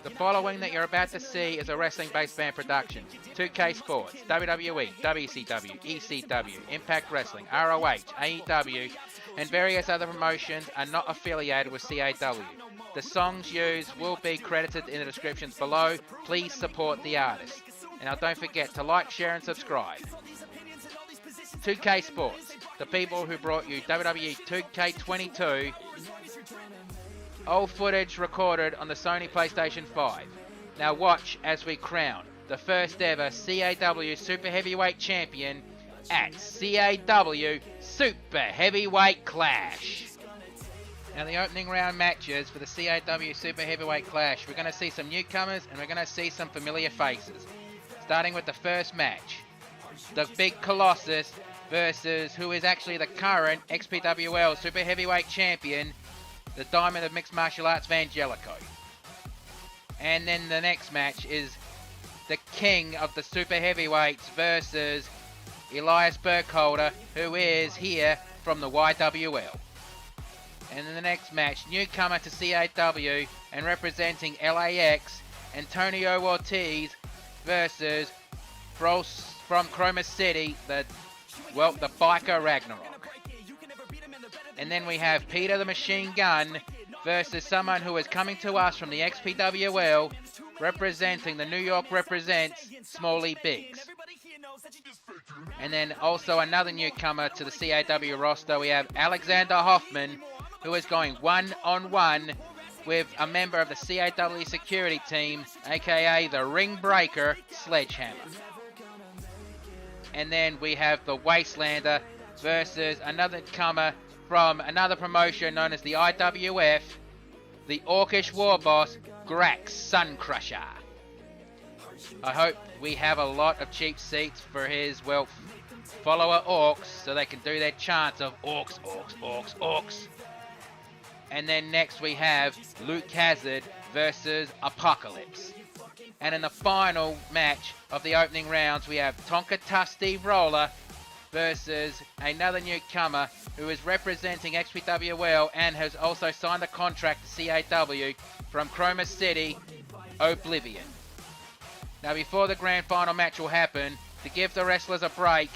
The following that you're about to see is a wrestling-based band production. 2K Sports, WWE, WCW, ECW, Impact Wrestling, ROH, AEW, and various other promotions are not affiliated with CAW. The songs used will be credited in the descriptions below. Please support the artist. And now don't forget to like, share and subscribe. 2K Sports, the people who brought you WWE 2K22, old footage recorded on the Sony PlayStation 5. Now watch as we crown the first ever CAW Super Heavyweight Champion at CAW Super Heavyweight Clash. Now the opening round matches for the CAW Super Heavyweight Clash, we're going to see some newcomers and we're going to see some familiar faces. Starting with the first match, the Big Colossus versus who is actually the current XPWL Super Heavyweight Champion, the Diamond of Mixed Martial Arts, Vangelico. And then the next match is the King of the Super Heavyweights versus Elias Burkholder, who is here from the YWL. And in the next match, newcomer to CAW and representing LAX, Antonio Ortiz versus Bros from Chroma City, the biker Ragnarok. And then we have Peter the Machine Gun versus someone who is coming to us from the XPWL, representing the New York Represents, Smalley Biggs. And then also another newcomer to the CAW roster, we have Alexander Hoffman, who is going one-on-one with a member of the CAW security team, aka the Ring Breaker, Sledgehammer. And then we have the Wastelander versus another comer from another promotion known as the IWF, the Orcish War Boss, Grax Suncrusher. I hope we have a lot of cheap seats for his, well, follower orcs so they can do their chants of orcs, orcs, orcs, orcs. And then next we have Luke Hazard versus Apocalypse. And in the final match of the opening rounds, we have Tonka Tough Steve Roller versus another newcomer who is representing XPWL and has also signed a contract to CAW from Chroma City, Oblivion. Now before the grand final match will happen, to give the wrestlers a break,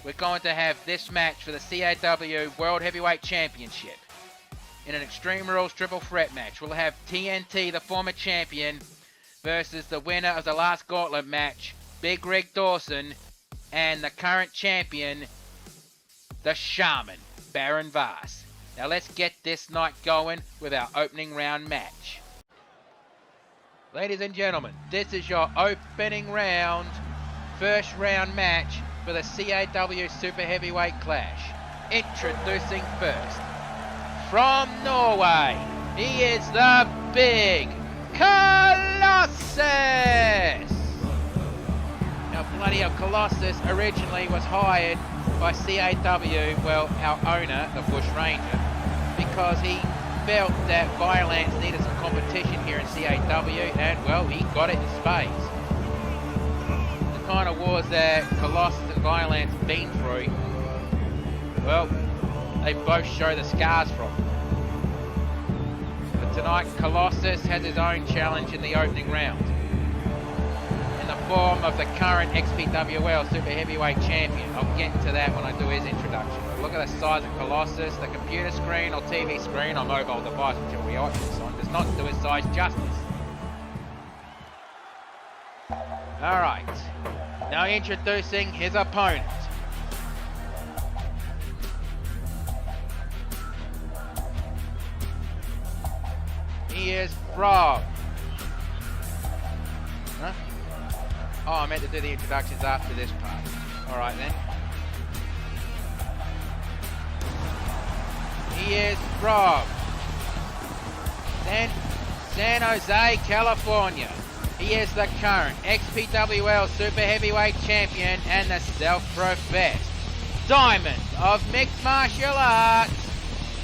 we're going to have this match for the CAW World Heavyweight Championship. In an Extreme Rules triple threat match, we'll have TNT, the former champion, versus the winner of the last gauntlet match, Big Rig Dawson, and the current champion, the Shaman, Baron Vars. Now let's get this night going with our opening round match. Ladies and gentlemen, this is your opening round, first round match for the CAW Super Heavyweight Clash. Introducing first, from Norway, he is the Big Colossus! Now bloody hell, Colossus originally was hired by CAW, well, our owner, the Bush Ranger, because he felt that Violence needed some competition here in CAW, and well, he got it in spades. The kind of wars that Colossus and Violence been through, well, they both show the scars from. But tonight, Colossus has his own challenge in the opening round, in the form of the current XPWL Super Heavyweight Champion. I'll get into that when I do his introduction. But look at the size of Colossus. The computer screen or TV screen or mobile device, whichever we watch this on, does not do his size justice. Alright, now introducing his opponent. He is from... Huh? Oh, I meant to do the introductions after this part. Alright then. He is from San Jose, California. He is the current XPWL Super Heavyweight Champion and the self-professed Diamond of Mixed Martial Arts,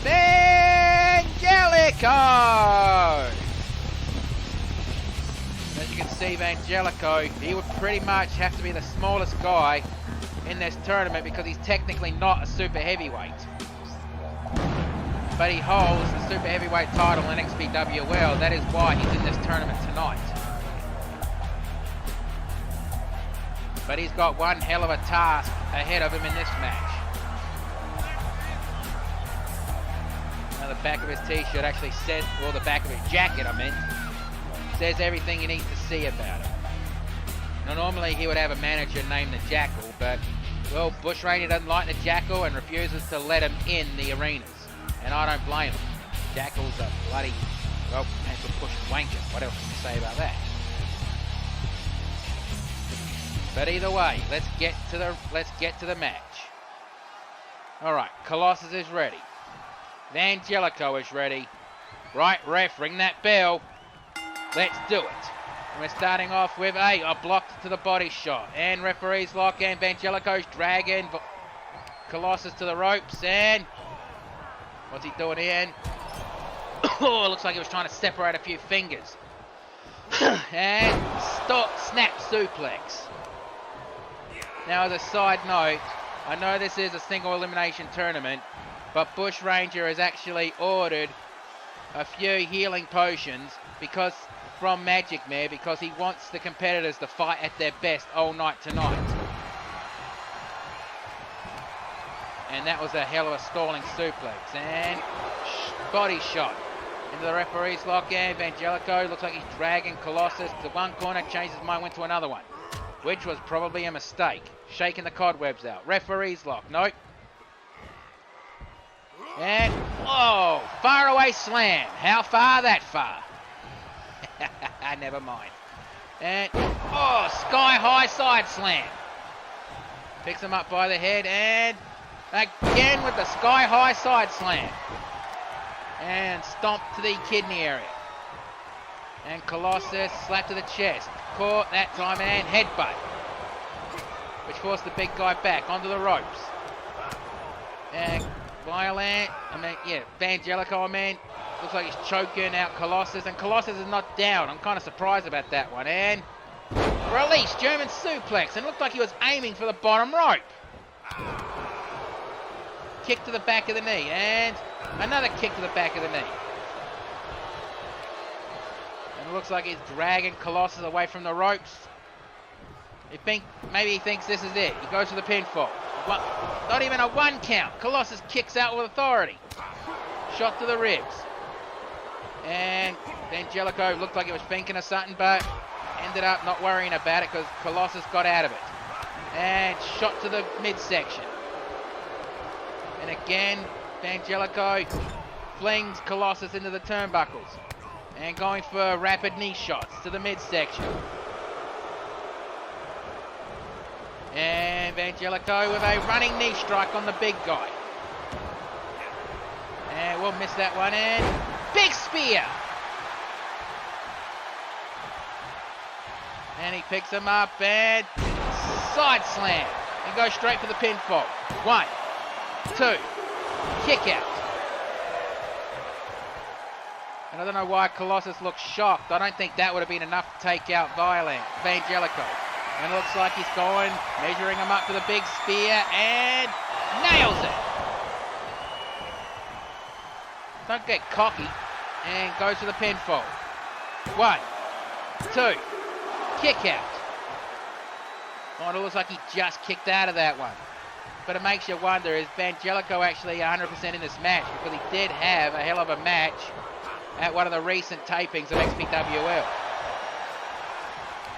Vangelico! As you can see, Vangelico, he would pretty much have to be the smallest guy in this tournament because he's technically not a super heavyweight. but he holds the Super Heavyweight title in XPWL. That is why he's in this tournament tonight. But he's got one hell of a task ahead of him in this match. Now the back of his t-shirt actually says, well, the back of his jacket, I meant, says everything you need to see about him. Now normally he would have a manager named the Jackal, but well, Bush Ranger doesn't like the Jackal and refuses to let him in the arenas. And I don't blame him. Jackal's a bloody, well, hands for push wanker. What else can you say about that? But either way, let's get to the match. All right, Colossus is ready. Vangelico is ready. Right, ref, ring that bell. Let's do it. And we're starting off with a block to the body shot. And referee's lock, and Vangelico's dragging Colossus to the ropes. And what's he doing here? Oh, it looks like he was trying to separate a few fingers. And snap suplex. Now, as a side note, I know this is a single elimination tournament, but Bush Ranger has actually ordered a few healing potions from Magic Mare because he wants the competitors to fight at their best all night tonight. And that was a hell of a stalling suplex. And body shot into the referee's lock, and Vangelico looks like he's dragging Colossus to one corner, changes his mind, went to another one, which was probably a mistake. Shaking the cobwebs out. Referee's lock. Nope. And, whoa, far away slam. How far? That far. Never mind. And, oh, sky high side slam. Picks him up by the head, and again with the sky high side slam. And stomp to the kidney area. And Colossus slap to the chest. Caught that time, and headbutt, which forced the big guy back onto the ropes. And Vangelico, looks like he's choking out Colossus, and Colossus is not down. I'm kind of surprised about that one. And release, German suplex, and it looked like he was aiming for the bottom rope. Kick to the back of the knee, and another kick to the back of the knee. And it looks like he's dragging Colossus away from the ropes. Maybe he thinks this is it. He goes for the pinfall. Not even a one count. Colossus kicks out with authority. Shot to the ribs. And Vangelico looked like he was thinking of something, but ended up not worrying about it because Colossus got out of it. And shot to the midsection. And again, Vangelico flings Colossus into the turnbuckles. And going for rapid knee shots to the midsection. And Vangelico with a running knee strike on the big guy. And we'll miss that one. And big spear. And he picks him up and side slam. And goes straight for the pinfall. 1, 2, kick out. And I don't know why Colossus looks shocked. I don't think that would have been enough to take out Vangelico. And it looks like he's going, measuring him up for the big spear, and nails it. Don't get cocky, and goes for the pinfall. 1, 2, kick out. Oh, it looks like he just kicked out of that one. But it makes you wonder, is Vangelico actually 100% in this match? Because he did have a hell of a match at one of the recent tapings of XPWL.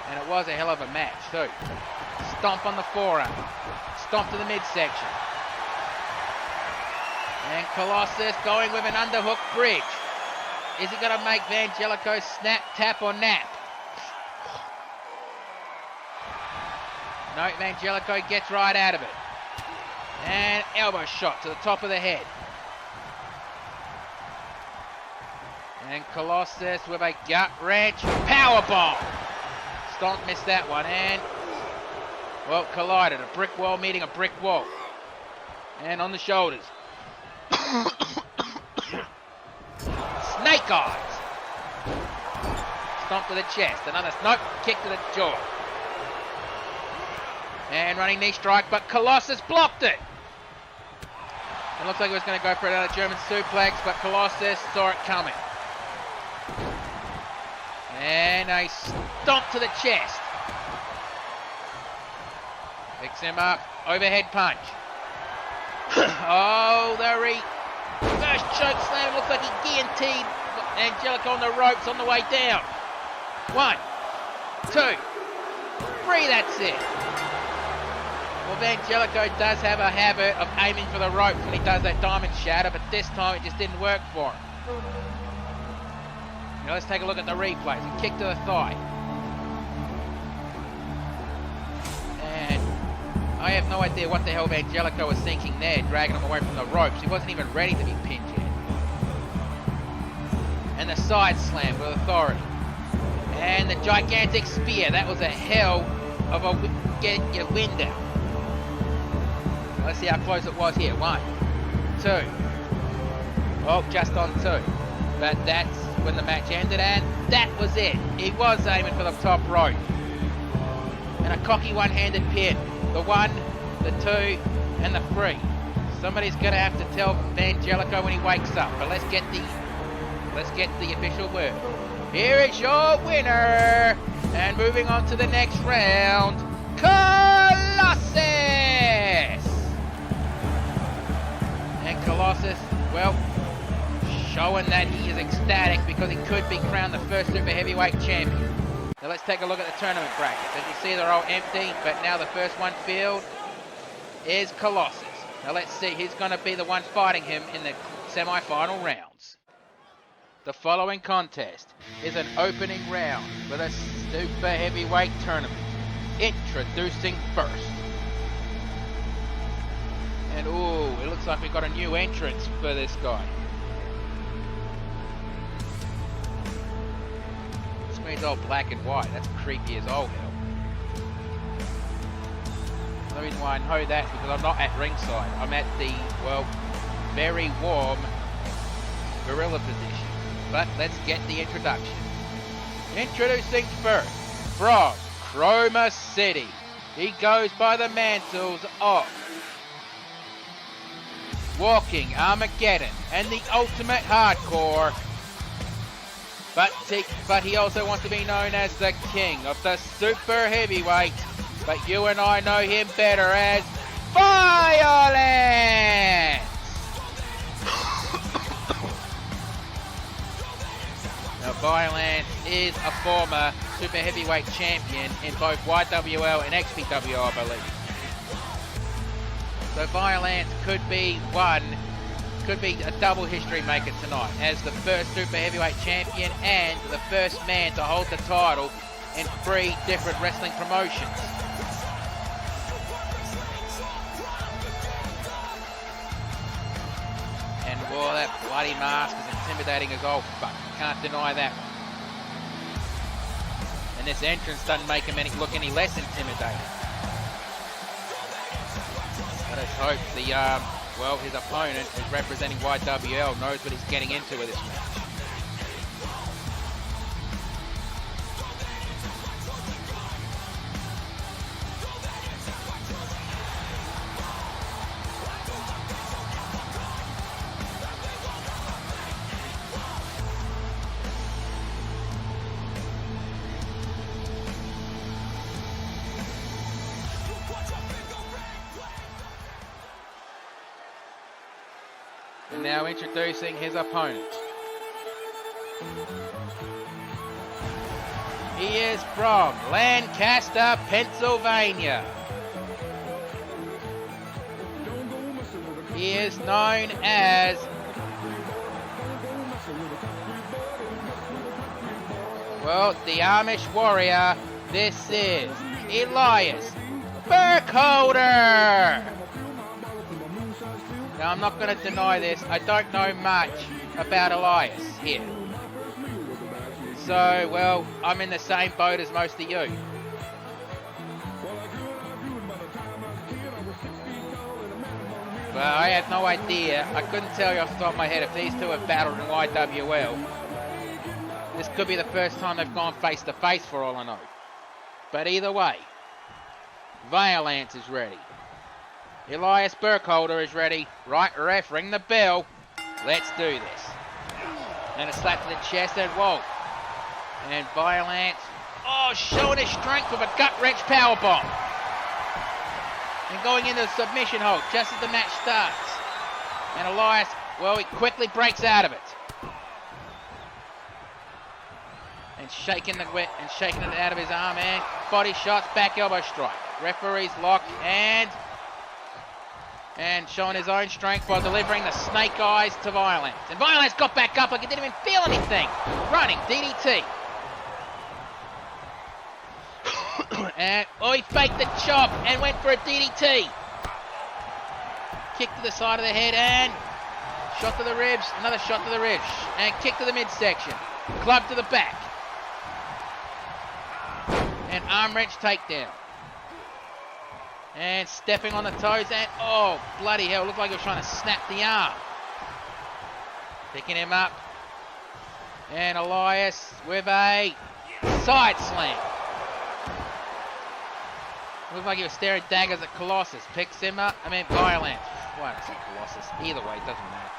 And it was a hell of a match too. Stomp on the forearm. Stomp to the midsection. And Colossus going with an underhook bridge. Is he going to make Vangelico snap, tap, or nap? No, Vangelico gets right out of it. And elbow shot to the top of the head. And Colossus with a gut wrench powerbomb. Stomp missed that one, and well, collided. A brick wall meeting a brick wall. And on the shoulders. Snake eyes. Stomp to the chest. Another kick to the jaw. And running knee strike, but Colossus blocked it. It looks like he was going to go for another German suplex, but Colossus saw it coming. And a stomp to the chest. Picks him up. Overhead punch. Oh, the reverse choke slam. Looks like he guillotined Angelico on the ropes on the way down. 1, 2, 3, that's it. Well, Angelico does have a habit of aiming for the ropes when he does that diamond shatter, but this time it just didn't work for him. Now let's take a look at the replays. He kicked to the thigh. And I have no idea what the hell Angelico was thinking there, dragging him away from the ropes. He wasn't even ready to be pinned yet. And the side slam with authority. And the gigantic spear. That was a hell of a get your wind out. Let's see how close it was here. 1, 2. Oh, just on 2. But that's when the match ended, and that was it. He was aiming for the top rope. And a cocky one-handed pin. The 1, the 2, and the 3. Somebody's going to have to tell Angelico when he wakes up. But let's get the official word. Here is your winner, and moving on to the next round, Colossus. And Colossus, well, showing that he is ecstatic because he could be crowned the first Super Heavyweight Champion. Now let's take a look at the tournament brackets. As you see, they're all empty, but now the first one filled is Colossus. Now let's see, who's going to be the one fighting him in the semi-final rounds. The following contest is an opening round with a Super Heavyweight tournament. Introducing first. And ooh, it looks like we got a new entrance for this guy. The screen's all black and white. That's creepy as all hell. The reason why I know that is because I'm not at ringside. I'm at the, well, very warm gorilla position. But let's get the introduction. Introducing first, from Chroma City. He goes by the mantles of Walking Armageddon and the Ultimate Hardcore. But he also wants to be known as the King of the Super Heavyweight. But you and I know him better as Violence! Now, Violence is a former Super Heavyweight Champion in both YWL and XPWL, I believe. So Violence could be a double history maker tonight as the first Super Heavyweight Champion and the first man to hold the title in 3 different wrestling promotions. And well, that bloody mask is intimidating as all fuck. Can't deny that one. And this entrance doesn't make him look any less intimidating. Let us hope his opponent, who's representing YWL, knows what he's getting into with this match. Now introducing his opponent. He is from Lancaster, Pennsylvania. He is known as the Amish Warrior. This is Elias Burkholder. Now, I'm not going to deny this. I don't know much about Elias here. So, well, I'm in the same boat as most of you. But I had no idea. I couldn't tell you off the top of my head if these two have battled in YWL. This could be the first time they've gone face to face for all I know. But either way, Violence is ready. Elias Burkholder is ready. Right, ref, ring the bell. Let's do this. And a slap to the chest and whoa. And Violence. Oh, showing his strength with a gut-wrench powerbomb. And going into the submission hold just as the match starts. And Elias, well, he quickly breaks out of it. And shaking it out of his arm, and body shots, back elbow strike. Referee's lock, and showing his own strength while delivering the snake eyes to Violence. And Violence got back up like he didn't even feel anything. Running DDT. And he faked the chop and went for a DDT. Kick to the side of the head and shot to the ribs. Another shot to the ribs. And kick to the midsection. Club to the back. And arm wrench takedown. And stepping on the toes and oh, bloody hell. Looked like he was trying to snap the arm. Picking him up. And Elias with a side slam. Looked like he was staring daggers at Colossus. Picks him up. Violence. Why did I say Colossus? Either way, it doesn't matter.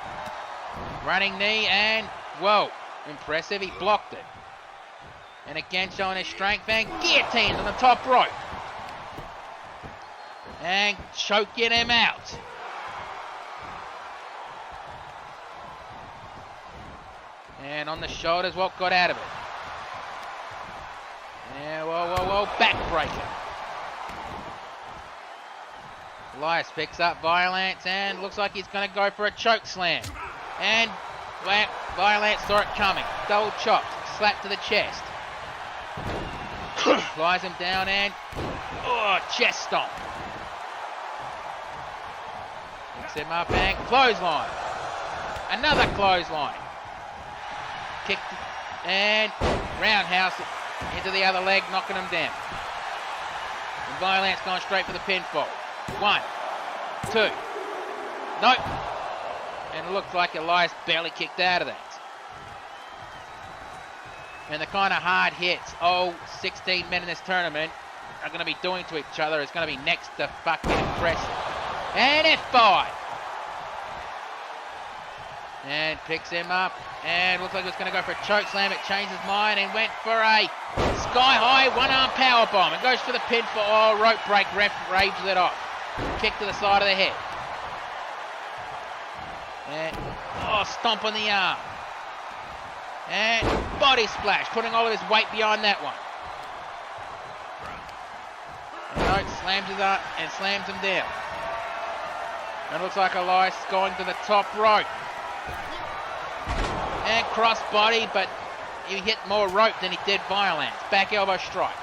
Running knee and whoa. Impressive. He blocked it. And again showing his strength and guillotine on the top rope. And choking him out. And on the shoulders, what got out of it? And whoa, backbreaker. Elias picks up Violence and looks like he's going to go for a choke slam. And Violence saw it coming. Double chop, slap to the chest. Flies him down and chest stomp. Picks him up and clothesline. Another clothesline. Kick and roundhouse into the other leg, knocking him down. And Violence going straight for the pinfall. 1, 2. Nope. And it looked like Elias barely kicked out of that. And the kind of hard hits 16 men in this tournament are going to be doing to each other is going to be next to fucking impressive. And F5. And picks him up. And looks like it's going to go for a choke slam. It changed his mind and went for a sky high one-arm powerbomb. It goes for the pinfall. Rope break. Ref raves it off. Kick to the side of the head. And stomp on the arm. And body splash, putting all of his weight behind that one. And Otis slams his arm and slams him down. And it looks like Elias going to the top rope. And cross body, but he hit more rope than he did Violence. Back elbow strike.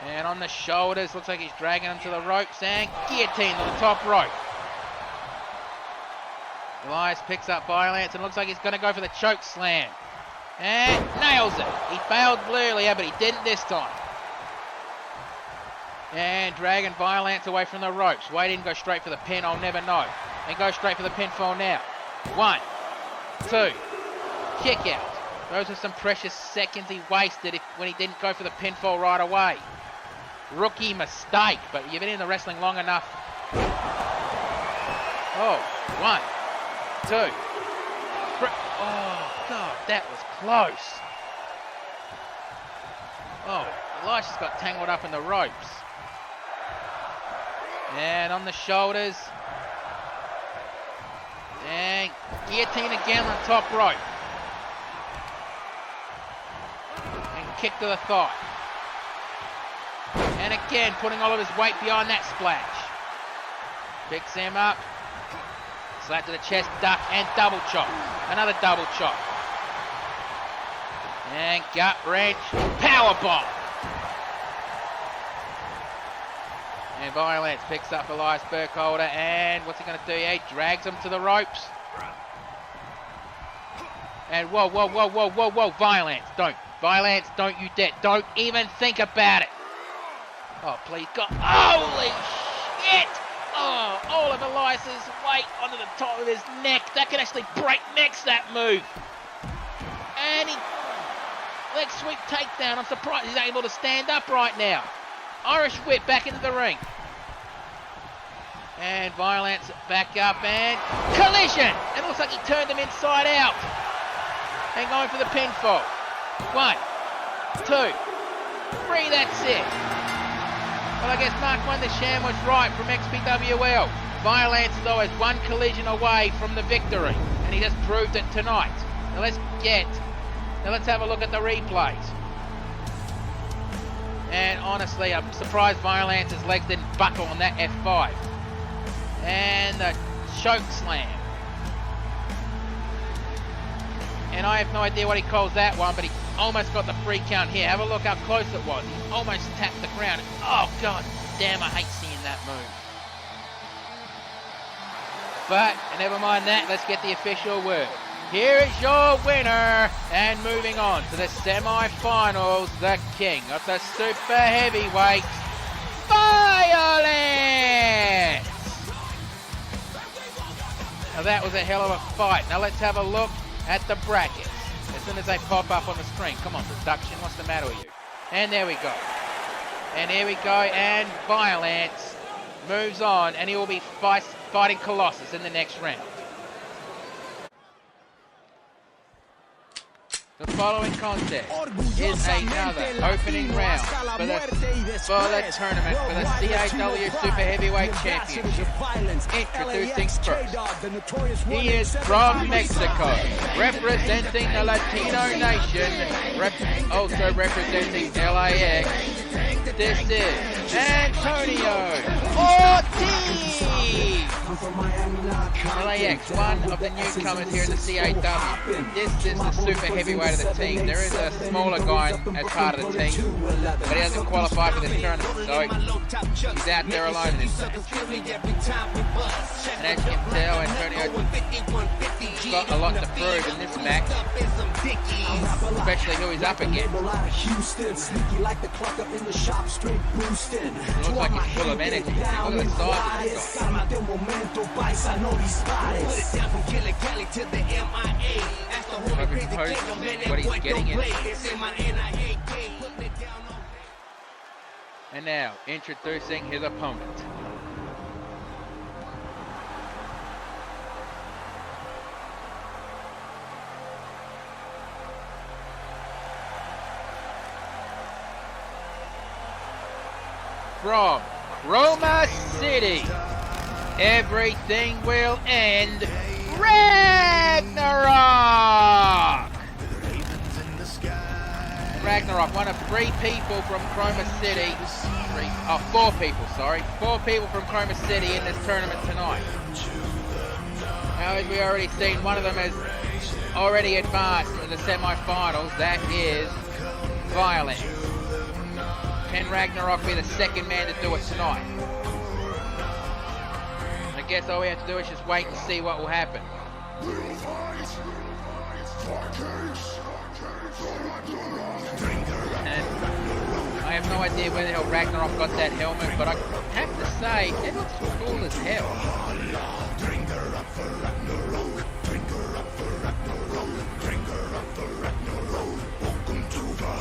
And on the shoulders, looks like he's dragging him to the ropes and guillotine on the top rope. Elias picks up Violence and looks like he's going to go for the choke slam. And nails it. He failed earlier, but he didn't this time. And dragging Violence away from the ropes. Why didn't go straight for the pin, I'll never know. And go straight for the pinfall now. 1, 2. Kick out. Those are some precious seconds he wasted when he didn't go for the pinfall right away. Rookie mistake, but you've been in the wrestling long enough. 1, 2. Oh, God, that was close. Elias just got tangled up in the ropes. And on the shoulders. And guillotine again on the top rope. And kick to the thigh. And again, putting all of his weight behind that splash. Picks him up. Slap to the chest, duck, and double chop. Another double chop. And gut wrench, powerbomb. And Violence picks up Elias Burkholder, and what's he going to do? He drags him to the ropes. And whoa, Violence, don't you dare. Don't even think about it. Oh, please, God. Holy shit! Oh, all of Elias's weight onto the top of his neck. That can actually break necks, that move. And he leg sweep takedown. I'm surprised he's able to stand up right now. Irish whip back into the ring. And Violence back up and collision. It looks like he turned him inside out. And going for the pinfall. 1, 2, 3, that's it. Well, I guess Mark Wondersham was right from XPWL. Violence, though, is one collision away from the victory. And he just proved it tonight. Now let's have a look at the replays. And honestly, I'm surprised Violence's legs didn't buckle on that F5. And the choke slam. And I have no idea what he calls that one, but he almost got the 3 count here. Have a look how close it was. He almost tapped the ground. Oh, God damn, I hate seeing that move. But never mind that, let's get the official word. Here is your winner, and moving on to the semi-finals, the king of the super heavyweight, Violence! Now that was a hell of a fight. Now let's have a look at the brackets as soon as they pop up on the screen. Come on, production, what's the matter with you? And there we go. And here we go, and Violence moves on, and he will be fighting Colossus in the next round. The following contest is another opening round for the tournament for the CAW Super Heavyweight Championship. Introducing first, he is from Mexico, representing the Latino nation, also representing LAX. This is Antonio Ortiz! LAX, one of the newcomers here in the CAW. This is the super heavyweight of the team. There is a smaller guy as part of the team, but he doesn't qualify for this tournament, so he's out there alone in this match. And as you can tell, Antonio's got a lot to prove in this match, especially who he's up against. It looks like he's full of energy. Look at the size of this guy. Hope he posts what he's getting in. And now, introducing his opponent. From Roma City, everything will end. Ragnarök! Ragnarök, one of 3 people from Chroma City. 4 people, sorry. 4 people from Chroma City in this tournament tonight. Now, as we already seen, one of them has already advanced to the semi-finals. That is Violence. Can Ragnarök be the second man to do it tonight? I guess all we have to do is just wait and see what will happen. And I have no idea where the hell Ragnarök got that helmet, but I have to say, it looks cool as hell.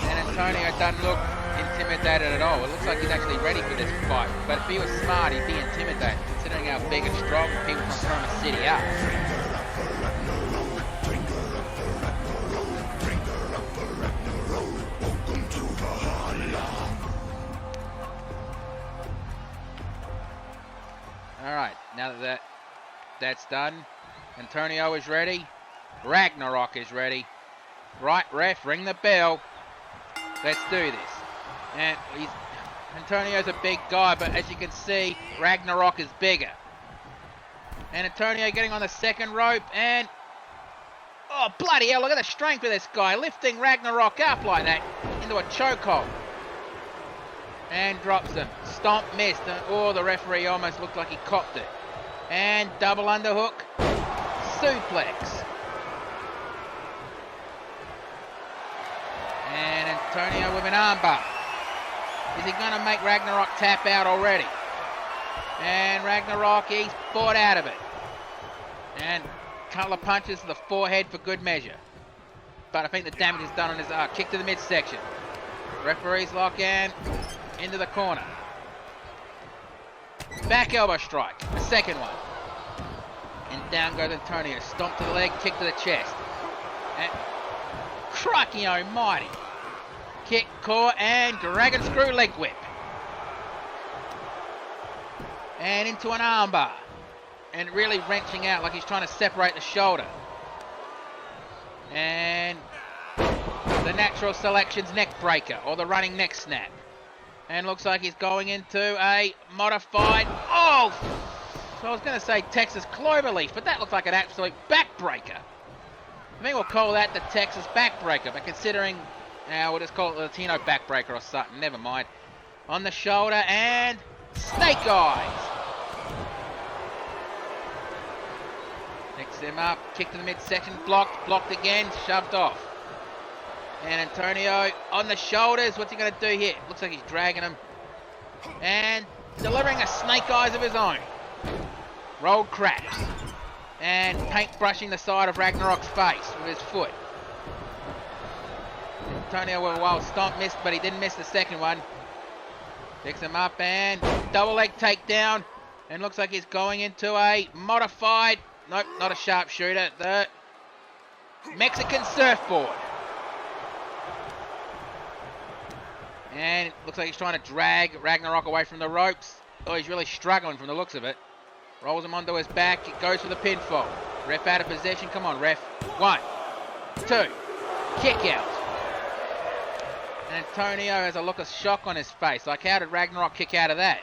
And Antonio doesn't look intimidated at all. It looks like he's actually ready for this fight. But if he was smart, he'd be intimidated, considering how big and strong people from Chroma City are. Alright, now that that's done, Antonio is ready. Ragnarök is ready. Right, ref, ring the bell. Let's do this. And Antonio's a big guy, but as you can see, Ragnarök is bigger. And Antonio getting on the second rope, and oh, bloody hell, look at the strength of this guy, lifting Ragnarök up like that into a chokehold. And drops him. Stomp missed, and oh, the referee almost looked like he copped it. And double underhook, suplex. And Antonio with an armbar. Is he going to make Ragnarök tap out already? And Ragnarök, he's fought out of it. And a couple of punches to the forehead for good measure. But I think the damage is done on his kick to the midsection. Referees lock in. into the corner. Back elbow strike, the second one. And down goes Antonio. Stomp to the leg, kick to the chest. And crikey almighty. Kick, core, and dragon screw leg whip. And into an armbar. And really wrenching out like he's trying to separate the shoulder. And the natural selection's neck breaker, or the running neck snap. And looks like he's going into a modified, oh! So I was going to say Texas cloverleaf, but that looks like an absolute backbreaker. I think we'll call that the Texas backbreaker, but considering, now we'll just call it the Latino backbreaker or something, never mind. On the shoulder, and snake eyes. Picks him up, kick to the midsection, blocked again, shoved off. And Antonio on the shoulders, what's he going to do here? Looks like he's dragging him. And delivering a snake eyes of his own. Rolled craps. And paint brushing the side of Ragnarok's face with his foot. Antonio with a wild stomp, missed, but he didn't miss the second one. Picks him up and double leg takedown. And looks like he's going into a modified, nope, not a sharpshooter, the Mexican surfboard. And it looks like he's trying to drag Ragnarok away from the ropes. Oh, he's really struggling from the looks of it. Rolls him onto his back. It goes for the pinfall. Ref out of position. Come on, ref. 1, 2. Kick out. And Antonio has a look of shock on his face. Like, how did Ragnarok kick out of that?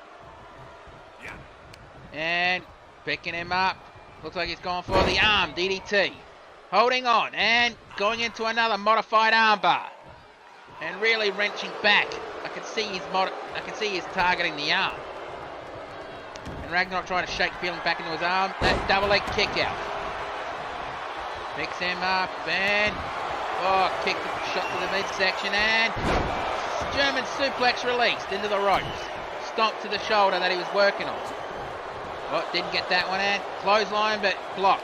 And picking him up. Looks like he's going for the arm. DDT. Holding on. And going into another modified armbar. And really wrenching back. I can see he's targeting the arm. And Ragnarok trying to shake feeling back into his arm. That double leg kick out. Picks him up and kick the shot to the midsection and German suplex released into the ropes. Stomp to the shoulder that he was working on. Well, didn't get that one in. Clothesline, but blocked.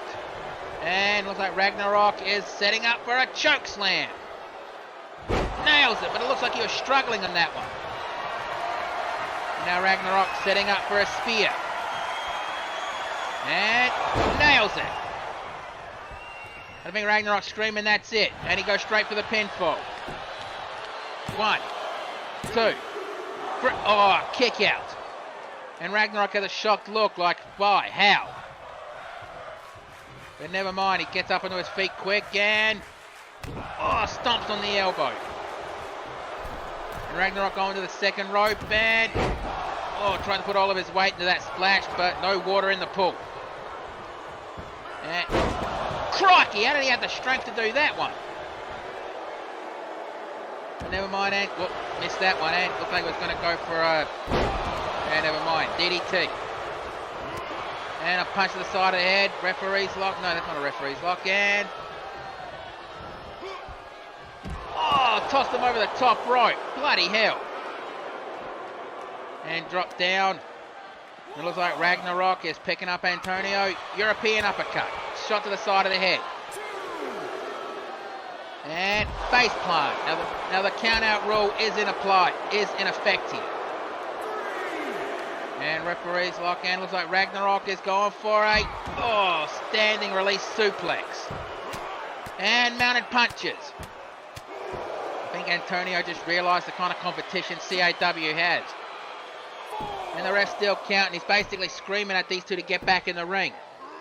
And looks like Ragnarok is setting up for a choke slam. Nails it, but it looks like he was struggling on that one. Now Ragnarok setting up for a spear. And nails it. I think Ragnarok screaming, that's it. And he goes straight for the pinfall. 1, 2, 3. Oh, kick out. And Ragnarok has a shocked look like, why, how? But never mind, he gets up onto his feet quick and stomps on the elbow. And Ragnarok going to the second rope and trying to put all of his weight into that splash, but no water in the pool. And crikey, how did he have the strength to do that one? But never mind, and missed that one, and looked like it was going to go for a never mind, DDT. And a punch to the side of the head, referee's lock, no, that's not a referee's lock, and tossed him over the top rope. Bloody hell. And dropped down. It looks like Ragnarok is picking up Antonio. European uppercut. Shot to the side of the head. And face plant. Now the count out rule is in effect here. And referee's lock, and looks like Ragnarok is going for a standing release suplex. And mounted punches. I think Antonio just realised the kind of competition CAW has. And the ref still counting. He's basically screaming at these two to get back in the ring.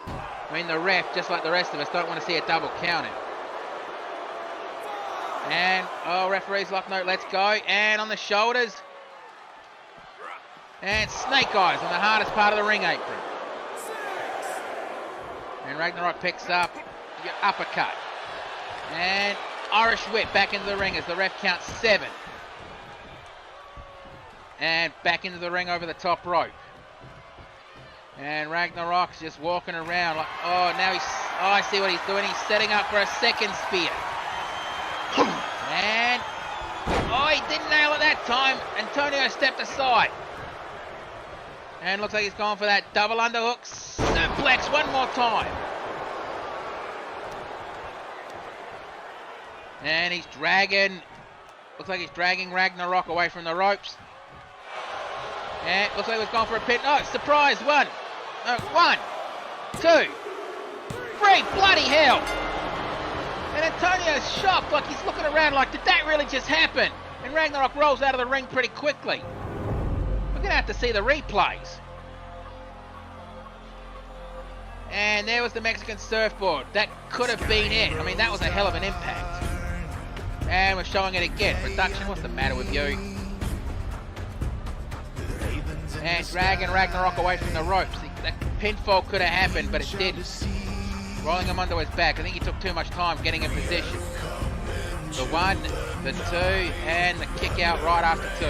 I mean, the ref, just like the rest of us, don't want to see a double counting. And, referee's lock, no, let's go. And on the shoulders. And snake eyes on the hardest part of the ring apron. And Ragnarok picks up your uppercut. And Irish whip back into the ring as the ref counts 7. And back into the ring over the top rope. And Ragnarok's just walking around like, now I see what he's doing. He's setting up for a second spear. And, he didn't nail it that time. Antonio stepped aside. And looks like he's going for that double underhook suplex one more time. And he's dragging, looks like he's dragging Ragnarok away from the ropes. And looks like he was going for a pin. Oh, surprise, 1, 2, 3, bloody hell. And Antonio's shocked, like he's looking around like, did that really just happen? And Ragnarök rolls out of the ring pretty quickly. We're going to have to see the replays. And there was the Mexican surfboard. That could have been it. I mean, that was a hell of an impact. And we're showing it again. Production, what's the matter with you? And dragging Ragnarök away from the ropes. That pinfall could have happened, but it didn't. Rolling him onto his back. I think he took too much time getting in position. The 1, the 2, and the kick out right after 2.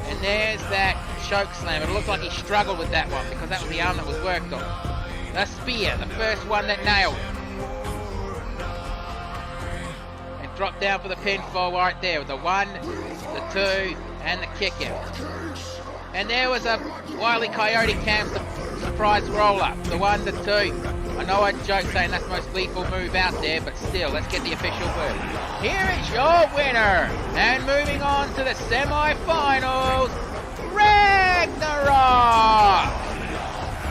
And there's that choke slam. It looked like he struggled with that one because that was the arm that was worked on. The spear, the first one that nailed it. And dropped down for the pinfall right there with the 1, the 2, and the kick out. And there was a Wile E. Coyote Cam surprise roll up. The 1, the 2. I know I joke saying that's the most lethal move out there, but still, let's get the official word. Here is your winner. And moving on to the semi-finals, Ragnarök.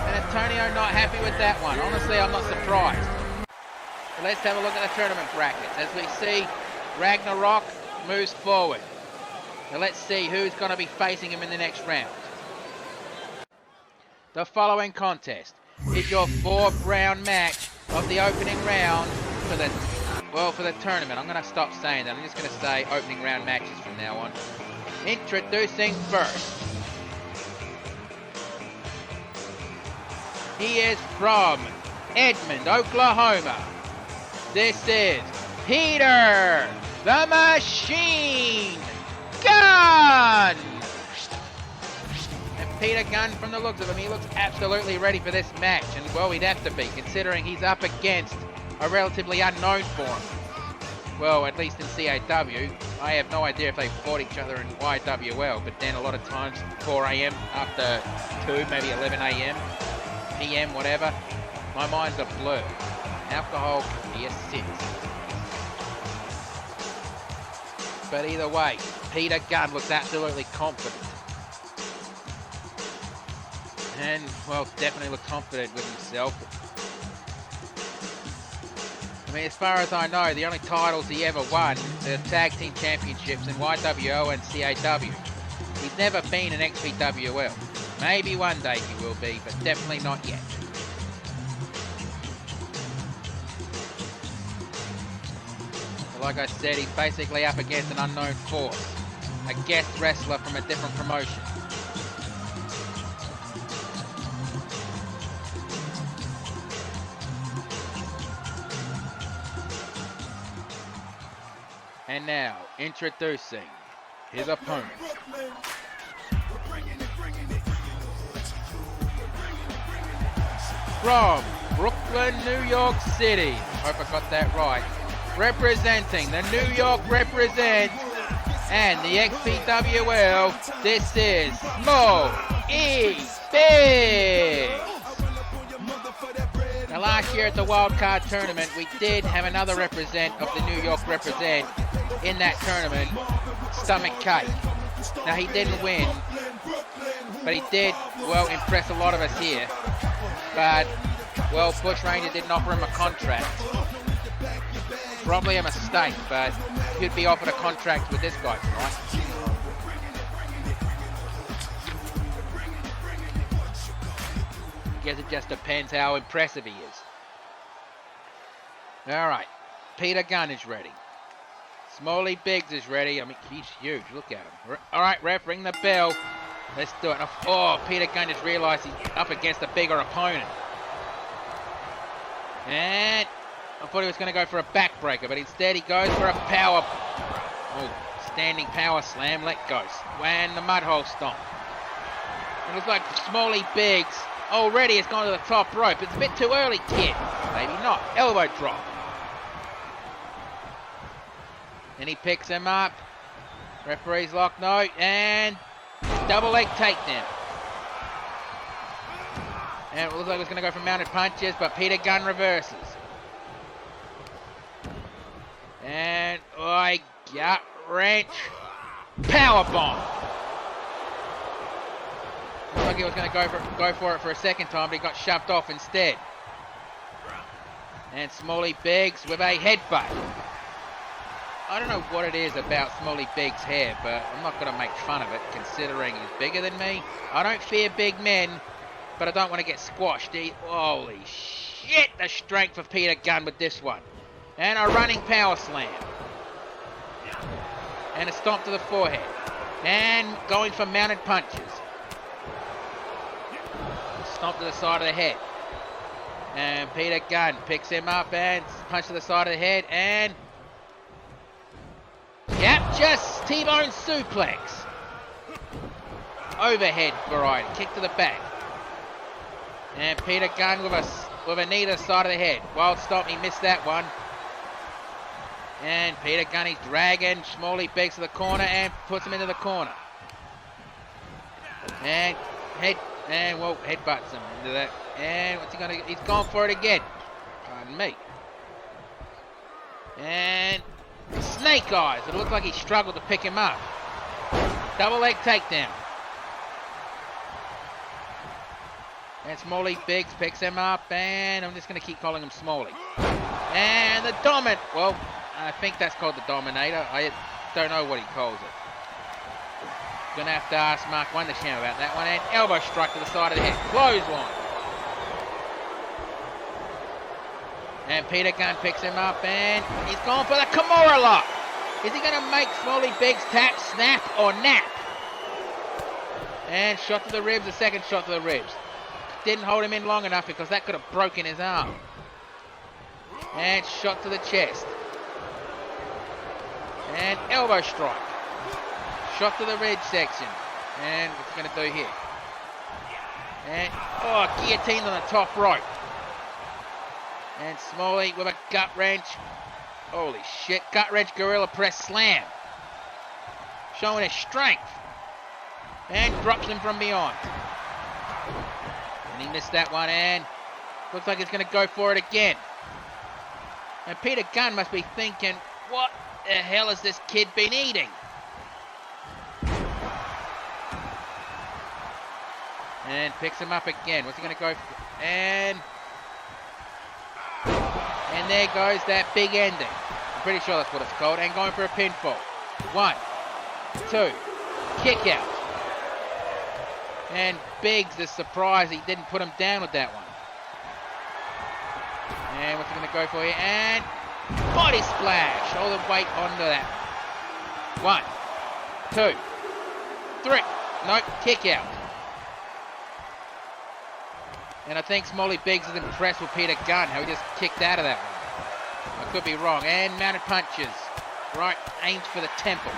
And Antonio not happy with that one. Honestly, I'm not surprised. So let's have a look at the tournament brackets. As we see, Ragnarök moves forward. Now let's see who's going to be facing him in the next round. The following contest is your 4th round match of the opening round for the tournament. I'm going to stop saying that. I'm just going to say opening round matches from now on. Introducing first. He is from Edmond, Oklahoma. This is Peter the Machine Gunn. And Peter Gunn, from the looks of him, he looks absolutely ready for this match. And well, he'd have to be, considering he's up against a relatively unknown for him. Well, at least in CAW. I have no idea if they fought each other in YWL, but then a lot of times 4 a.m. after 2, maybe 11 a.m. PM, whatever, my mind's a blur. Alcohol can be a sin. But either way, Peter Gunn looks absolutely confident. And, well, definitely looks confident with himself. I mean, as far as I know, the only titles he ever won are tag team championships in YWO and CAW. He's never been an XPWL. Maybe one day he will be, but definitely not yet. Like I said, he's basically up against an unknown force. A guest wrestler from a different promotion. And now, introducing his opponent. From Brooklyn, New York City. Hope I got that right. Representing the New York represent and the XPWL, this is Small E Big. Now last year at the wildcard tournament, we did have another represent of the New York represent in that tournament, Stomach Cake. Now he didn't win, but he did, well, impress a lot of us here. But, well, Bush Ranger didn't offer him a contract. Probably a mistake, but he'd be offered a contract with this guy tonight. I guess it just depends how impressive he is. Alright, Peter Gunn is ready. Smalley Biggs is ready. I mean, he's huge. Look at him. Alright, ref, ring the bell. Let's do it. Oh, Peter Gunn just realised he's up against a bigger opponent. And I thought he was going to go for a backbreaker, but instead he goes for a power... Oh, standing power slam. Let go. And the mud hole stomp. It looks like Smalley Biggs already has gone to the top rope. It's a bit too early, kid. Maybe not. Elbow drop. And he picks him up. Referee's lock, no. And double leg takedown. And it looks like it was going to go for mounted punches, but Peter Gunn reverses. And I got wrench. Powerbomb. Looks like he was going to go for it for a second time, but he got shoved off instead. And Smalley Biggs with a headbutt. I don't know what it is about Smalley Biggs' hair, but I'm not going to make fun of it, considering he's bigger than me. I don't fear big men, but I don't want to get squashed. Holy shit, the strength of Peter Gunn with this one. And a running power slam. And a stomp to the forehead. And going for mounted punches. Stomp to the side of the head. And Peter Gunn picks him up and punch to the side of the head. And yep, just T-bone suplex. Overhead variety, kick to the back. And Peter Gunn with a knee to the side of the head. Wild stomp, he missed that one. And Peter Gunn, he's dragging Smalley Biggs to the corner and puts him into the corner. And headbutts him into that. And what's he gonna? He's gone for it again. Pardon me. And snake eyes. It looked like he struggled to pick him up. Double leg takedown. And Smalley Biggs picks him up, and I'm just going to keep calling him Smalley. And the well, I think that's called the Dominator. I don't know what he calls it. Gonna have to ask Mark Wondersham about that one. And elbow strike to the side of the head. Clothesline. And Peter Gunn picks him up, and he's gone for the Kimura lock. Is he going to make Smalley Biggs tap, snap, or nap? And shot to the ribs, a second shot to the ribs. Didn't hold him in long enough because that could have broken his arm. And shot to the chest. And elbow strike. Shot to the rib section. And what's he going to do here? And, guillotine on the top rope. And Smalley with a gut wrench. Holy shit. Gut wrench gorilla press slam. Showing his strength. And drops him from beyond. And he missed that one. And looks like he's going to go for it again. And Peter Gunn must be thinking, what the hell has this kid been eating? And picks him up again. What's he going to go for? And there goes that big ending. I'm pretty sure that's what it's called. And going for a pinfall. 1, 2, kick out. And Biggs is surprised he didn't put him down with that one. And what's he going to go for here? And body splash. All the weight onto that. 1, 2, 3. Nope, kick out. And I think Smalley Biggs is impressed with Peter Gunn, how he just kicked out of that one. I could be wrong. And mounted punches. Right, aimed for the temple.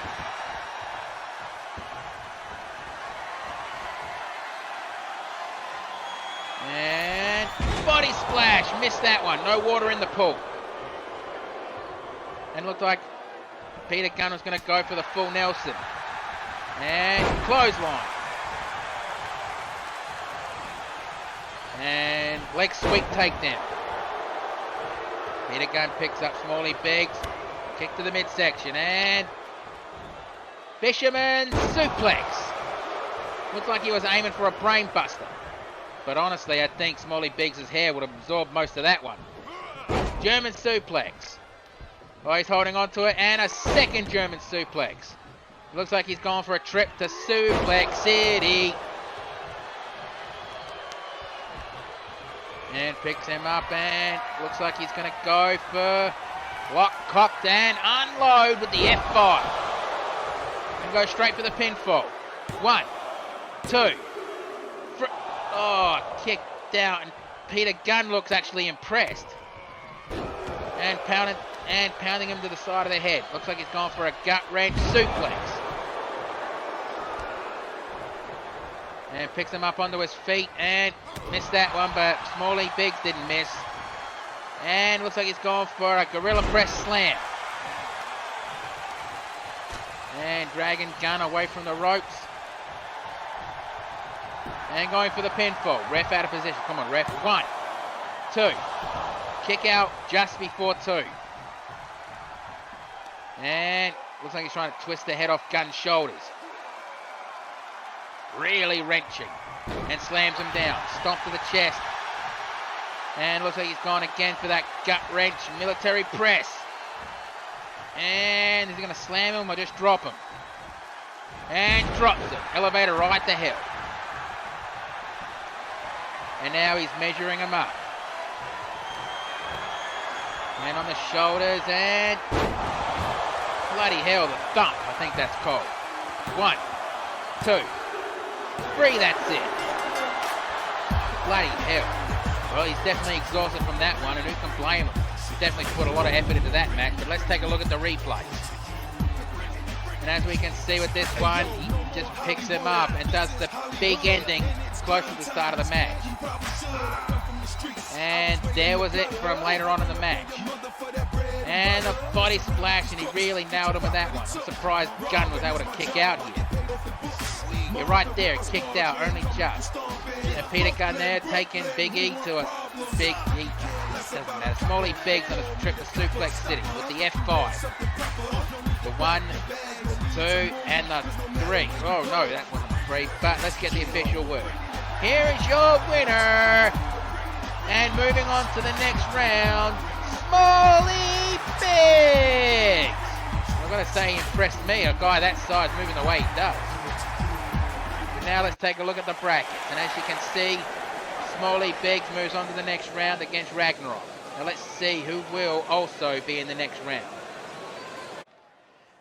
And body splash. Missed that one. No water in the pool. And looked like Peter Gunn was going to go for the full Nelson. And clothesline. And leg sweep takedown. Peter Gunn picks up Smalley Biggs. Kick to the midsection. And fisherman suplex. Looks like he was aiming for a brain buster. But honestly, I think Smalley Biggs' hair would have absorbed most of that one. German suplex. Oh, he's holding on to it. And a second German suplex. Looks like he's gone for a trip to Suplex City. And picks him up, and looks like he's going to go for lock, cocked, and unload with the F5. And go straight for the pinfall. 1, 2, 3. Oh, kicked out, and Peter Gunn looks actually impressed. And pounding him to the side of the head. Looks like he's gone for a gut wrench suplex. And picks him up onto his feet and missed that one, but Smalley Biggs didn't miss. And looks like he's gone for a gorilla press slam. And dragging Gunn away from the ropes. And going for the pinfall. Ref out of position. Come on, ref. 1, 2. Kick out just before 2. And looks like he's trying to twist the head off Gunn's shoulders. Really wrenching. and slams him down. Stomp to the chest. And looks like he's gone again for that gut wrench military press. And is he going to slam him or just drop him? And drops it. Elevator right to hell. And now he's measuring him up. And on the shoulders and... bloody hell, the thump, I think that's called. 1, 2, 3, that's it. Bloody hell. Well, he's definitely exhausted from that one, and who can blame him? He definitely put a lot of effort into that match, but let's take a look at the replays. And as we can see with this one, he just picks him up and does the big ending close to the start of the match. And there was it from later on in the match. And a body splash, and he really nailed him with that one. I'm surprised Gunn was able to kick out here. You're right there, kicked out, only just. And Peter Gunn there taking Big E to a big E. Doesn't matter. Small E Bigs on a triple suplex city with the F5. The 1, the 2, and the 3. Oh no, that wasn't the 3, but let's get the official word. Here is your winner. And moving on to the next round, Small E Bigs. I've got to say, he impressed me, a guy that size moving the way he does. But now let's take a look at the brackets. And as you can see, Small E Bigs moves on to the next round against Ragnarök. Now let's see who will also be in the next round.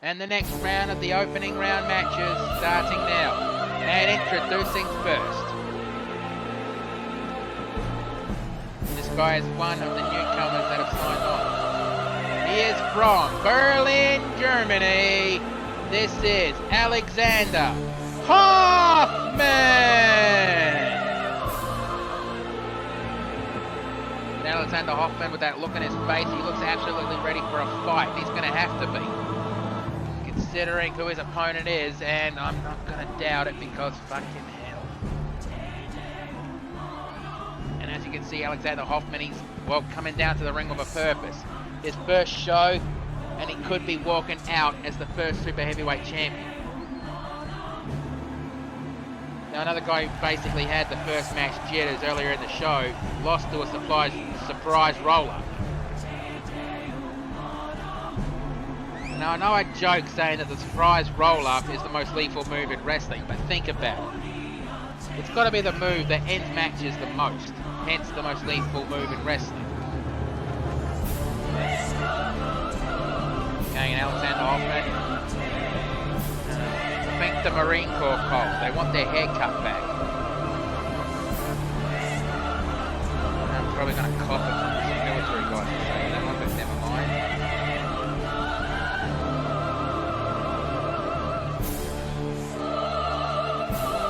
And the next round of the opening round matches starting now. And introducing first. This guy is one of the newcomers that have signed on. He is from Berlin, Germany. This is Alexander Hoffman. And Alexander Hoffman, with that look on his face, he looks absolutely ready for a fight. He's going to have to be, considering who his opponent is, and I'm not going to doubt it because fucking hell. And as you can see, Alexander Hoffman, he's, well, coming down to the ring with a purpose. His first show, and he could be walking out as the first Super Heavyweight Champion. Now another guy who basically had the first match jitters earlier in the show, lost to a surprise roll-up. Now I know I joke saying that the surprise roll-up is the most lethal move in wrestling, but think about it. It's got to be the move that ends matches the most, hence the most lethal move in wrestling. Okay, and Alexander Hoffman. I think the Marine Corps called. They want their hair cut back. I'm probably going to cop it from some military guys to say that one, but never mind.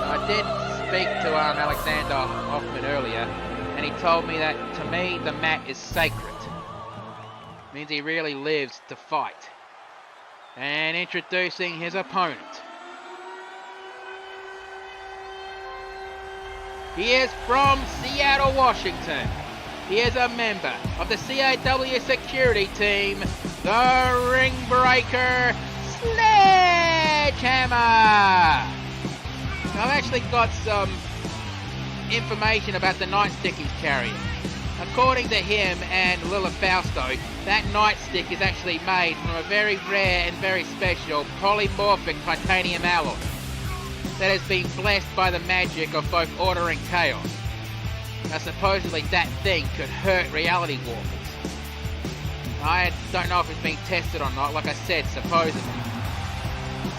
I did speak to Alexander Hoffman earlier, and he told me that, to me, the mat is sacred. It means he really lives to fight. And introducing his opponent. He is from Seattle, Washington. He is a member of the CAW security team, the Ring Breaker Sledgehammer. I've actually got some information about the nightstick he's carrying. According to him and Lila Fausto, that nightstick is actually made from a very rare and very special polymorphic titanium alloy that has been blessed by the magic of both order and chaos. Now supposedly that thing could hurt reality warpers. I don't know if it's been tested or not, like I said, supposedly.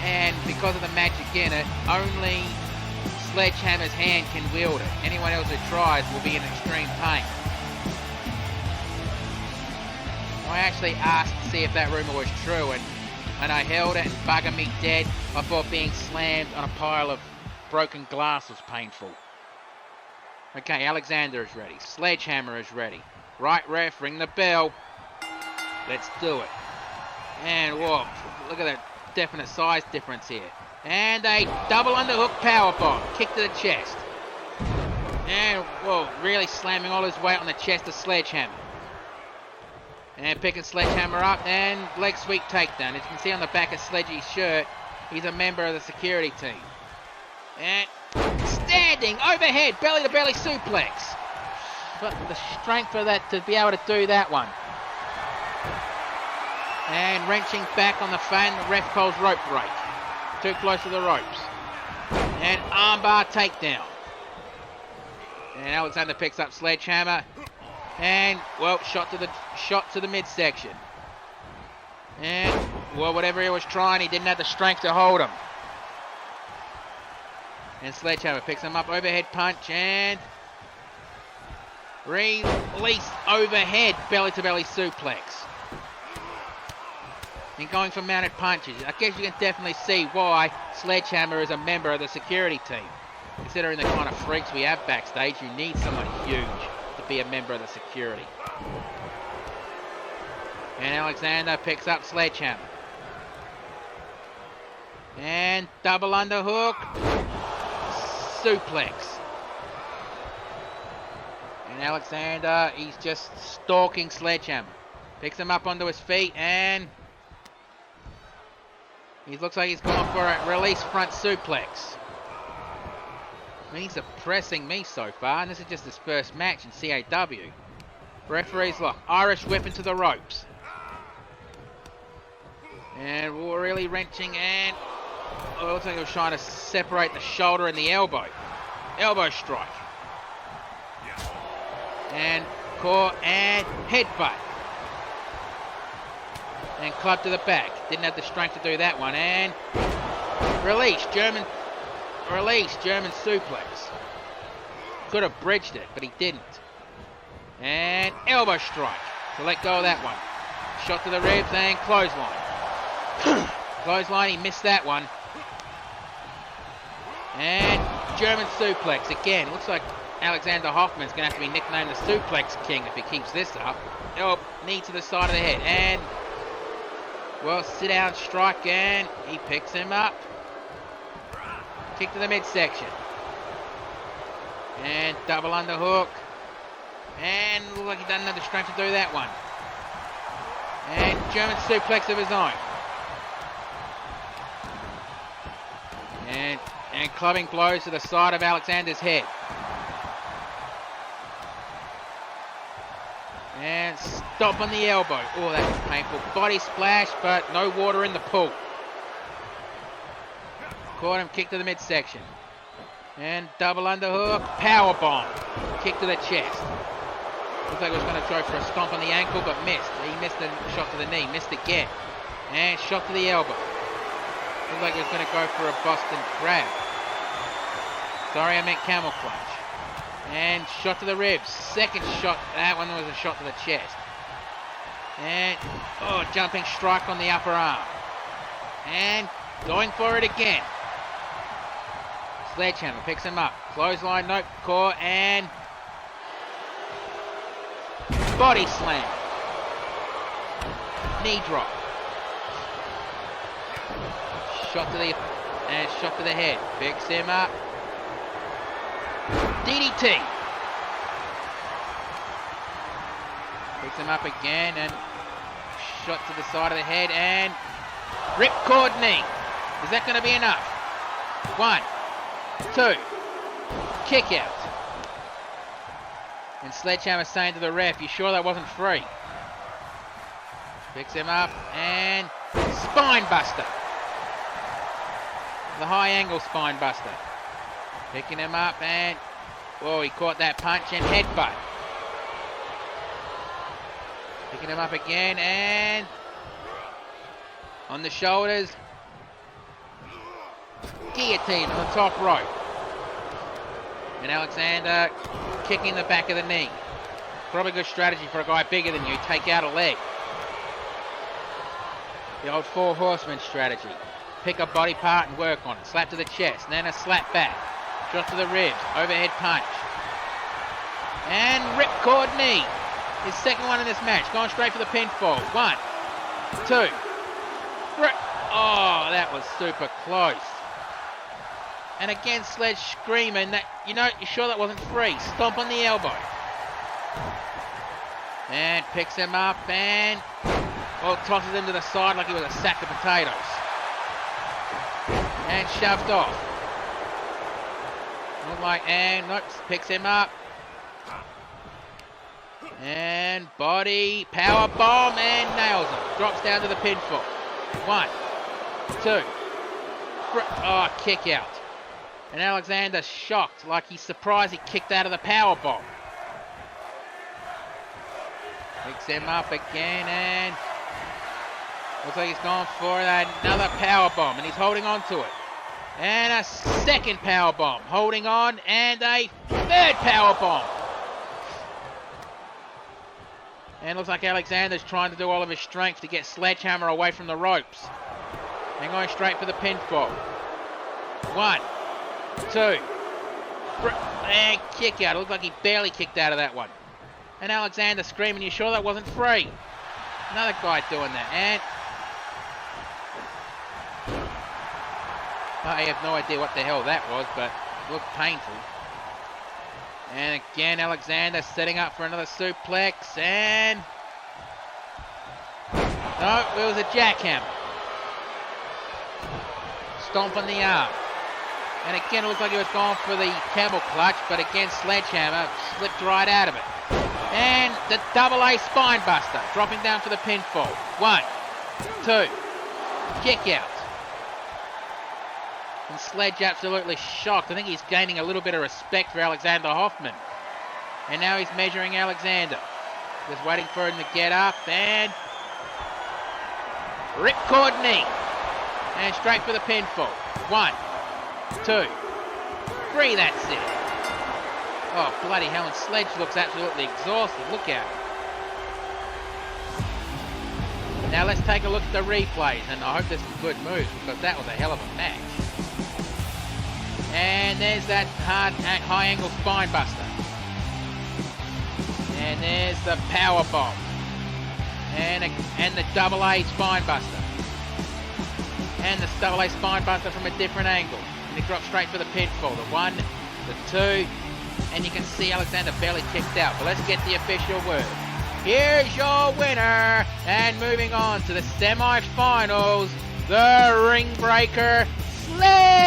And because of the magic in it, only Sledgehammer's hand can wield it. Anyone else who tries will be in extreme pain. I actually asked to see if that rumor was true, and I held it and buggered me dead. I thought being slammed on a pile of broken glass was painful. Okay, Alexander is ready. Sledgehammer is ready. Right, ref, ring the bell. Let's do it. And whoa, look at that definite size difference here. And a double underhook powerbomb. Kick to the chest. And whoa, really slamming all his weight on the chest of Sledgehammer. And picking Sledgehammer up, and leg sweep takedown. As you can see on the back of Sledgy's shirt, he's a member of the security team. And Standing overhead, belly to belly suplex. But the strength for that to be able to do that one. And wrenching back on the fan, the ref calls rope break. Too close to the ropes. And armbar takedown. And Alexander picks up sledgehammer. And, well, shot to the midsection. And, well, whatever he was trying, he didn't have the strength to hold him. And sledgehammer picks him up, overhead punch, and release overhead, belly to belly suplex. And going for mounted punches. I guess you can definitely see why Sledgehammer is a member of the security team. Considering the kind of freaks we have backstage, you need someone huge to be a member of the security. And Alexander picks up Sledgehammer. And double underhook. Suplex. And Alexander, he's just stalking Sledgehammer. Picks him up onto his feet and he looks like he's going for a release front suplex. I mean, he's oppressing me so far, and this is just his first match in CAW. Referee's lock. Irish whip into the ropes. And we're really wrenching, and it looks like he was trying to separate the shoulder and the elbow. Elbow strike. And core and headbutt. And club to the back. Didn't have the strength to do that one. And release, German suplex. Could have bridged it, but he didn't. And elbow strike to let go of that one. Shot to the ribs and clothesline. Clothesline, he missed that one. And German suplex again. Looks like Alexander Hoffman's going to have to be nicknamed the Suplex King if he keeps this up. Oh, knee to the side of the head. And, well, sit down strike, and he picks him up. Kick to the midsection. And double underhook. And looks like he doesn't have the strength to do that one. And German suplex of his own. And clubbing blows to the side of Alexander's head. And stop on the elbow. Oh, that was painful. Body splash, but no water in the pool. Caught him, kick to the midsection. And double underhook, power bomb. Kick to the chest. Looks like he was going to go for a stomp on the ankle, but missed. He missed the shot to the knee, missed again. And shot to the elbow. Looks like he was going to go for a Boston Crab. Sorry, I meant camel clutch. And shot to the ribs. Second shot. That one was a shot to the chest. And, oh, jumping strike on the upper arm. And going for it again. Sledgehammer picks him up. Clothesline, nope, core, and body slam. Knee drop. Shot to the head. Picks him up. DDT. Picks him up again and shot to the side of the head and ripcord knee. Is that going to be enough? 1, 2, kick out. And Sledgehammer saying to the ref, you sure that wasn't free? Picks him up and spine buster. The high angle spine buster. Picking him up and, oh, he caught that punch and headbutt. Picking him up again and on the shoulders. Guillotine on the top rope. And Alexander kicking the back of the knee. Probably good strategy for a guy bigger than you. Take out a leg. The old 4 horsemen strategy. Pick a body part and work on it. Slap to the chest, and then a slap back. Shot to the ribs, overhead punch. And ripcord knee. His second one in this match. Going straight for the pinfall. 1, 2, 3. Oh, that was super close. And again, Sledge screaming that, you sure that wasn't free? Stomp on the elbow. And picks him up and, well, tosses him to the side like he was a sack of potatoes. And shoved off. Look like, and nope, picks him up. And body, power bomb, and nails him. Drops down to the pinfall. 1, 2, 3. Oh, kick out. And Alexander's shocked, like he's surprised he kicked out of the power bomb. Picks him up again, and looks like he's gone for another power bomb, and he's holding on to it. And a second power bomb, holding on, and a third power bomb. And looks like Alexander's trying to do all of his strength to get Sledgehammer away from the ropes. And going straight for the pinfall. 1, 2, 3, and kick out. It looked like he barely kicked out of that one. And Alexander screaming, "You sure that wasn't free?" Another guy doing that. And I have no idea what the hell that was, but it looked painful. And again, Alexander setting up for another suplex, and no, it was a jackhammer. Stomp on the arm. And again, it looked like he was going for the camel clutch, but again, Sledgehammer slipped right out of it. And the double A spine buster, dropping down for the pinfall. 1, 2, kick out. And Sledge absolutely shocked. I think he's gaining a little bit of respect for Alexander Hoffman. And now he's measuring Alexander. Just waiting for him to get up, and ripcord knee. And straight for the pinfall. 1, 2, 3, that's it. Oh, bloody hell, and Sledge looks absolutely exhausted. Look at him. Now let's take a look at the replays, and I hope there's some good moves, because that was a hell of a match. And there's that high angle spine buster. And there's the power bomb. And the double A spine buster. And the double A spine buster from a different angle. And he drops straight for the pinfall. The 1, the 2, and you can see Alexander barely kicked out. But let's get the official word. Here's your winner. And moving on to the semi-finals, the ring breaker, Sledgehammer.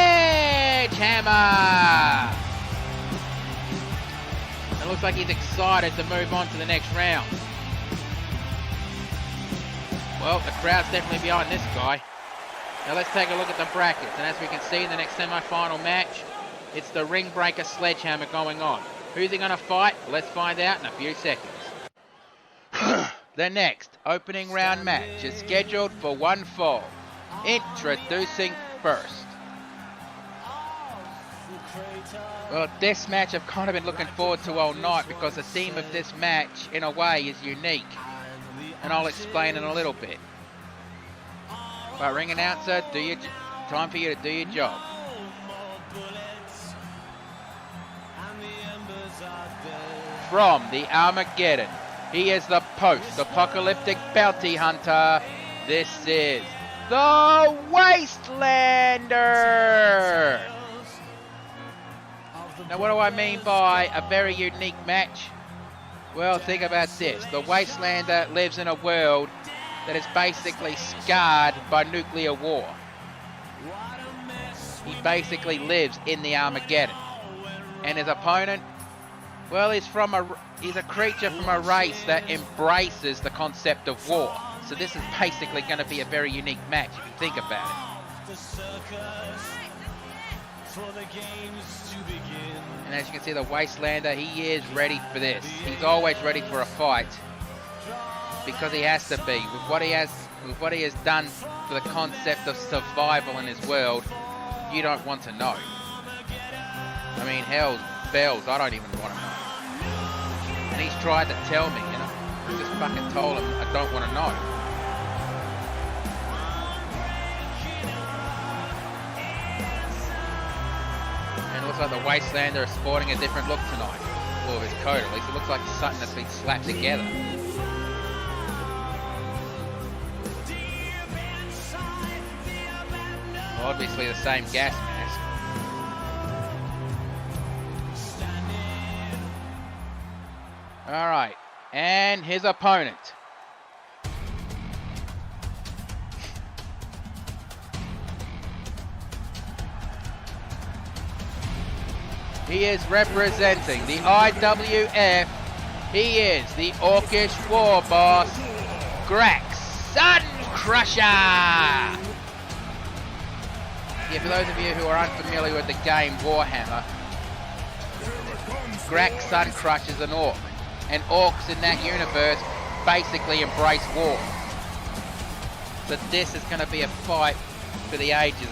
It looks like he's excited to move on to the next round. Well, the crowd's definitely behind this guy. Now let's take a look at the brackets. And as we can see in the next semi-final match, it's the ring breaker Sledgehammer going on. Who's he going to fight? Let's find out in a few seconds. The next opening round match is scheduled for one fall. Introducing first. Well, this match I've kind of been looking forward to all night because the theme of this match, in a way, is unique. And I'll explain in a little bit. But ring announcer, time for you to do your job. From the Armageddon, he is the post-apocalyptic bounty hunter. This is the Wastelander. Now, what do I mean by a very unique match? Well, think about this. The Wastelander lives in a world that is basically scarred by nuclear war. He basically lives in the Armageddon. And his opponent, well, he's a creature from a race that embraces the concept of war. So this is basically going to be a very unique match if you think about it. And as you can see, the Wastelander, he is ready for this. He's always ready for a fight because he has to be. With what he has done for the concept of survival in his world, you don't want to know. I mean, hell's bells, I don't even want to know. And he's tried to tell me, you know. I just fucking told him I don't want to know. And it looks like the Wastelander is sporting a different look tonight. Well, his coat at least. It looks like something that's been slapped together. Well, obviously the same gas mask. Alright, and his opponent. He is representing the IWF. He is the Orcish War Boss, Grax Sun Crusher. Yeah, for those of you who are unfamiliar with the game Warhammer, Grax Sun Crusher is an orc, and orcs in that universe basically embrace war. So this is going to be a fight for the ages,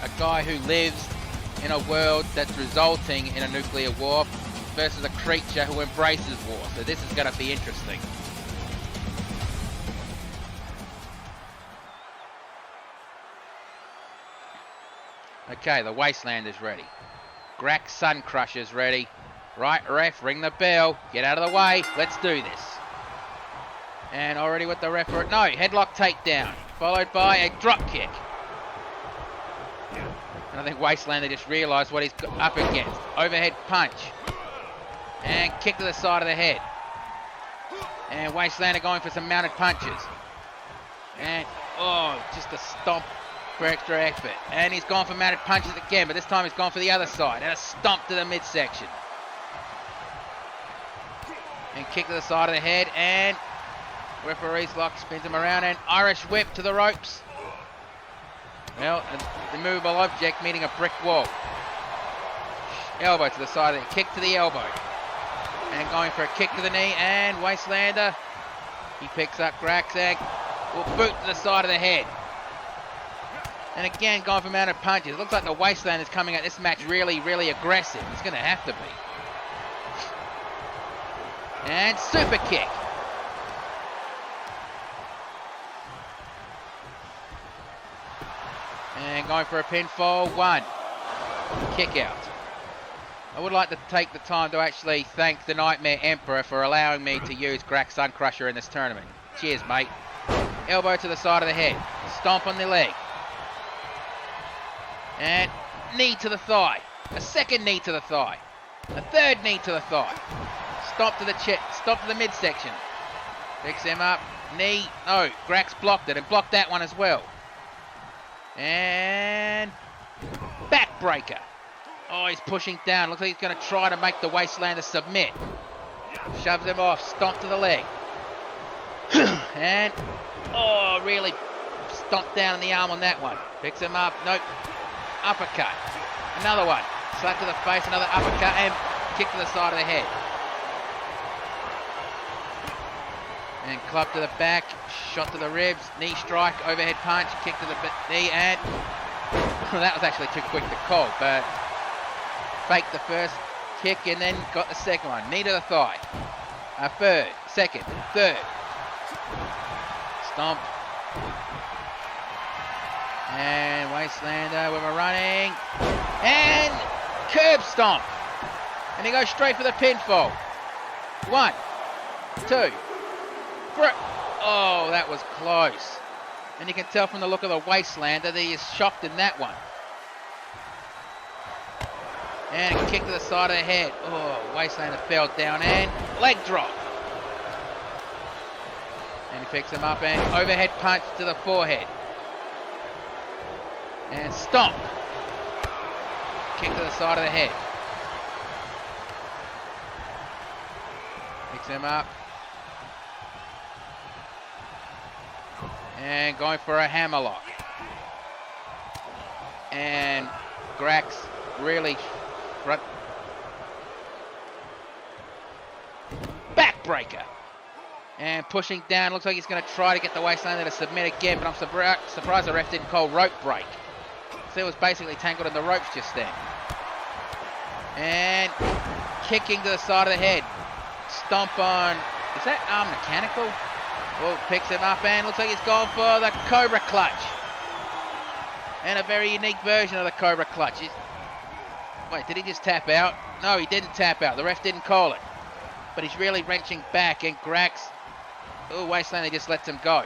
a guy who lives in a world that's resulting in a nuclear war versus a creature who embraces war. So this is going to be interesting. Okay, the Wasteland is ready. Grax Sun Crusher's ready. Right, ref, ring the bell. Get out of the way. Let's do this. And already with the ref, no, headlock takedown, followed by a drop kick. And I think Wastelander just realised what he's up against. Overhead punch. And kick to the side of the head. And Wastelander going for some mounted punches. And, oh, just a stomp for extra effort. And he's gone for mounted punches again, but this time he's gone for the other side. And a stomp to the midsection. And kick to the side of the head. And referee's lock, spins him around. And Irish whip to the ropes. Well, an immovable object meeting a brick wall. Elbow to the side of the kick to the elbow. And going for a kick to the knee, and Wastelander, he picks up Grax egg, will boot to the side of the head. And again, going for mounted punches. Looks like the Wasteland is coming at this match really, really aggressive. It's going to have to be. And super kick. And going for a pinfall, 1. Kick out. I would like to take the time to actually thank the Nightmare Emperor for allowing me to use Grax Sun Crusher in this tournament. Cheers, mate. Elbow to the side of the head. Stomp on the leg. And knee to the thigh. A second knee to the thigh. A third knee to the thigh. Stomp to the chest. Stomp to the midsection. Picks him up. Knee. No, Grax blocked it and blocked that one as well. And backbreaker. Oh, he's pushing down. Looks like he's going to try to make the Wastelander submit. Shoves him off. Stomp to the leg. And, oh, really stomped down in the arm on that one. Picks him up. Nope. Uppercut. Another one. Slap to the face. Another uppercut. And kick to the side of the head. And club to the back. Shot to the ribs. Knee strike. Overhead punch. Kick to the knee. And that was actually too quick to call, but faked the first kick and then got the second one. Knee to the thigh. A third, second, third. Stomp. And Wastelander with a running. And curb stomp. And he goes straight for the pinfall. 1, 2, 3. Oh, that was close. And you can tell from the look of the Wastelander that he is shocked in that one. And a kick to the side of the head. Oh, Wastelander fell down and leg drop. And he picks him up and overhead punch to the forehead. And stomp. Kick to the side of the head. Picks him up. And going for a hammerlock. And Grax really front. Backbreaker. And pushing down. Looks like he's going to try to get the Wastelander to submit again, but I'm surprised the ref didn't call rope break. So it was basically tangled in the ropes just then. And kicking to the side of the head. Stomp on. Is that arm mechanical? Well, picks him up and looks like he's gone for the Cobra Clutch. And a very unique version of the Cobra Clutch. Wait, did he just tap out? No, he didn't tap out. The ref didn't call it. But he's really wrenching back and Grax. Oh, Wastelander just lets him go.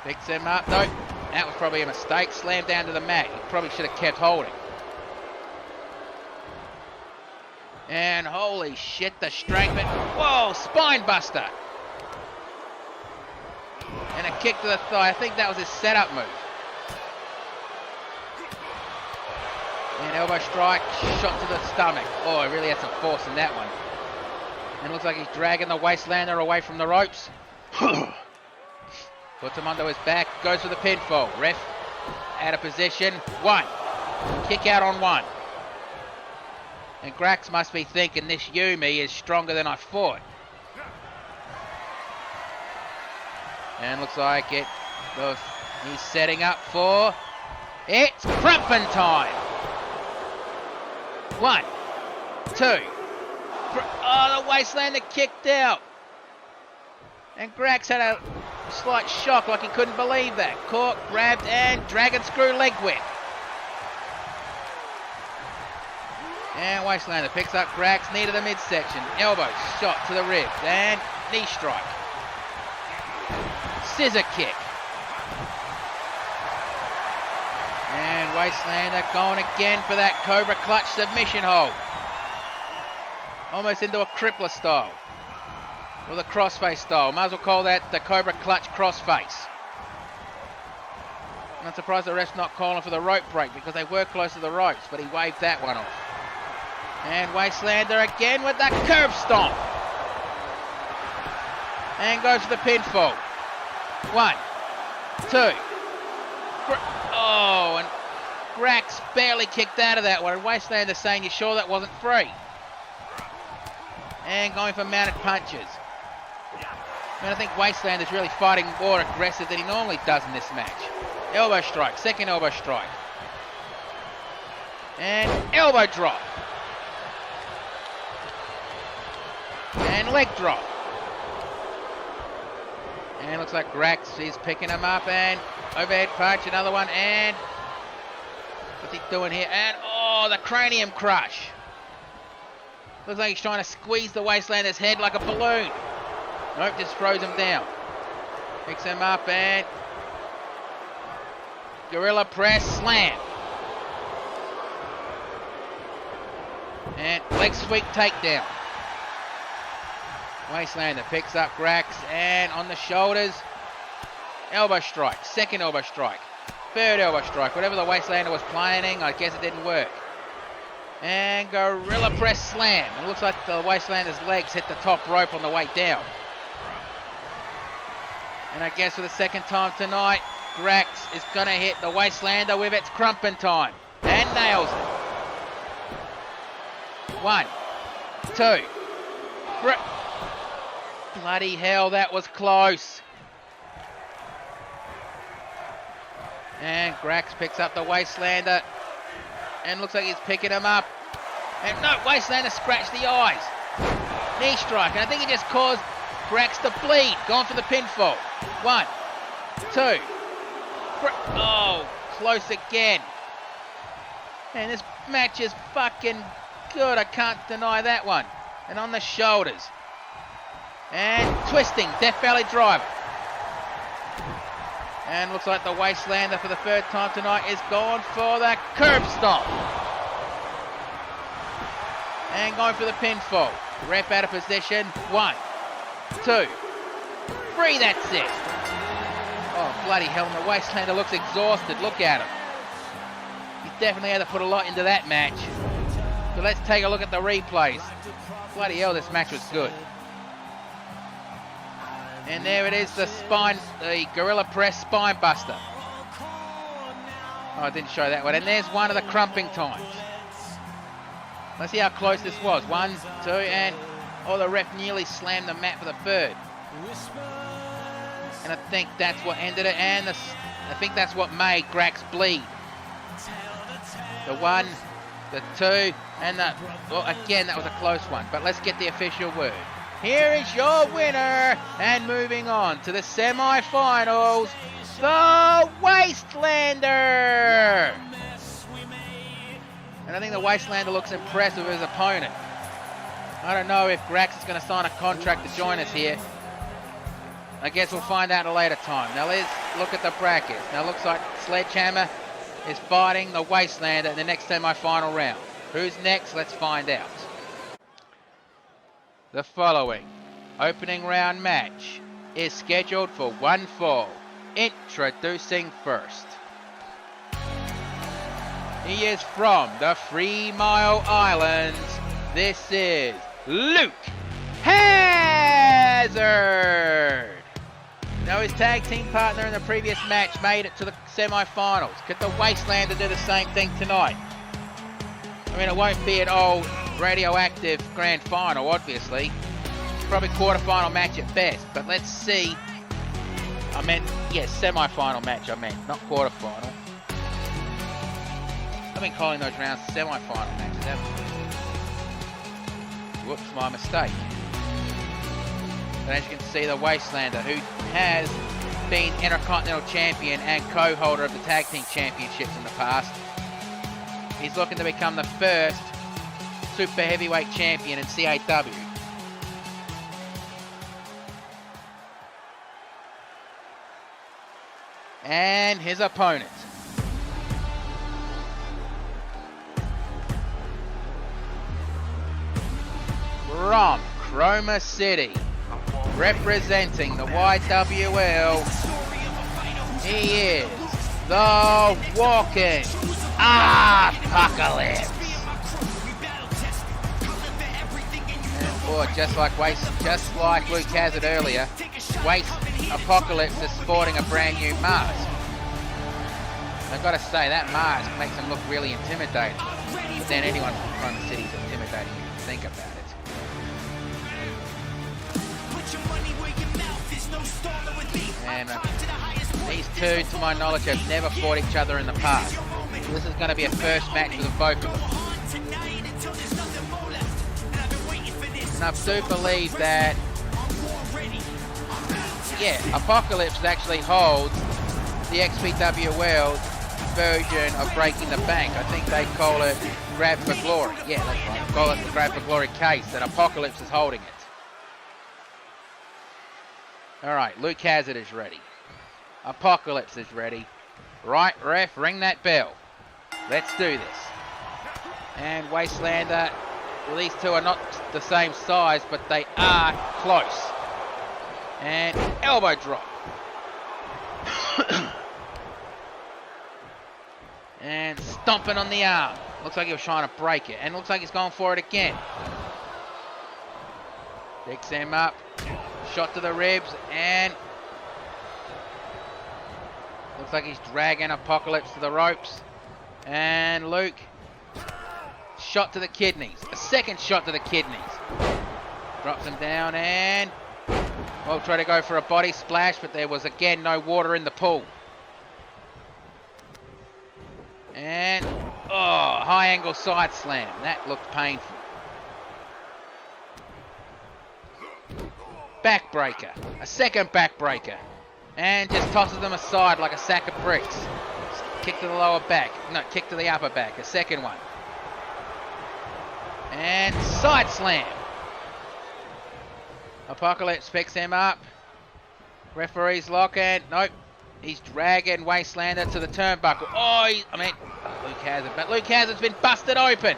Picks him up. Nope. That was probably a mistake. Slammed down to the mat. He probably should have kept holding. And holy shit, the strength. Whoa, spine buster. And a kick to the thigh. I think that was his setup move. And elbow strike, shot to the stomach. Oh, he really had some force in that one. And it looks like he's dragging the Wastelander away from the ropes. Puts him onto his back, goes for the pinfall. Ref out of position. 1. Kick out on 1. And Grax must be thinking this Yumi is stronger than I thought. And looks like it. He's setting up for... It's crumping time. 1, 2. Oh, the Wastelander kicked out. And Grax had a slight shock, like he couldn't believe that. Caught, grabbed, and dragon screw leg whip. And Wastelander picks up Grax, knee to the midsection. Elbow shot to the ribs, and knee strike. Scissor kick. And Wastelander going again for that Cobra Clutch submission hold. Almost into a crippler style. Or the crossface style. Might as well call that the Cobra Clutch crossface. I'm not surprised the ref's not calling for the rope break because they were close to the ropes, but he waved that one off. And Wastelander again with that curb stomp. And goes for the pinfall. 1, 2. Oh, and Grax barely kicked out of that one. And Wastelander saying, "You sure that wasn't free?" And going for mounted punches. And I think Wastelander's really fighting more aggressive than he normally does in this match. Elbow strike, second elbow strike. And elbow drop. And leg drop. And looks like Grax is picking him up, and overhead punch, another one, and what's he doing here? And oh, the cranium crush. Looks like he's trying to squeeze the Wastelander's head like a balloon. Nope, just throws him down. Picks him up and gorilla press slam. And leg sweep takedown. Wastelander picks up Grax and on the shoulders. Elbow strike, second elbow strike, third elbow strike. Whatever the Wastelander was planning, I guess it didn't work. And gorilla press slam. It looks like the Wastelander's legs hit the top rope on the way down. And I guess for the second time tonight, Grax is going to hit the Wastelander with its crumping time. And nails it. 1, 2, 3. Bloody hell, that was close. And Grax picks up the Wastelander. And looks like he's picking him up. And no, Wastelander scratched the eyes. Knee strike. And I think he just caused Grax to bleed. Going for the pinfall. 1, 2, 3. Oh, close again. And this match is fucking good. I can't deny that one. And on the shoulders. And twisting, Death Valley driver. And looks like the Wastelander for the third time tonight is going for the curb stomp. And going for the pinfall. Ref out of position. 1, 2, 3, that's it. Oh, bloody hell, and the Wastelander looks exhausted. Look at him. He's definitely had to put a lot into that match. So let's take a look at the replays. Bloody hell, this match was good. And there it is, the gorilla press spine buster. Oh, I didn't show that one. And there's one of the crumping times. Let's see how close this was. 1, 2, and oh, the ref nearly slammed the mat for the third. And I think that's what ended it. And I think that's what made Grax bleed. The 1, the 2, and the... Well, again, that was a close one. But let's get the official word. Here is your winner, and moving on to the semi-finals, the Wastelander. And I think the Wastelander looks impressive with his opponent. I don't know if Grax is going to sign a contract to join us here. I guess we'll find out at a later time. Now let's look at the brackets. Now it looks like Sledgehammer is fighting the Wastelander in the next semi-final round. Who's next? Let's find out. The following opening round match is scheduled for one fall. Introducing first, He is from the 3 Mile Islands. This is Luke Hazard. Now his tag team partner in the previous match made it to the semi-finals. Could the Wastelander do the same thing tonight? I mean, it won't be an old radioactive grand final, obviously. Probably quarter-final match at best, but let's see. I meant, yes, semi-final match I meant, not quarter-final. I've been calling those rounds semi-final matches, haven't I? Whoops, my mistake. But as you can see, the Wastelander, who has been Intercontinental Champion and co-holder of the Tag Team Championships in the past, he's looking to become the first Super Heavyweight Champion in CAW. And his opponent. From Chroma City, representing the YWL, he is the Walking Apocalypse. And boy, just like Luke Hazard earlier, Apocalypse is sporting a brand new mask. I've got to say, that mask makes him look really intimidating. But then anyone from Chroma City is intimidating if you think about it. And these two, to my knowledge, have never fought each other in the past. So this is going to be a first match for both of them. And I do believe that, yeah, Apocalypse actually holds the XPWL version of Breaking the Bank. I think they call it Grab for Glory. Yeah, that's right. They call it the Grab for Glory case, that Apocalypse is holding it. Alright, Luke Hazard is ready. Apocalypse is ready. Right, ref, ring that bell. Let's do this. And Wastelander, well, these two are not the same size, but they are close. And elbow drop. And stomping on the arm. Looks like he was trying to break it. And looks like he's going for it again. Picks him up. Shot to the ribs, and looks like he's dragging Apocalypse to the ropes. And Luke, shot to the kidneys. A second shot to the kidneys. Drops him down, and we'll try to go for a body splash, but there was again no water in the pool. And high angle side slam. That looked painful. Backbreaker, a second backbreaker, and just tosses them aside like a sack of bricks. Kick to the lower back, no, kick to the upper back, a second one. And side slam. Apocalypse picks him up. Referee's locking, nope, he's dragging Wastelander to the turnbuckle. Luke Hazard, but Luke Hazard's been busted open.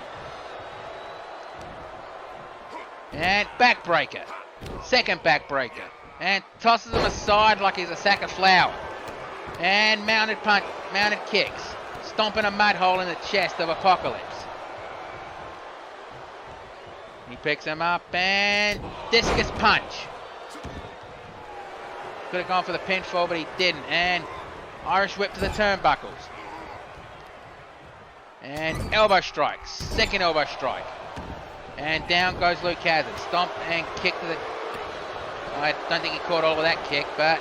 And backbreaker. Second backbreaker, and tosses him aside like he's a sack of flour. And mounted kicks, stomping a mud hole in the chest of Apocalypse. He picks him up and discus punch. Could have gone for the pinfall, but he didn't. And Irish whip to the turnbuckles. And elbow strikes, second elbow strike. And down goes Luke Hazard. Stomp and kick to the... I don't think he caught all of that kick, but...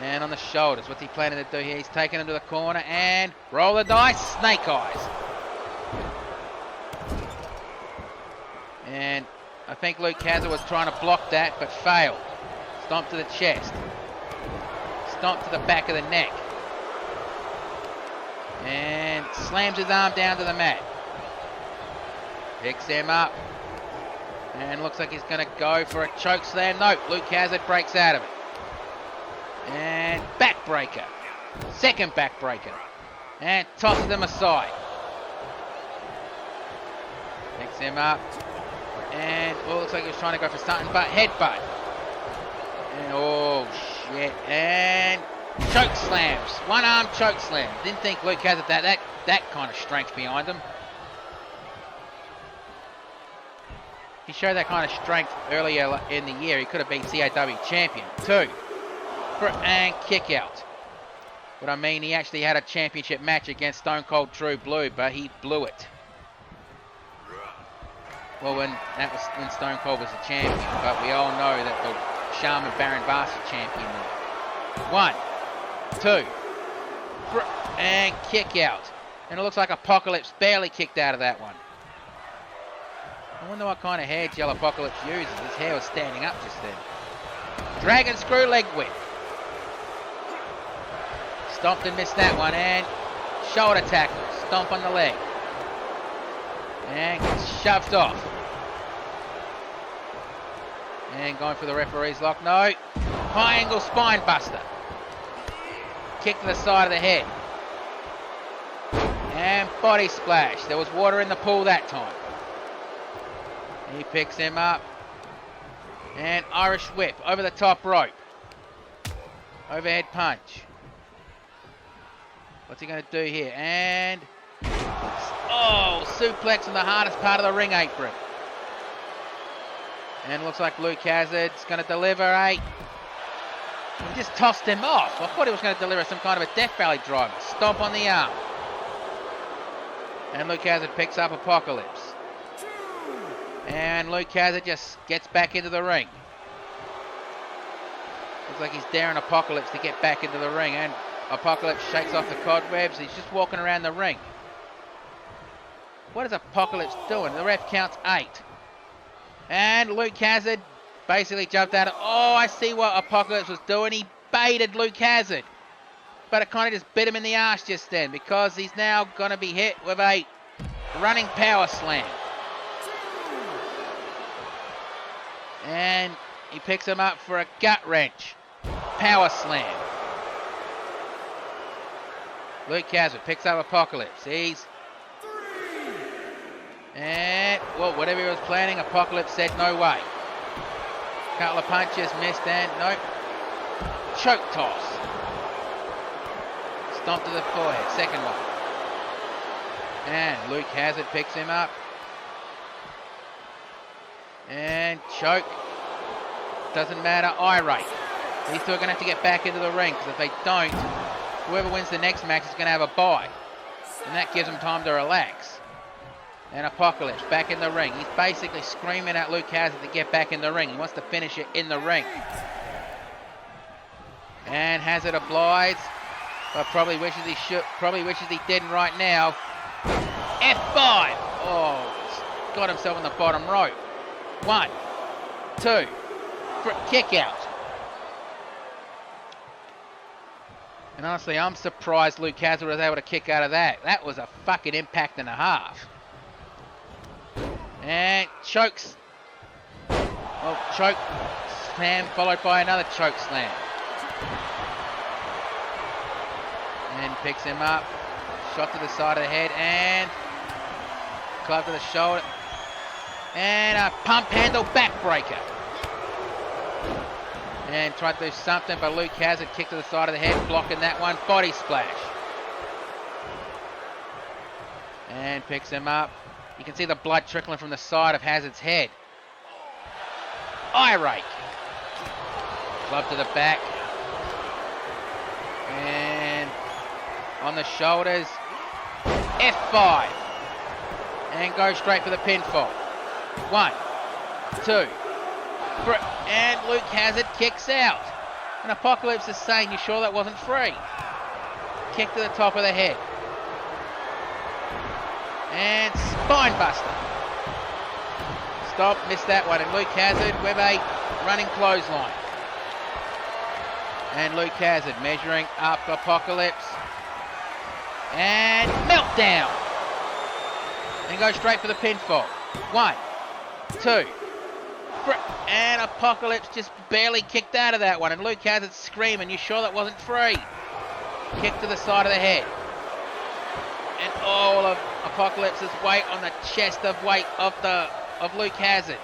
And on the shoulders. What's he planning to do here? He's taking him to the corner and roll the dice. Snake eyes. And I think Luke Hazard was trying to block that, but failed. Stomp to the chest. Stomp to the back of the neck. And slams his arm down to the mat. Picks him up. And looks like he's going to go for a choke slam. Nope, Luke Hazard breaks out of it. And backbreaker. Second backbreaker. And tosses him aside. Picks him up. And looks like he was trying to go for something, but headbutt. And oh shit. And Choke slams. One-arm choke slam. Didn't think Luke has that kind of strength behind him. If he showed that kind of strength earlier in the year, he could have been CAW champion. 2. And kick out. But I mean, he actually had a championship match against Stone Cold True Blue, but he blew it. Well, when Stone Cold was the champion, but we all know that the Shaman Baron Vasa champion. 1, 2, and kick out. And it looks like Apocalypse barely kicked out of that one. I wonder what kind of hair gel Apocalypse uses. His hair was standing up just then. Dragon screw leg whip. Stomped and missed that one, and shoulder tackle. Stomp on the leg. And shoved off. And going for the referee's lock. No. High angle spine buster. Kick to the side of the head. And body splash. There was water in the pool that time. He picks him up. And Irish whip over the top rope. Overhead punch. What's he going to do here? And suplex on the hardest part of the ring apron. And looks like Luke Hazard's going to deliver a... He just tossed him off. I thought he was going to deliver some kind of a Death Valley driver. Stomp on the arm. And Luke Hazard picks up Apocalypse. And Luke Hazard just gets back into the ring. Looks like he's daring Apocalypse to get back into the ring. And Apocalypse shakes off the cobwebs. He's just walking around the ring. What is Apocalypse doing? The ref counts 8. And Luke Hazard basically jumped out. Oh, I see what Apocalypse was doing. He baited Luke Hazard. But it kind of just bit him in the arse just then, because he's now going to be hit with a running power slam. And he picks him up for a gut wrench. Power slam. Luke Hazard picks up Apocalypse. He's... And, well, whatever he was planning, Apocalypse said no way. Couple of punches missed, and nope. Choke toss. Stomp to the forehead. Second one. And Luke Hazard picks him up. And choke. Doesn't matter. Irate. These two are going to have to get back into the ring, because if they don't, whoever wins the next match is going to have a bye. And that gives them time to relax. And Apocalypse back in the ring. He's basically screaming at Luke Hazard to get back in the ring. He wants to finish it in the ring. And Hazard obliges, but probably wishes he didn't right now. F5. Oh, got himself on the bottom rope. 1, 2, kick out. And honestly, I'm surprised Luke Hazard was able to kick out of that. That was a fucking impact and a half. And chokes. Well, choke slam followed by another choke slam. And picks him up. Shot to the side of the head and club to the shoulder. And a pump handle backbreaker. And tried to do something, but Luke Hazard kicked to the side of the head, blocking that one. Body splash. And picks him up. You can see the blood trickling from the side of Hazard's head. Irate. Club to the back. And on the shoulders. F5. And go straight for the pinfall. 1, 2, 3. And Luke Hazard kicks out. And Apocalypse is saying, you sure that wasn't free? Kick to the top of the head. And spine buster. Stop, missed that one. And Luke Hazard with a running clothesline. And Luke Hazard measuring up Apocalypse. And meltdown. And go straight for the pinfall. 1, 2, 3. And Apocalypse just barely kicked out of that one. And Luke Hazard screaming, you sure that wasn't free? Kick to the side of the head. And all of Apocalypse's weight on the chest of of Luke Hazard.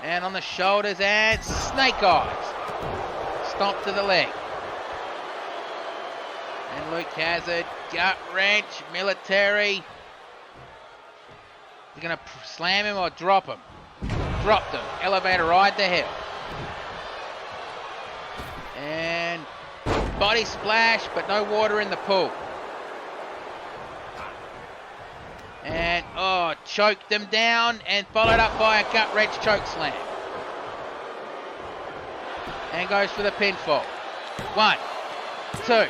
And on the shoulders, and snake eyes. Stomp to the leg. And Luke Hazard, gut wrench, military. They're going to slam him or drop him. Dropped him. Elevator ride to hell. And body splash, but no water in the pool. And, oh, choked them down and followed up by a gut wrench choke slam. And goes for the pinfall. 1, 2,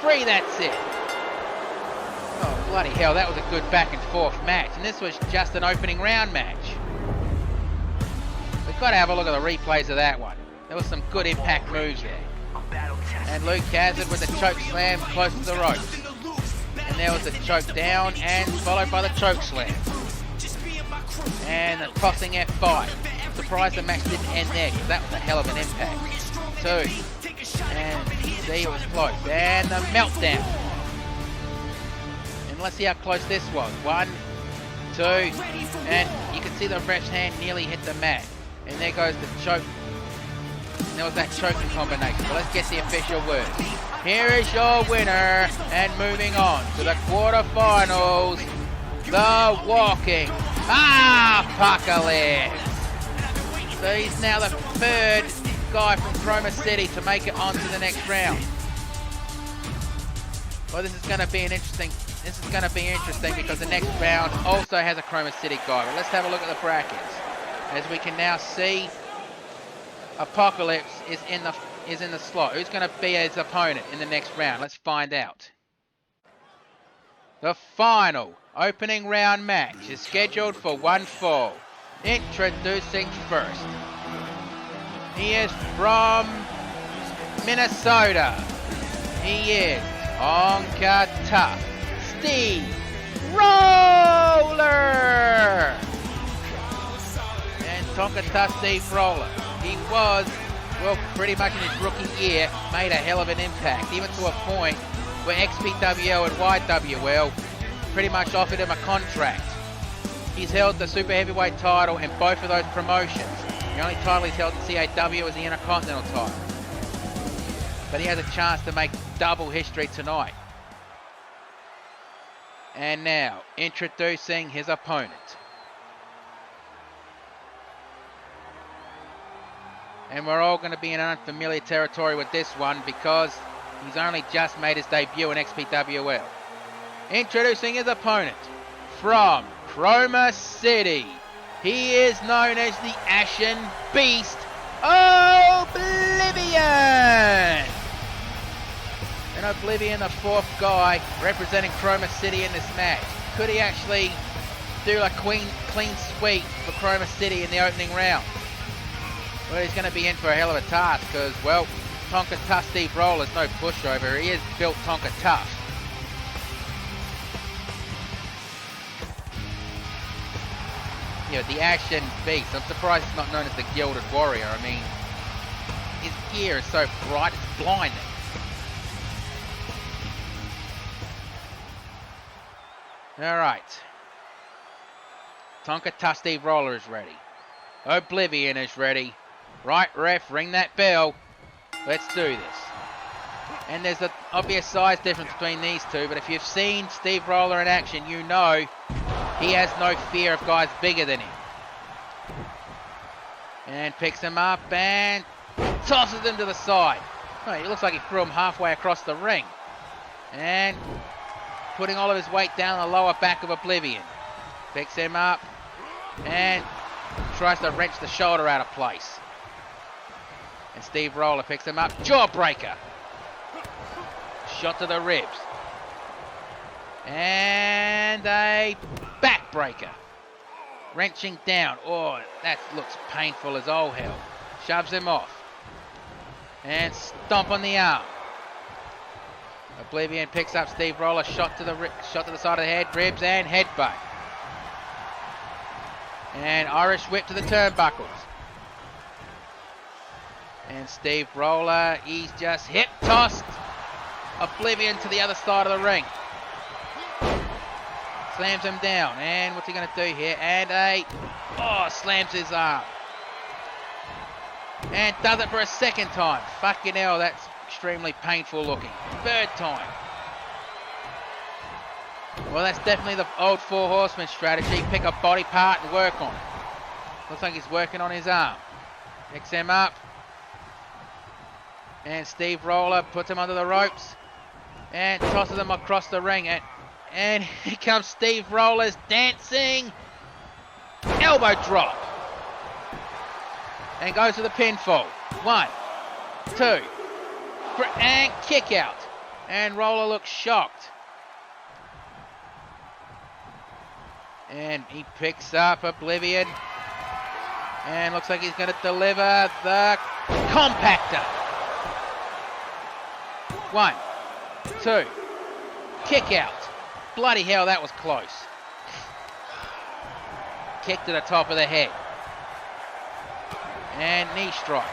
3, that's it. Oh, bloody hell, that was a good back and forth match. And this was just an opening round match. We've got to have a look at the replays of that one. There was some good impact moves there. And Luke Hazard with the choke slam close to the ropes. And there was a choke down and followed by the choke slam. And the tossing F5. I'm surprised the match didn't end there because that was a hell of an impact. 2. And see, it was close. And the meltdown. And let's see how close this was. 1, 2. And you can see the ref's hand nearly hit the mat. And there goes the choke. And there was that choking combination. But let's get the official word. Here is your winner. And moving on to the quarterfinals. The walking Apocalypse. So he's now the third guy from Chroma City to make it on to the next round. Well, this is going to be interesting because the next round also has a Chroma City guy. But let's have a look at the brackets. As we can now see, Apocalypse is in the slot. Who's going to be his opponent in the next round? Let's find out. The final opening round match is scheduled for one fall. Introducing first. He is from Minnesota. He is Tonka Tough Steve Roller. And Tonka Tough Steve Roller. He was, well, pretty much in his rookie year, made a hell of an impact, even to a point where XPWL and YWL pretty much offered him a contract. He's held the Super Heavyweight title in both of those promotions. The only title he's held in CAW is the Intercontinental title. But he has a chance to make double history tonight. And now, introducing his opponent. And we're all going to be in unfamiliar territory with this one because he's only just made his debut in XPWL. Introducing his opponent from Chroma City. He is known as the Ashen Beast, Oblivion. And Oblivion, the fourth guy representing Chroma City in this match. Could he actually do a clean sweep for Chroma City in the opening round? Well, he's going to be in for a hell of a task because, well, Tonka Tough Steve Roller is no pushover. He is built Tonka Tough. Yeah, the Ashen Beast. I'm surprised it's not known as the Gilded Warrior. I mean, his gear is so bright, it's blinding. Alright. Tonka Tough Steve Roller is ready. Oblivion is ready. Right, ref, ring that bell. Let's do this. And there's an obvious size difference between these two, but if you've seen Steve Roller in action, you know he has no fear of guys bigger than him. And picks him up and tosses him to the side. Oh, it looks like he threw him halfway across the ring. And putting all of his weight down the lower back of Oblivion. Picks him up and tries to wrench the shoulder out of place. And Steve Roller picks him up. Jawbreaker. Shot to the ribs. And a backbreaker. Wrenching down. Oh, that looks painful as all hell. Shoves him off. And stomp on the arm. Oblivion picks up Steve Roller. Shot to the side of the head. Ribs and headbutt. And Irish whip to the turnbuckles. And Steve Roller, he's just hip tossed Oblivion to the other side of the ring. Slams him down. And what's he going to do here? And slams his arm. And does it for a second time. Fucking hell, that's extremely painful looking. Third time. Well, that's definitely the old Four Horsemen strategy. Pick a body part and work on it. Looks like he's working on his arm. Picks him up. And Steve Roller puts him under the ropes. And tosses him across the ring. And here comes Steve Roller's dancing elbow drop. And goes to the pinfall. 1, 2, and kick out. And Roller looks shocked. And he picks up Oblivion. And looks like he's going to deliver the compactor. 1, 2, kick out. Bloody hell, that was close. Kick to the top of the head. And knee strike.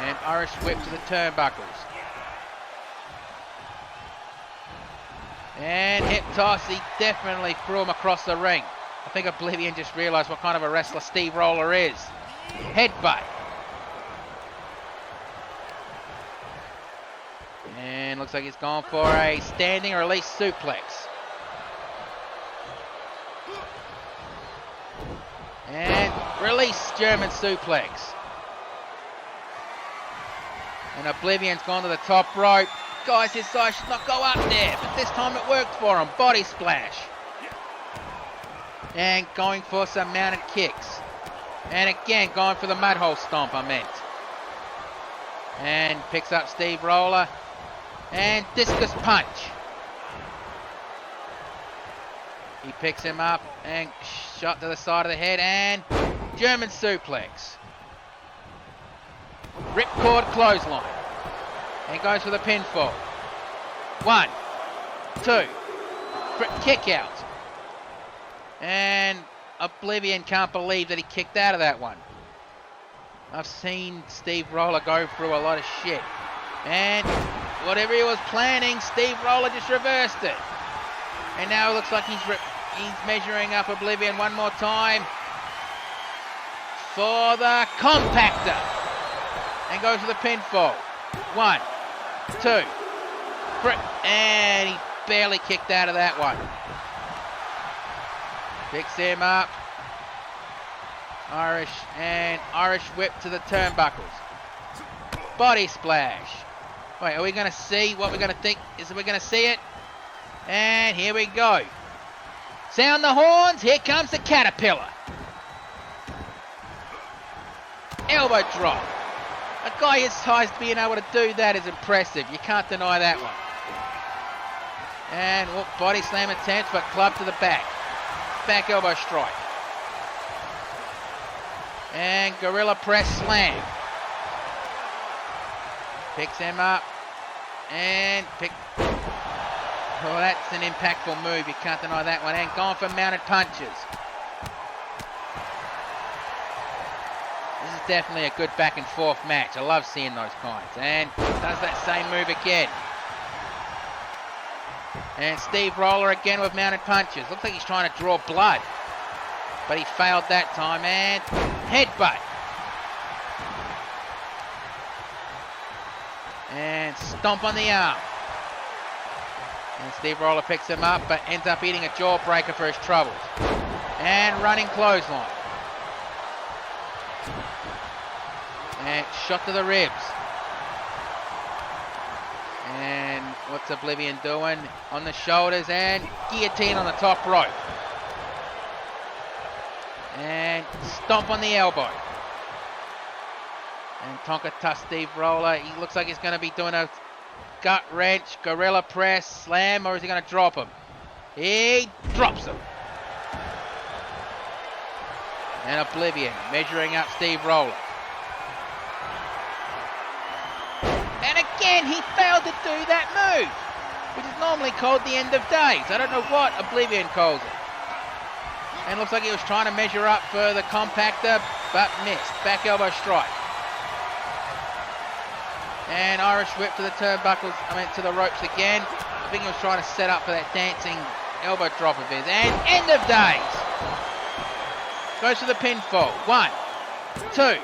And Irish whip to the turnbuckles. And hip toss, he definitely threw him across the ring. I think Oblivion just realised what kind of a wrestler Steve Roller is. Headbutt. And looks like he's gone for a standing or at least suplex. And release German suplex. And Oblivion's gone to the top rope. Guys, this guy should not go up there, but this time it worked for him. Body splash. And going for some mounted kicks. And again, going for the mud hole stomp, I meant. And picks up Steve Roller. And discus punch. He picks him up and shot to the side of the head and German suplex. Ripcord clothesline. And goes for the pinfall. 1, 2, kick out. And Oblivion can't believe that he kicked out of that one. I've seen Steve Roller go through a lot of shit. And whatever he was planning, Steve Roller just reversed it. And now it looks like he's measuring up Oblivion one more time for the compactor. And goes for the pinfall. 1, 2, 3. And he barely kicked out of that one. Picks him up. Irish whip to the turnbuckles. Body splash. Wait, are we going to see what we're going to think? Is we going to see it? And here we go. Sound the horns. Here comes the caterpillar. Elbow drop. A guy his size being able to do that is impressive. You can't deny that one. And body slam attempt, but club to the back. Back elbow strike. And gorilla press slam. Picks him up. And oh, that's an impactful move. You can't deny that one. And gone for mounted punches. This is definitely a good back and forth match. I love seeing those kinds. And does that same move again. And Steve Roller again with mounted punches. Looks like he's trying to draw blood. But he failed that time. And headbutt. And stomp on the arm. And Steve Roller picks him up, but ends up eating a jawbreaker for his troubles. And running clothesline. And shot to the ribs. And what's Oblivion doing? On the shoulders and guillotine on the top rope. And stomp on the elbow. And Tonka Tuss Steve Roller. He looks like he's going to be doing a gut wrench, gorilla press, slam, or is he going to drop him? He drops him. And Oblivion measuring up Steve Roller. And again, he failed to do that move, which is normally called the end of days. I don't know what Oblivion calls it. And looks like he was trying to measure up for the compactor, but missed. Back elbow strike. And Irish whip to the turnbuckles, to the ropes again. I think he was trying to set up for that dancing elbow drop of his. And end of days. Goes to the pinfall. 1, 2,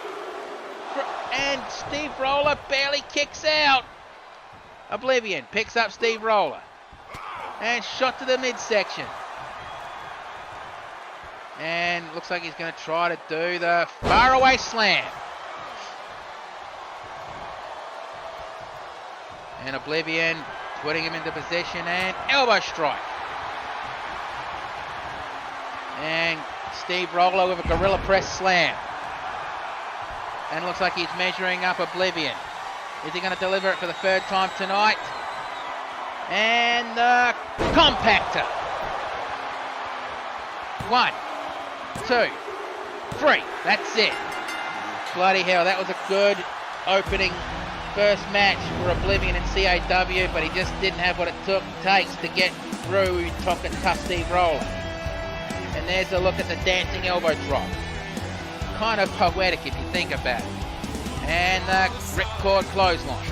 And Steve Roller barely kicks out. Oblivion picks up Steve Roller. And shot to the midsection. And looks like he's going to try to do the faraway slam. And Oblivion putting him into position and elbow strike. And Steve Roller with a gorilla press slam. And looks like he's measuring up Oblivion. Is he going to deliver it for the third time tonight? And the compactor. 1, 2, 3. That's it. Bloody hell, that was a good opening first match for Oblivion in CAW, but he just didn't have what it takes to get through Tonka Tough Steve Roller. And there's a look at the dancing elbow drop. Kind of poetic if you think about it. And the ripcord clothesline.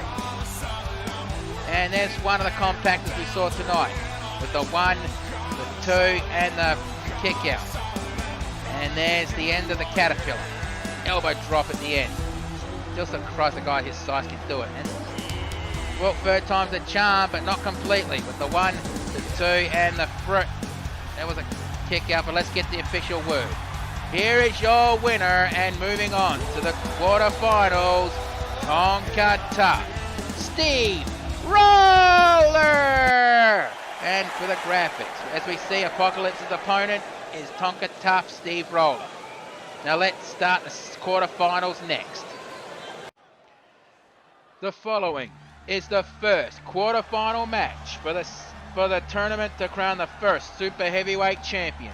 And there's one of the compactors we saw tonight with the 1, the 2, and the kick out. And there's the end of the Caterpillar. Elbow drop at the end. Still surprised the guy his size can do it. And well, third time's a charm, but not completely. With the 1, the 2, and the fruit. That was a kick out, but let's get the official word. Here is your winner, and moving on to the quarterfinals, Tonka Tough Steve Roller! And for the graphics, as we see, Apocalypse's opponent is Tonka Tough Steve Roller. Now let's start the quarterfinals next. The following is the first quarterfinal match for the tournament to crown the first Super Heavyweight Champion.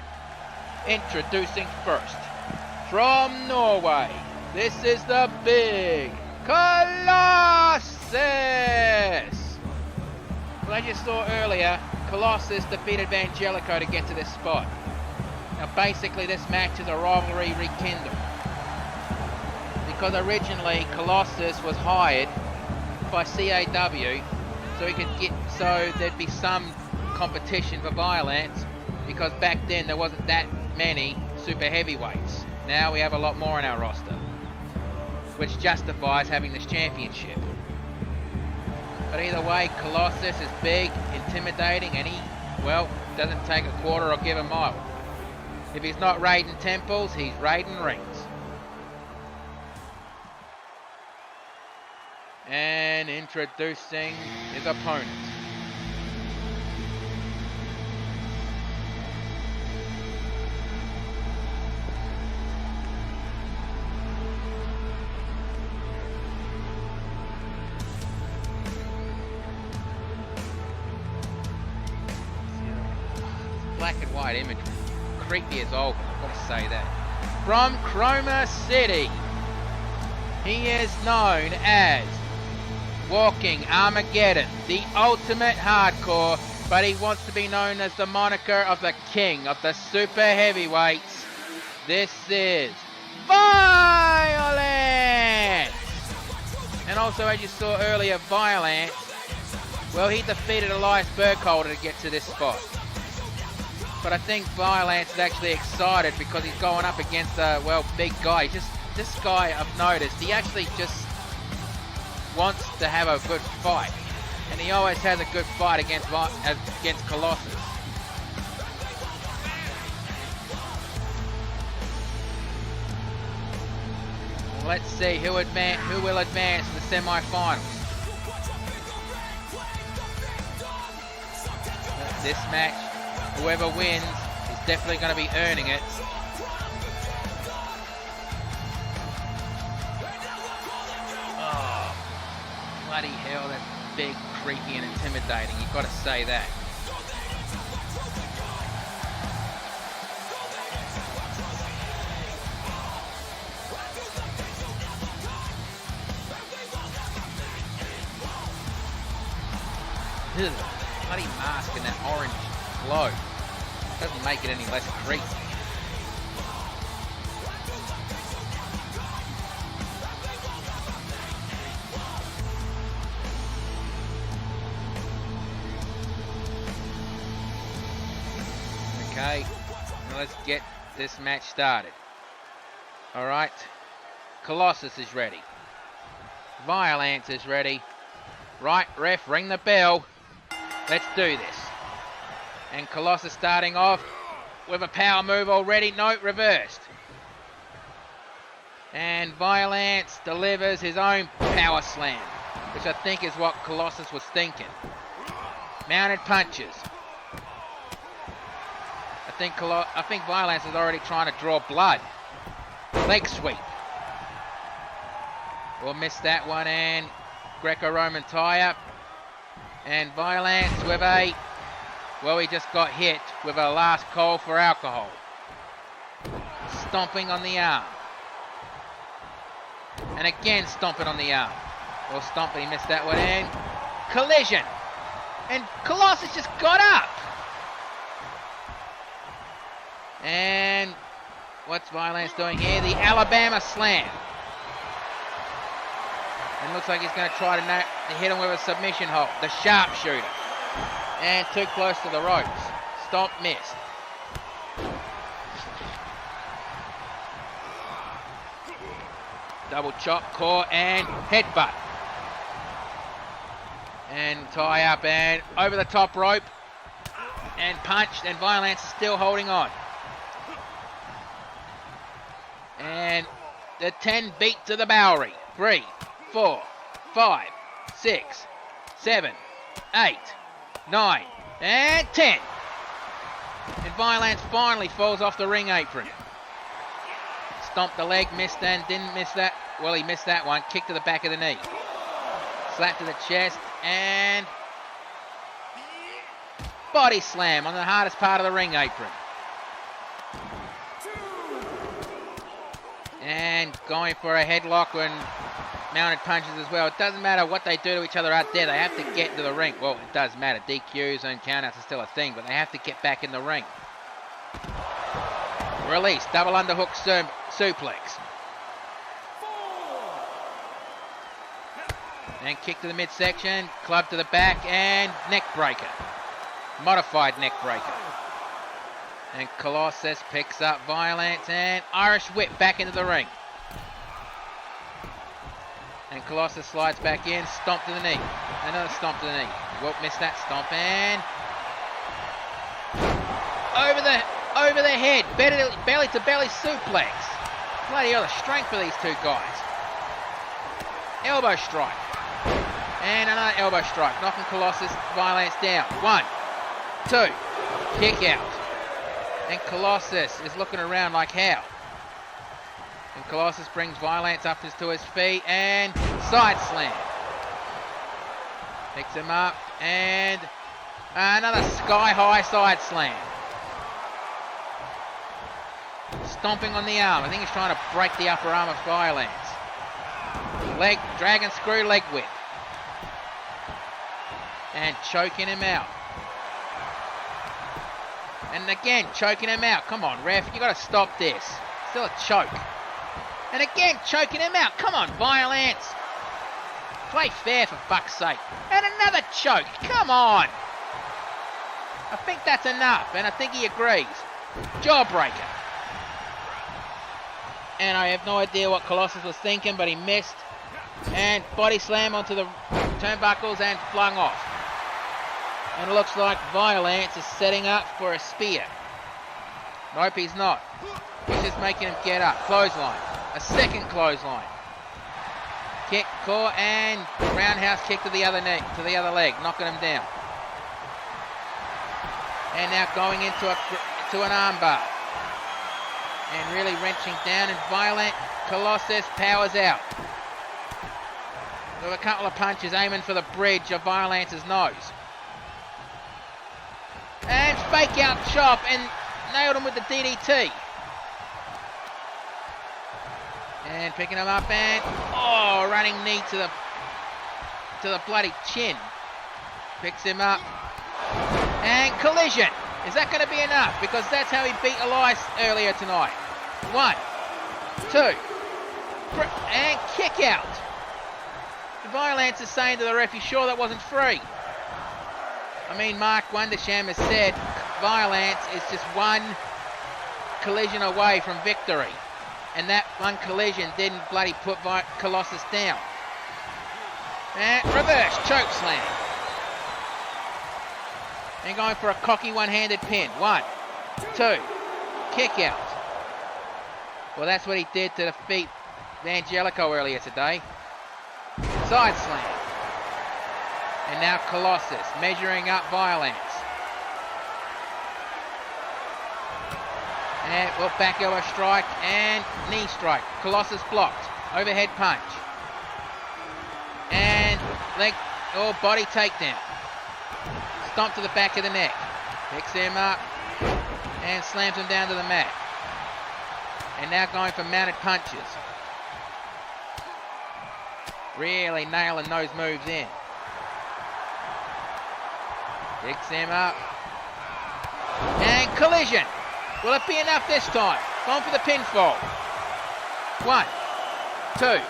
Introducing first, from Norway, this is the Big Colossus! Well, as you saw earlier, Colossus defeated Angelico to get to this spot. Now basically this match is a rivalry rekindled. Because originally Colossus was hired by CAW so there'd be some competition for Violence, because back then there wasn't that many super heavyweights. Now we have a lot more in our roster, which justifies having this championship. But either way, Colossus is big, intimidating, and he, well, doesn't take a quarter or give a mile. If he's not raiding temples, he's raiding rings. And introducing his opponent. Black and white imagery. Creepy as old, I've got to say that. From Chroma City, he is known as Walking Armageddon, the ultimate hardcore, but he wants to be known as the moniker of the king of the super heavyweights. This is Violence! And also, as you saw earlier, Violence, well, he defeated Elias Burkholder to get to this spot. But I think Violence is actually excited because he's going up against a, well, big guy. This guy, I've noticed, he actually just wants to have a good fight. And he always has a good fight against Colossus. Well, let's see who will advance to the semi-finals. This match, whoever wins is definitely going to be earning it. Oh, bloody hell, that's big, creepy, and intimidating. You've got to say that. Ugh, bloody mask and that orange glow doesn't make it any less creepy. Okay, now let's get this match started. Alright, Colossus is ready. Violence is ready. Right, ref, ring the bell. Let's do this. And Colossus starting off with a power move already. No, reversed. And Violence delivers his own power slam, which I think is what Colossus was thinking. Mounted punches. I think Violence is already trying to draw blood. Leg sweep. We'll miss that one, and Greco-Roman tie-up. And Violence with a, well, he just got hit with a last call for alcohol. Stomping on the arm. And again stomping on the arm. Well, stomping, he missed that one, and collision. And Colossus just got up. And what's Violence doing here? The Alabama slam. And looks like he's going to try to hit him with a submission hold. The sharpshooter. And too close to the ropes. Stomp, missed. Double chop, core, and headbutt. And tie up and over the top rope. And punched, and Violence is still holding on. And the 10 beat to the Bowery. 3, 4, 5, 6, 7, 8, 9, and 10. And Violence finally falls off the ring apron. Stomped the leg, missed and didn't miss that. Well, he missed that one. Kick to the back of the knee. Slap to the chest and body slam on the hardest part of the ring apron. And going for a headlock and mounted punches as well. It doesn't matter what they do to each other out there. They have to get into the ring. Well, it does matter. DQs and countouts are still a thing, but they have to get back in the ring. Release. Double underhook suplex. And kick to the midsection. Club to the back and neck breaker. Modified neck breaker. And Colossus picks up Violence and Irish whip back into the ring. And Colossus slides back in, stomp to the knee. Another stomp to the knee. Won't miss that stomp and over the head, belly to belly suplex. Bloody hell, the strength for these two guys. Elbow strike. And another elbow strike, knocking Colossus Violence down. 1, 2, kick out. And Colossus is looking around like how. And Colossus brings Violence up to his feet and side slam. Picks him up and another sky high side slam. Stomping on the arm. I think he's trying to break the upper arm of Violence. Leg, dragon screw leg whip. And choking him out. And again, choking him out. Come on, ref. You got to stop this. Still a choke. And again, choking him out. Come on, Violence. Play fair for fuck's sake. And another choke. Come on. I think that's enough. And I think he agrees. Jawbreaker. And I have no idea what Colossus was thinking, but he missed. And body slam onto the turnbuckles and flung off. And it looks like Violence is setting up for a spear. Nope, he's not. He's just making him get up. Clothesline. A second clothesline. Kick, core, and roundhouse kick to the other knee, to the other leg, knocking him down. And now going into an armbar. And really wrenching down, and Violent Colossus powers out. With a couple of punches aiming for the bridge of Violence's nose. And fake out chop and nailed him with the DDT. And picking him up and running knee to the bloody chin. Picks him up and collision. Is that going to be enough? Because that's how he beat Elias earlier tonight. 1, 2, and kick out. Violence is saying to the ref, "You sure that wasn't free?" I mean, Mark Wondersham has said Violence is just one collision away from victory. And that one collision didn't bloody put Colossus down. And reverse choke slam. And going for a cocky one-handed pin. 1, 2, kick out. Well, that's what he did to defeat Angelico earlier today. Side slam. And now Colossus measuring up Violence. And well, back elbow strike and knee strike. Colossus blocked. Overhead punch. And leg or body takedown. Stomp to the back of the neck. Picks him up and slams him down to the mat. And now going for mounted punches. Really nailing those moves in. Picks him up. And collision. Will it be enough this time? Going for the pinfall. 1, 2, 3.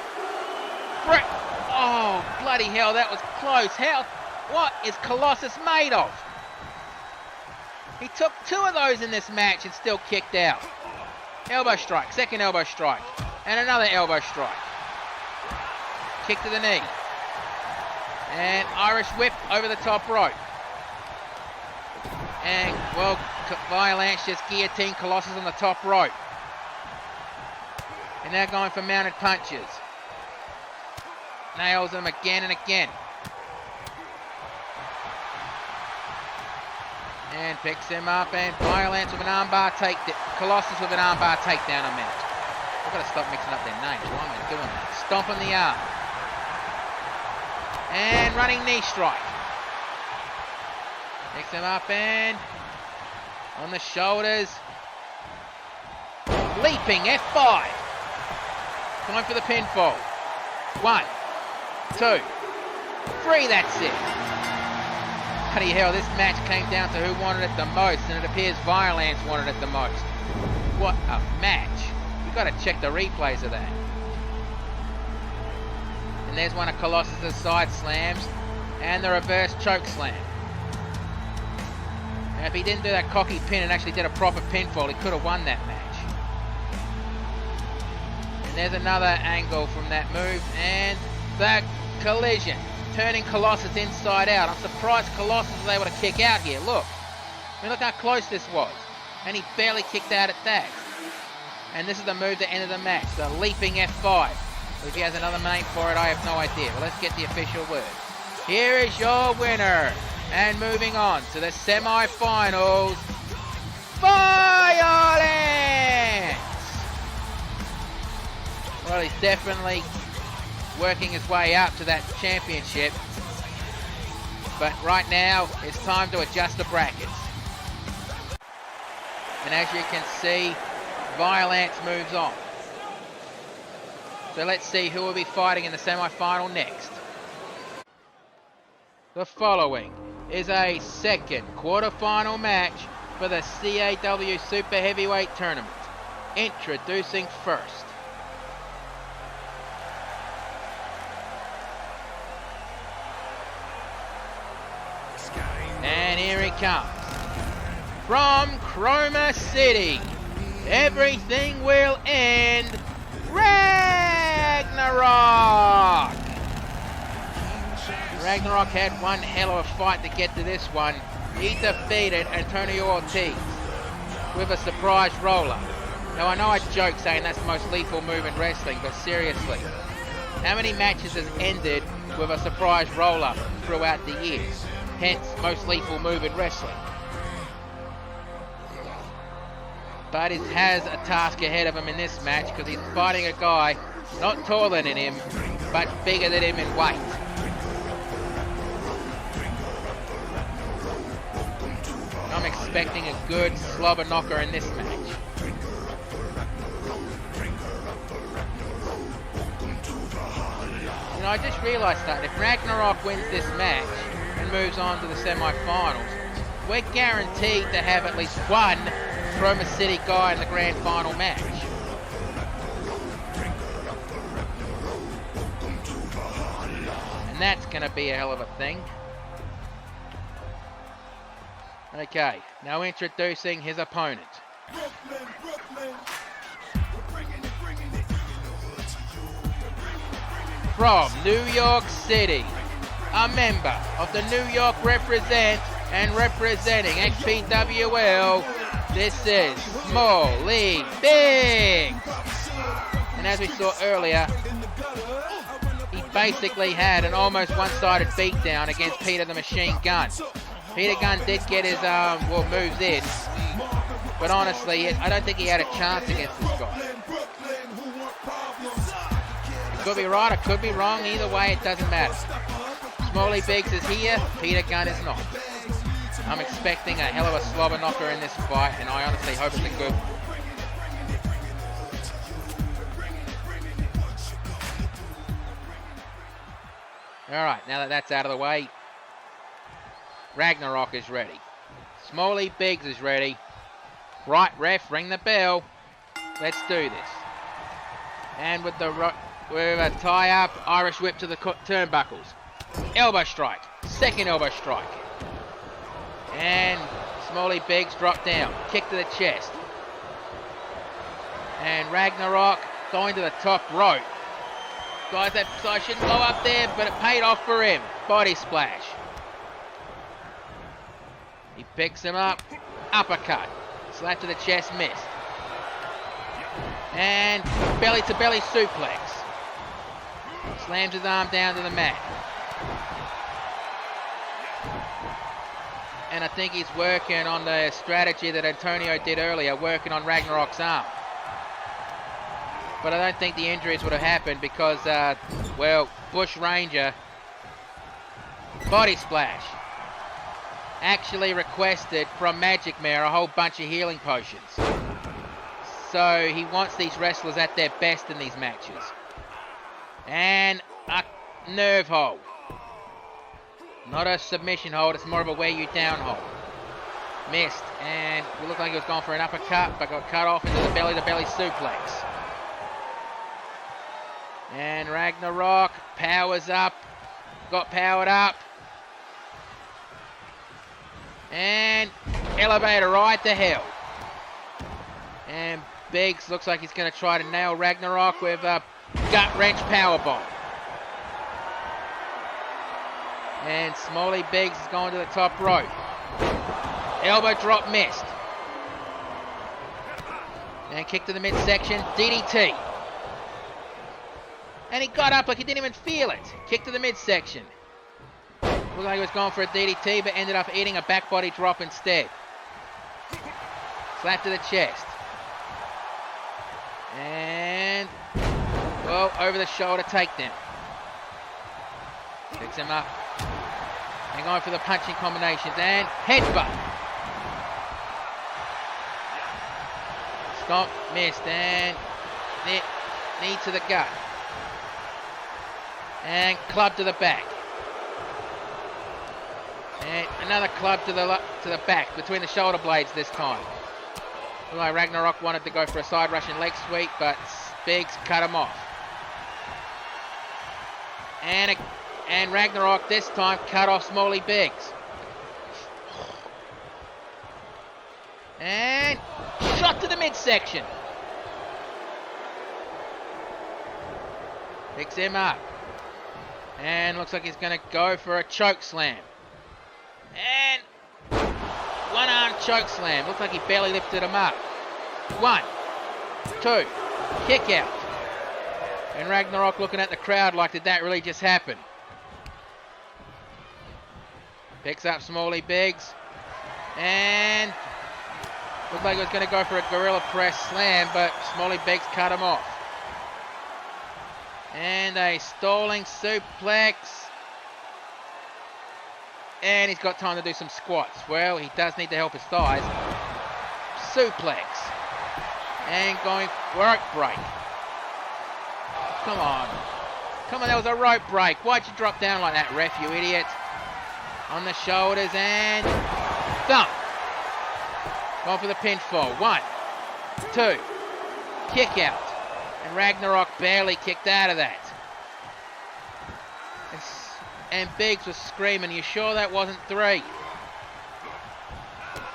Oh, bloody hell, that was close. What is Colossus made of? He took 2 of those in this match and still kicked out. Elbow strike, second elbow strike, and another elbow strike. Kick to the knee. And Irish whip over the top rope. And, well, Violence just guillotined Colossus on the top rope. And now going for mounted punches. Nails them again and again. And picks him up, and Violence with an armbar takedown. Colossus with an armbar takedown a minute. I've got to stop mixing up their names. Why am I doing that? Stomp on the arm. And running knee strike. Picks him up and on the shoulders. Leaping F5. Going for the pinfall. 1, 2, 3. That's it. Bloody hell, this match came down to who wanted it the most, and it appears Violence wanted it the most. What a match. You've got to check the replays of that. And there's one of Colossus' side slams and the reverse choke slam. Now, if he didn't do that cocky pin and actually did a proper pinfall, he could have won that match. And there's another angle from that move, and the collision. Turning Colossus inside out. I'm surprised Colossus was able to kick out here. Look. I mean, look how close this was. And he barely kicked out at that. And this is the move that ended the match. The leaping F5. If he has another name for it, I have no idea. Well, let's get the official word. Here is your winner. And moving on to the semi-finals. Violence! Well, he's definitely working his way up to that championship. But right now, it's time to adjust the brackets. And as you can see, Violence moves on. So let's see who will be fighting in the semi-final next. The following is a second quarter-final match for the CAW Super Heavyweight Tournament. Introducing first. And here he comes. From Chroma City, everything will end. Ragnarök! Ragnarök had one hell of a fight to get to this one. He defeated Antonio Ortiz with a surprise roller. Now, I know I joke saying that's the most lethal move in wrestling, but seriously, how many matches has ended with a surprise roller throughout the years? Hence, most lethal move in wrestling. But he has a task ahead of him in this match because he's fighting a guy not taller than him, but bigger than him in weight. I'm expecting a good slobber knocker in this match. You know, I just realised that if Ragnarök wins this match and moves on to the semi-finals, we're guaranteed to have at least one Chroma City guy in the grand final match. And that's going to be a hell of a thing. Okay, now introducing his opponent. from New York City, a member of the New York Represent and representing XPWL, this is Smalley Biggs. And as we saw earlier, he basically had an almost one-sided beatdown against Peter the Machine Gunn. Peter Gunn did get his moves in, but honestly, I don't think he had a chance against this guy. It could be right, it could be wrong, either way it doesn't matter. Smalley Biggs is here, Peter Gunn is not. I'm expecting a hell of a slobber knocker in this fight, and I honestly hope it's a good one. Alright, now that that's out of the way, Ragnarök is ready. Smalley Biggs is ready. Right, ref, ring the bell. Let's do this. And with a tie-up, Irish whip to the turnbuckles. Elbow strike. Second elbow strike. And Smalley Biggs dropped down. Kick to the chest. And Ragnarök going to the top rope. Guys, that side shouldn't go up there, but it paid off for him. Body splash. He picks him up. Uppercut. Slap to the chest, missed. And belly-to-belly suplex. Slams his arm down to the mat. And I think he's working on the strategy that Antonio did earlier, working on Ragnarok's arm. But I don't think the injuries would have happened because, well, Bush Ranger, body splash, actually requested from Magic Mare a whole bunch of healing potions. So he wants these wrestlers at their best in these matches. And a nerve hold. Not a submission hold, it's more of a wear you down hold. Missed, and it looked like he was going for an uppercut, but got cut off into the belly-to-belly suplex. And Ragnarök powers up, got powered up. And elevator right to hell. And Biggs looks like he's going to try to nail Ragnarök with a gut-wrench powerbomb. And Smalley Biggs is going to the top rope. Elbow drop missed. And kick to the midsection, DDT. And he got up like he didn't even feel it. Kick to the midsection. Looked like he was going for a DDT, but ended up eating a back body drop instead. Slap to the chest. And, well, over the shoulder takedown. Picks him up. And going for the punching combinations. And headbutt. Stomp, missed. And knee to the gut. And club to the back. And another club to the back, between the shoulder blades this time. Looked like Ragnarök wanted to go for a side Russian leg sweep, but Biggs cut him off. And Ragnarök this time cut off Smalley Biggs. And shot to the midsection. Picks him up. And looks like he's going to go for a choke slam. And one arm choke slam. Looks like he barely lifted him up. 1, 2, kick out. And Ragnarök looking at the crowd like, did that really just happen? Picks up Smalley Biggs. And looked like he was going to go for a gorilla press slam, but Smalley Biggs cut him off. And a stalling suplex. And he's got time to do some squats. Well, he does need to help his thighs. Suplex. And going rope break. Come on. Come on, that was a rope break. Why'd you drop down like that, ref, you idiot? On the shoulders and thump. Going for the pinfall. 1, 2. Kick out. And Ragnarök barely kicked out of that. And Biggs was screaming, you sure that wasn't 3?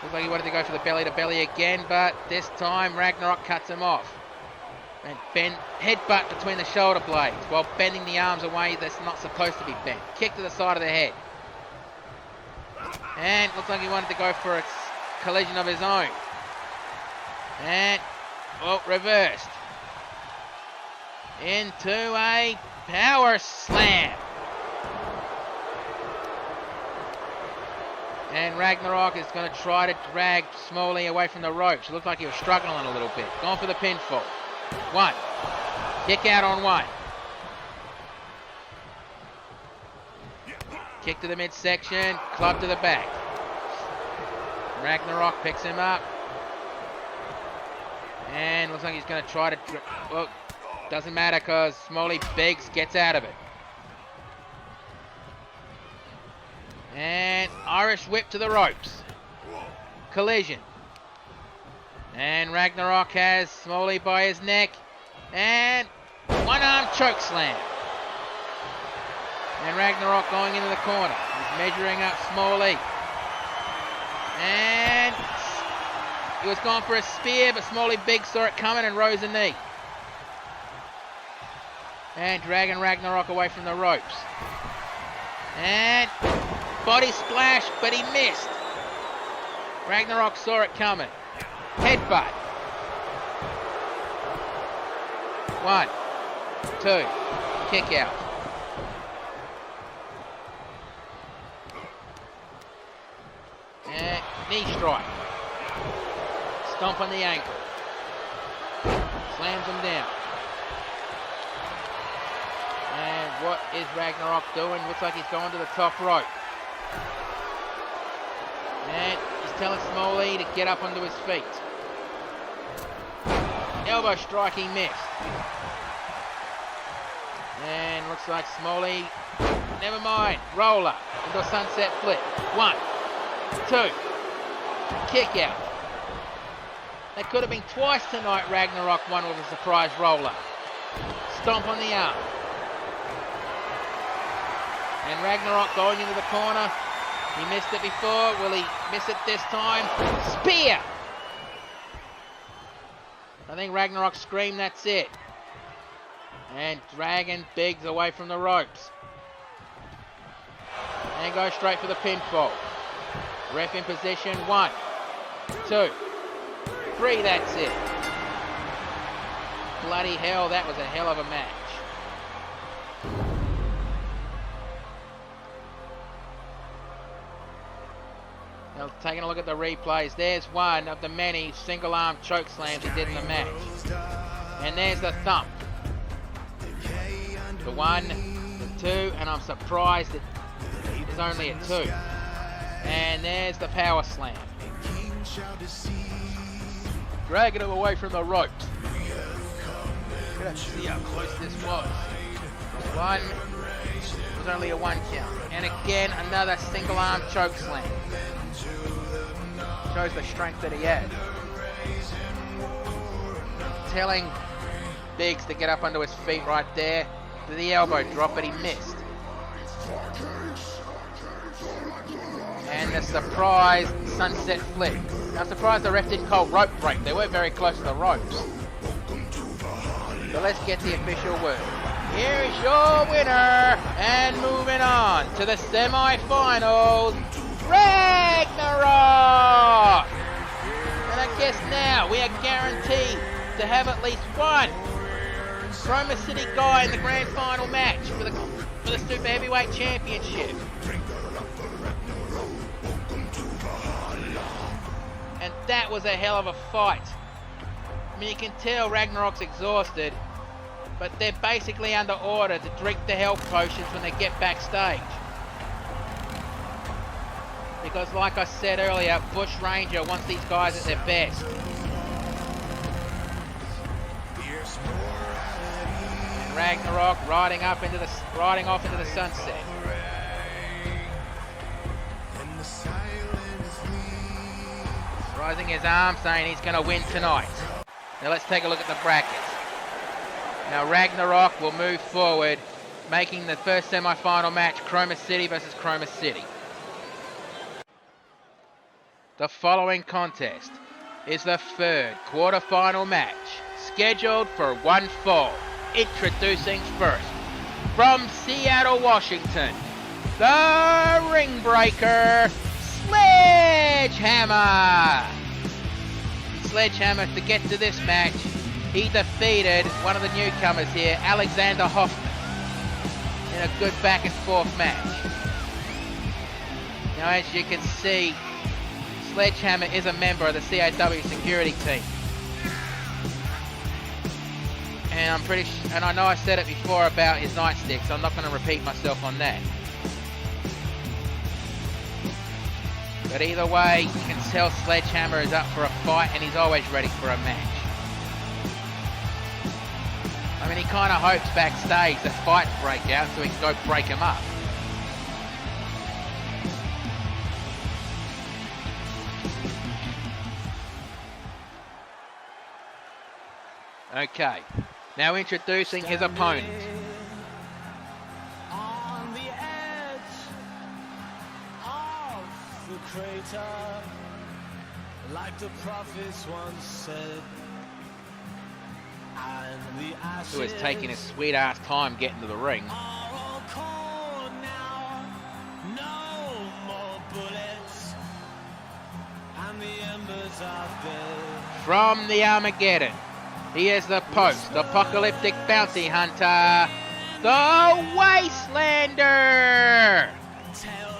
Looks like he wanted to go for the belly-to-belly again, but this time Ragnarök cuts him off. And bend, headbutt between the shoulder blades while bending the arms away that's not supposed to be bent. Kick to the side of the head. And looks like he wanted to go for a collision of his own. And, oh, reversed. Into a power slam. And Ragnarök is going to try to drag Smalley away from the ropes. It looked like he was struggling a little bit. Going for the pinfall. One. Kick out on one. Kick to the midsection. Club to the back. Ragnarök picks him up. And looks like he's going to try to... Well, doesn't matter because Smalley begs, gets out of it. And Irish whip to the ropes. Collision. And Ragnarök has Smalley by his neck. And one-arm choke slam. And Ragnarök going into the corner. He's measuring up Smalley. And he was going for a spear, but Smalley Big saw it coming and rose a knee. And dragging Ragnarök away from the ropes. And body splash, but he missed. Ragnarök saw it coming. Headbutt. 1, 2, kick out. And knee strike. Stomp on the ankle. Slams him down. And what is Ragnarök doing? Looks like he's going to the top rope. And he's telling Smalley to get up onto his feet. Elbow strike, he missed. And looks like Smalley, never mind, roller into a sunset flip. 1, 2, kick out. That could have been twice tonight. Ragnarök won with a surprise roller. Stomp on the arm. And Ragnarök going into the corner. He missed it before. Will he miss it this time? Spear! I think Ragnarök screamed, that's it. And dragging Biggs away from the ropes. And goes straight for the pinfall. Ref in position. 1, 2, 3, that's it. Bloody hell, that was a hell of a match. Now, taking a look at the replays, there's one of the many single-arm choke slams he did in the match. And there's the thump. The 1, the 2, and I'm surprised that there's only a 2. And there's the power slam. Dragging him away from the ropes. Let's see how close this was. 1 was only a 1 count. And again, another single-arm choke slam. Shows the strength that he has. Telling Biggs to get up onto his feet right there. The elbow drop, but he missed. And the surprise sunset flip. I'm surprised the ref didn't call rope break. They were very close to the ropes. So let's get the official word. Here is your winner. And moving on to the semi-finals, Ragnarök! And I guess now we are guaranteed to have at least one Chroma City guy in the grand final match for the Super Heavyweight Championship. And that was a hell of a fight. I mean, you can tell Ragnarok's exhausted, but they're basically under order to drink the health potions when they get backstage. Because like I said earlier, Bush Ranger wants these guys at their best. And Ragnarök riding off into the sunset. Rising his arm, saying he's going to win tonight. Now let's take a look at the brackets. Now Ragnarök will move forward, making the first semi-final match Chroma City versus Chroma City. The following contest is the third quarter-final match, scheduled for one fall. Introducing first, from Seattle, Washington, the ring breaker, Sledgehammer. Sledgehammer, to get to this match, he defeated one of the newcomers here, Alexander Hoffman, in a good back and forth match. Now, as you can see, Sledgehammer is a member of the CAW security team. And and I know I said it before about his nightstick, so I'm not going to repeat myself on that. But either way, you can tell Sledgehammer is up for a fight, and he's always ready for a match. I mean, he kind of hopes backstage that fights break out so he can go break him up. Okay, now introducing his opponent. On the edge of the crater, like the prophets once said, and the ashes Who is taking his sweet ass time getting to the ring. are all cold now, no more bullets, and the embers are dead. From the Armageddon, he is the post-apocalyptic bounty hunter, the Wastelander!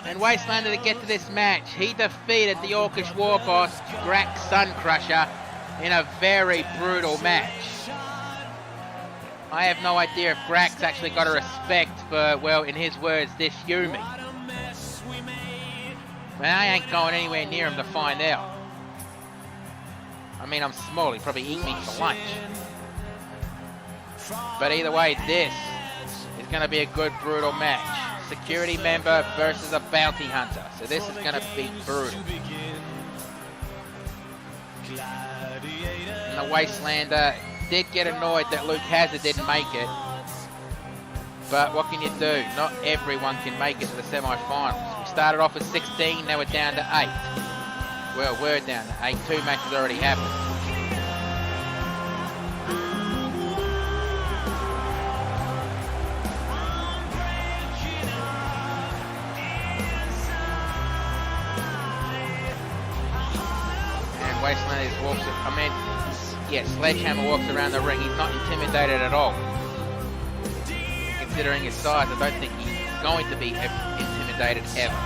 And Wastelander, to get to this match, he defeated the Orcish war boss, Grak Suncrusher, in a very brutal match. I have no idea if Grak's actually got a respect for, well, in his words, this human. But I ain't going anywhere near him to find out. I mean, I'm small, he'd probably eat me for lunch. But either way, this is going to be a good, brutal match. Security member versus a bounty hunter. So this is going to be brutal. And the Wastelander did get annoyed that Luke Hazard didn't make it. But what can you do? Not everyone can make it to the semi-finals. We started off at 16, now we're down to 8. Well, we're down to 8. 2 matches already happened. And Wastelander just walks, Sledgehammer walks around the ring. He's not intimidated at all. Considering his size, I don't think he's going to be intimidated ever.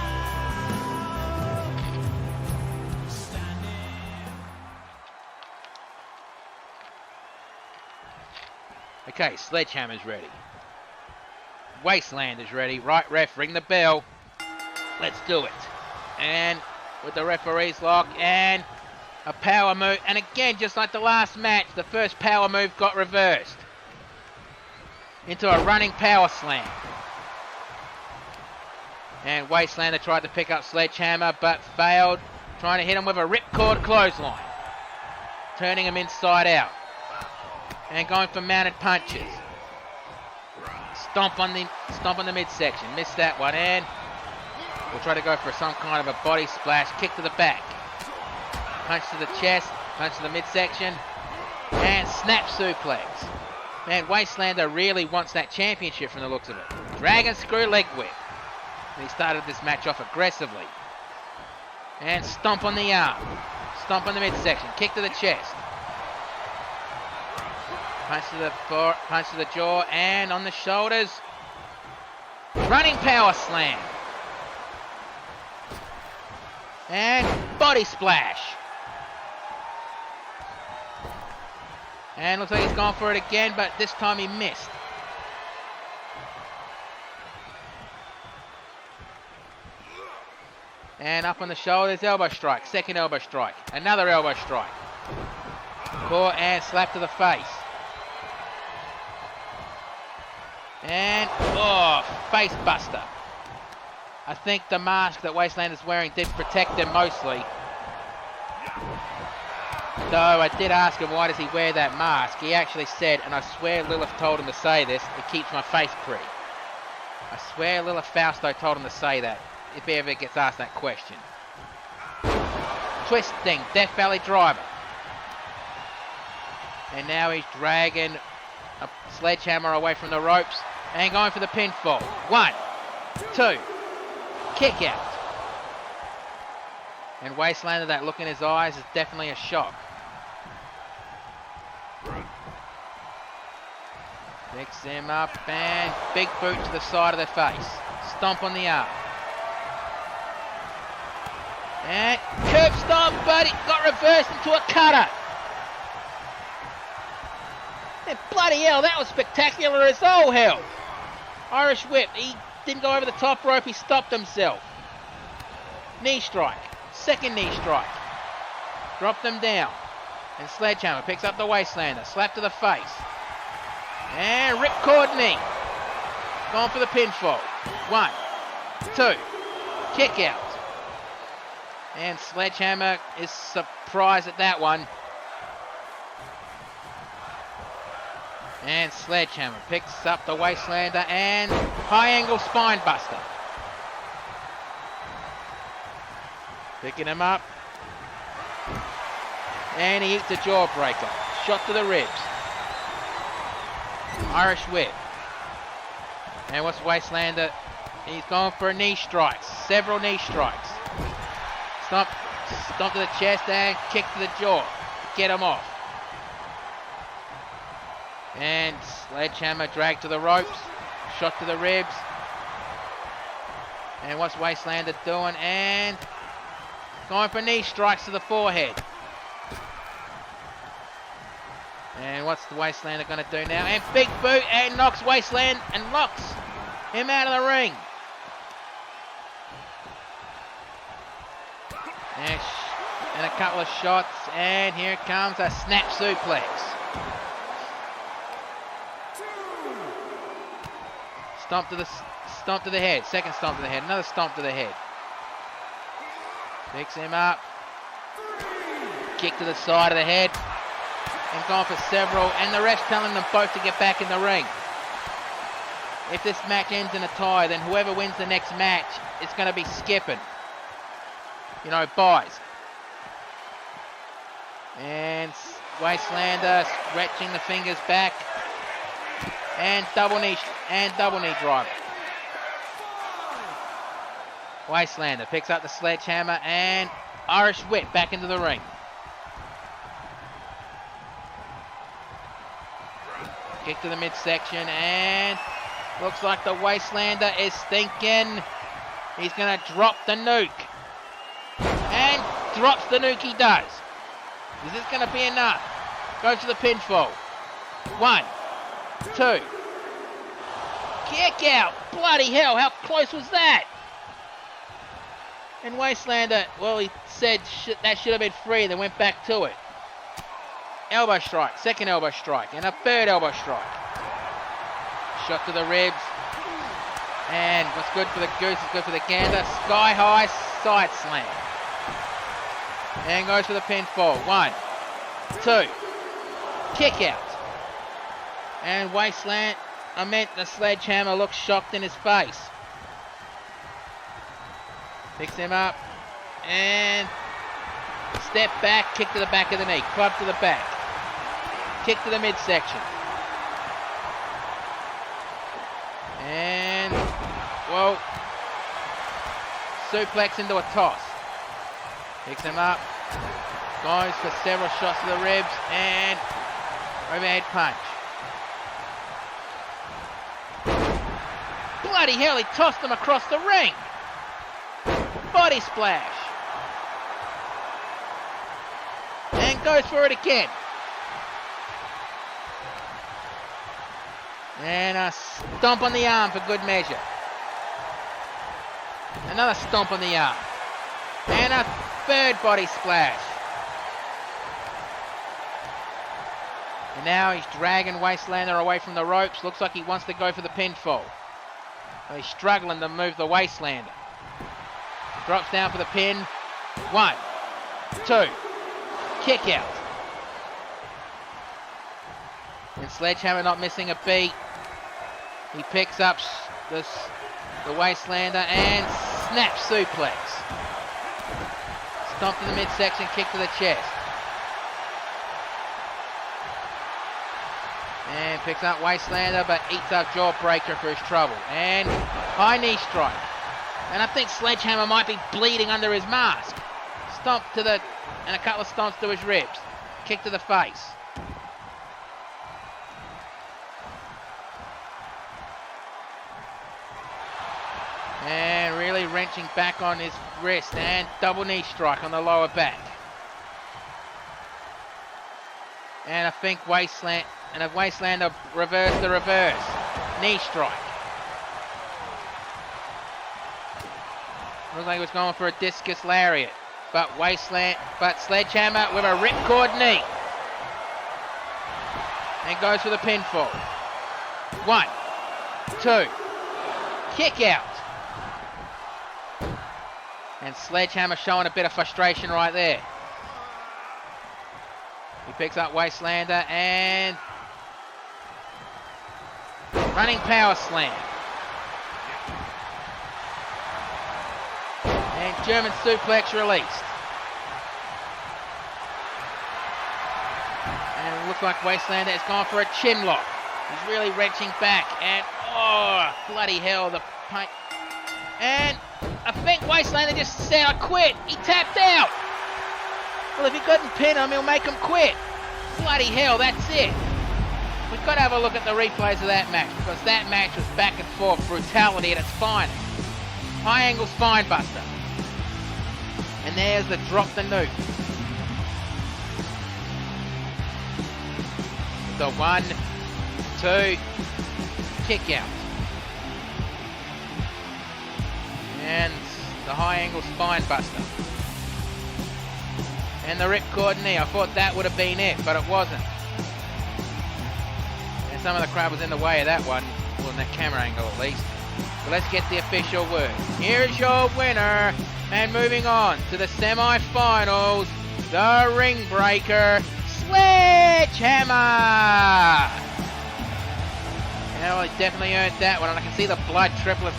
Okay, Sledgehammer's ready. Wastelander's ready. Right, ref, ring the bell. Let's do it. And with the referee's lock, and a power move. And again, just like the last match, the first power move got reversed into a running power slam. And Wastelander tried to pick up Sledgehammer, but failed, trying to hit him with a ripcord clothesline, turning him inside out. And going for mounted punches. Stomp on the midsection. Missed that one. And we'll try to go for some kind of a body splash. Kick to the back. Punch to the chest. Punch to the midsection. And snap suplex. Man, Wastelander really wants that championship from the looks of it. Dragon screw leg whip. And he started this match off aggressively. And stomp on the arm. Stomp on the midsection. Kick to the chest. Punch to the jaw, and on the shoulders. Running power slam. And body splash. And looks like he's gone for it again, but this time he missed. And up on the shoulders, elbow strike. Second elbow strike. Another elbow strike. Core and slap to the face. And, face buster. I think the mask that Wastelander's wearing did protect him mostly. Though I did ask him why does he wear that mask. He actually said, and I swear Lilith told him to say this, it keeps my face pretty. I swear Lilith Fausto told him to say that, if he ever gets asked that question. Twisting, Death Valley Driver. And now he's dragging a sledgehammer away from the ropes and going for the pinfall. 1, 2, kick out. And Wastelander, that look in his eyes is definitely a shock. Picks him up and big boot to the side of the face. Stomp on the arm. And curb stomp, but it got reversed into a cutter. And bloody hell, that was spectacular as all hell. Irish whip, he didn't go over the top rope, he stopped himself. Knee strike, second knee strike. Dropped him down. And Sledgehammer picks up the Wastelander, slap to the face. And ripcord knee. Going for the pinfall. 1, 2, kick out. And Sledgehammer is surprised at that one. And Sledgehammer picks up the Wastelander and high angle spine buster. Picking him up. And he eats a jawbreaker. Shot to the ribs. Irish whip. And what's Wastelander? He's going for a knee strikes. Several knee strikes. Stomp to the chest and kick to the jaw. Get him off. And Sledgehammer dragged to the ropes. Shot to the ribs. And what's Wastelander doing? And going for knee strikes to the forehead. And what's the Wastelander going to do now? And big boot and knocks Wastelander and locks him out of the ring. And a couple of shots, and here comes a snap suplex. Stomp to the head. Second stomp to the head. Another stomp to the head. Picks him up. Kick to the side of the head. And gone for several. And the ref's telling them both to get back in the ring. If this match ends in a tie, then whoever wins the next match is going to be skipping. You know, buys. And Wastelander stretching the fingers back. And double knee driver. Wastelander picks up the sledgehammer and Irish whip back into the ring. Kick to the midsection and looks like the Wastelander is thinking he's going to drop the nuke. And drops the nuke, he does. Is this going to be enough? Goes to the pinfall. 1, 2. Kick out. Bloody hell, how close was that? And Wastelander, well, he said that should have been free, then went back to it. Elbow strike, second elbow strike, and a third elbow strike. Shot to the ribs. And what's good for the goose is good for the gander. Sky high side slam. And goes for the pinfall. 1, 2. Kick out. And the sledgehammer looks shocked in his face. Picks him up. And step back, kick to the back of the knee. Club to the back. Kick to the midsection. And, well, suplex into a toss. Picks him up. Goes for several shots to the ribs. And overhead punch. Bloody hell, he tossed him across the ring. Body splash. And goes for it again. And a stomp on the arm for good measure. Another stomp on the arm. And a third body splash. And now he's dragging Wastelander away from the ropes. Looks like he wants to go for the pinfall. Well, he's struggling to move the Wastelander. Drops down for the pin. 1, 2. Kick out. And Sledgehammer not missing a beat. He picks up the Wastelander and snap suplex. Stomp to the midsection, kick to the chest. And picks up Wastelander, but eats up Jawbreaker for his trouble. And high knee strike. And I think Sledgehammer might be bleeding under his mask. Stomp to the, and a couple of stomps to his ribs. Kick to the face. And really wrenching back on his wrist, and double knee strike on the lower back. And I think Wastelander reversed the reverse. Knee strike. Looks like he was going for a discus lariat. But Sledgehammer with a ripcord knee. And goes for the pinfall. 1, 2. Kick out. And Sledgehammer showing a bit of frustration right there. He picks up Wastelander and running power slam. And German suplex released. And it looks like Wastelander has gone for a chin lock. He's really wrenching back and oh, bloody hell, the pain. And I think Wastelander just said, I quit. He tapped out. Well, if he couldn't pin him, he'll make him quit. Bloody hell, that's it. We've got to have a look at the replays of that match, because that match was back and forth, brutality at its finest. High angle spine buster. And there's the drop the nuke. The 1, 2, kick out. And the high angle spine buster. And the ripcord knee. I thought that would have been it, but it wasn't. And some of the crowd was in the way of that one. Well, in that camera angle at least. But let's get the official word. Here's your winner. And moving on to the semi-finals. The ring breaker, Sledgehammer. Yeah, well, he definitely earned that one. And I can see the blood trickling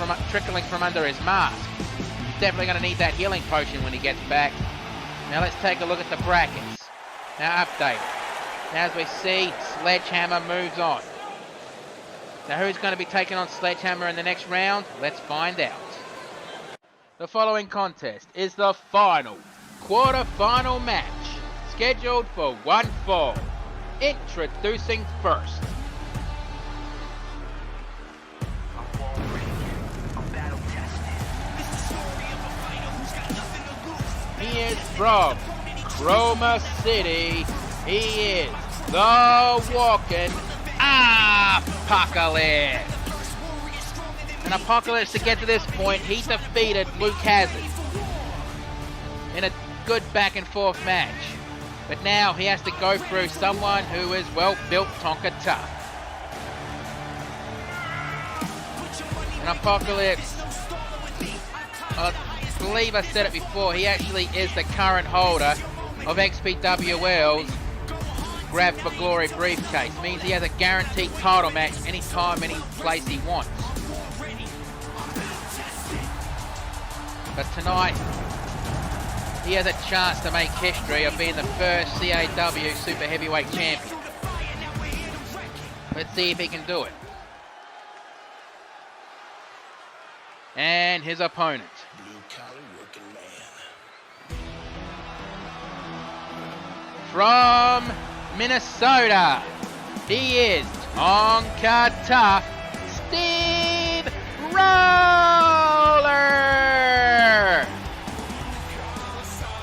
from under his mask. He's definitely going to need that healing potion when he gets back. Now let's take a look at the brackets. Now updated. Now as we see, Sledgehammer moves on. Now who's going to be taking on Sledgehammer in the next round? Let's find out. The following contest is the final quarter-final match, scheduled for one fall. Introducing first. He is from Chroma City. He is the walking Apocalypse. And Apocalypse, to get to this point, he defeated Luke Hazard in a good back and forth match. But now he has to go through someone who is well built Tonka tough. And Apocalypse, I believe I said it before, he actually is the current holder of XPWL's Grab for Glory briefcase. Means he has a guaranteed title match anytime, any place he wants. But tonight, he has a chance to make history of being the first CAW Super Heavyweight Champion. Let's see if he can do it. And his opponent. From Minnesota, he is Tonka Tough Steve Roller.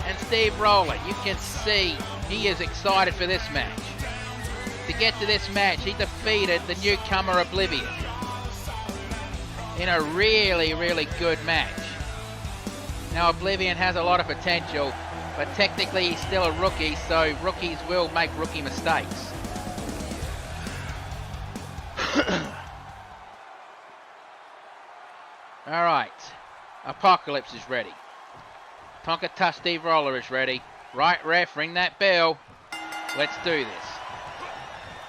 And Steve Roller, you can see he is excited for this match. To get to this match, he defeated the newcomer Oblivion in a really, really good match. Now Oblivion has a lot of potential, but technically he's still a rookie, so rookies will make rookie mistakes. Alright, Apocalypse is ready. Tonka Tough Steve Roller is ready. Right, ref, ring that bell. Let's do this.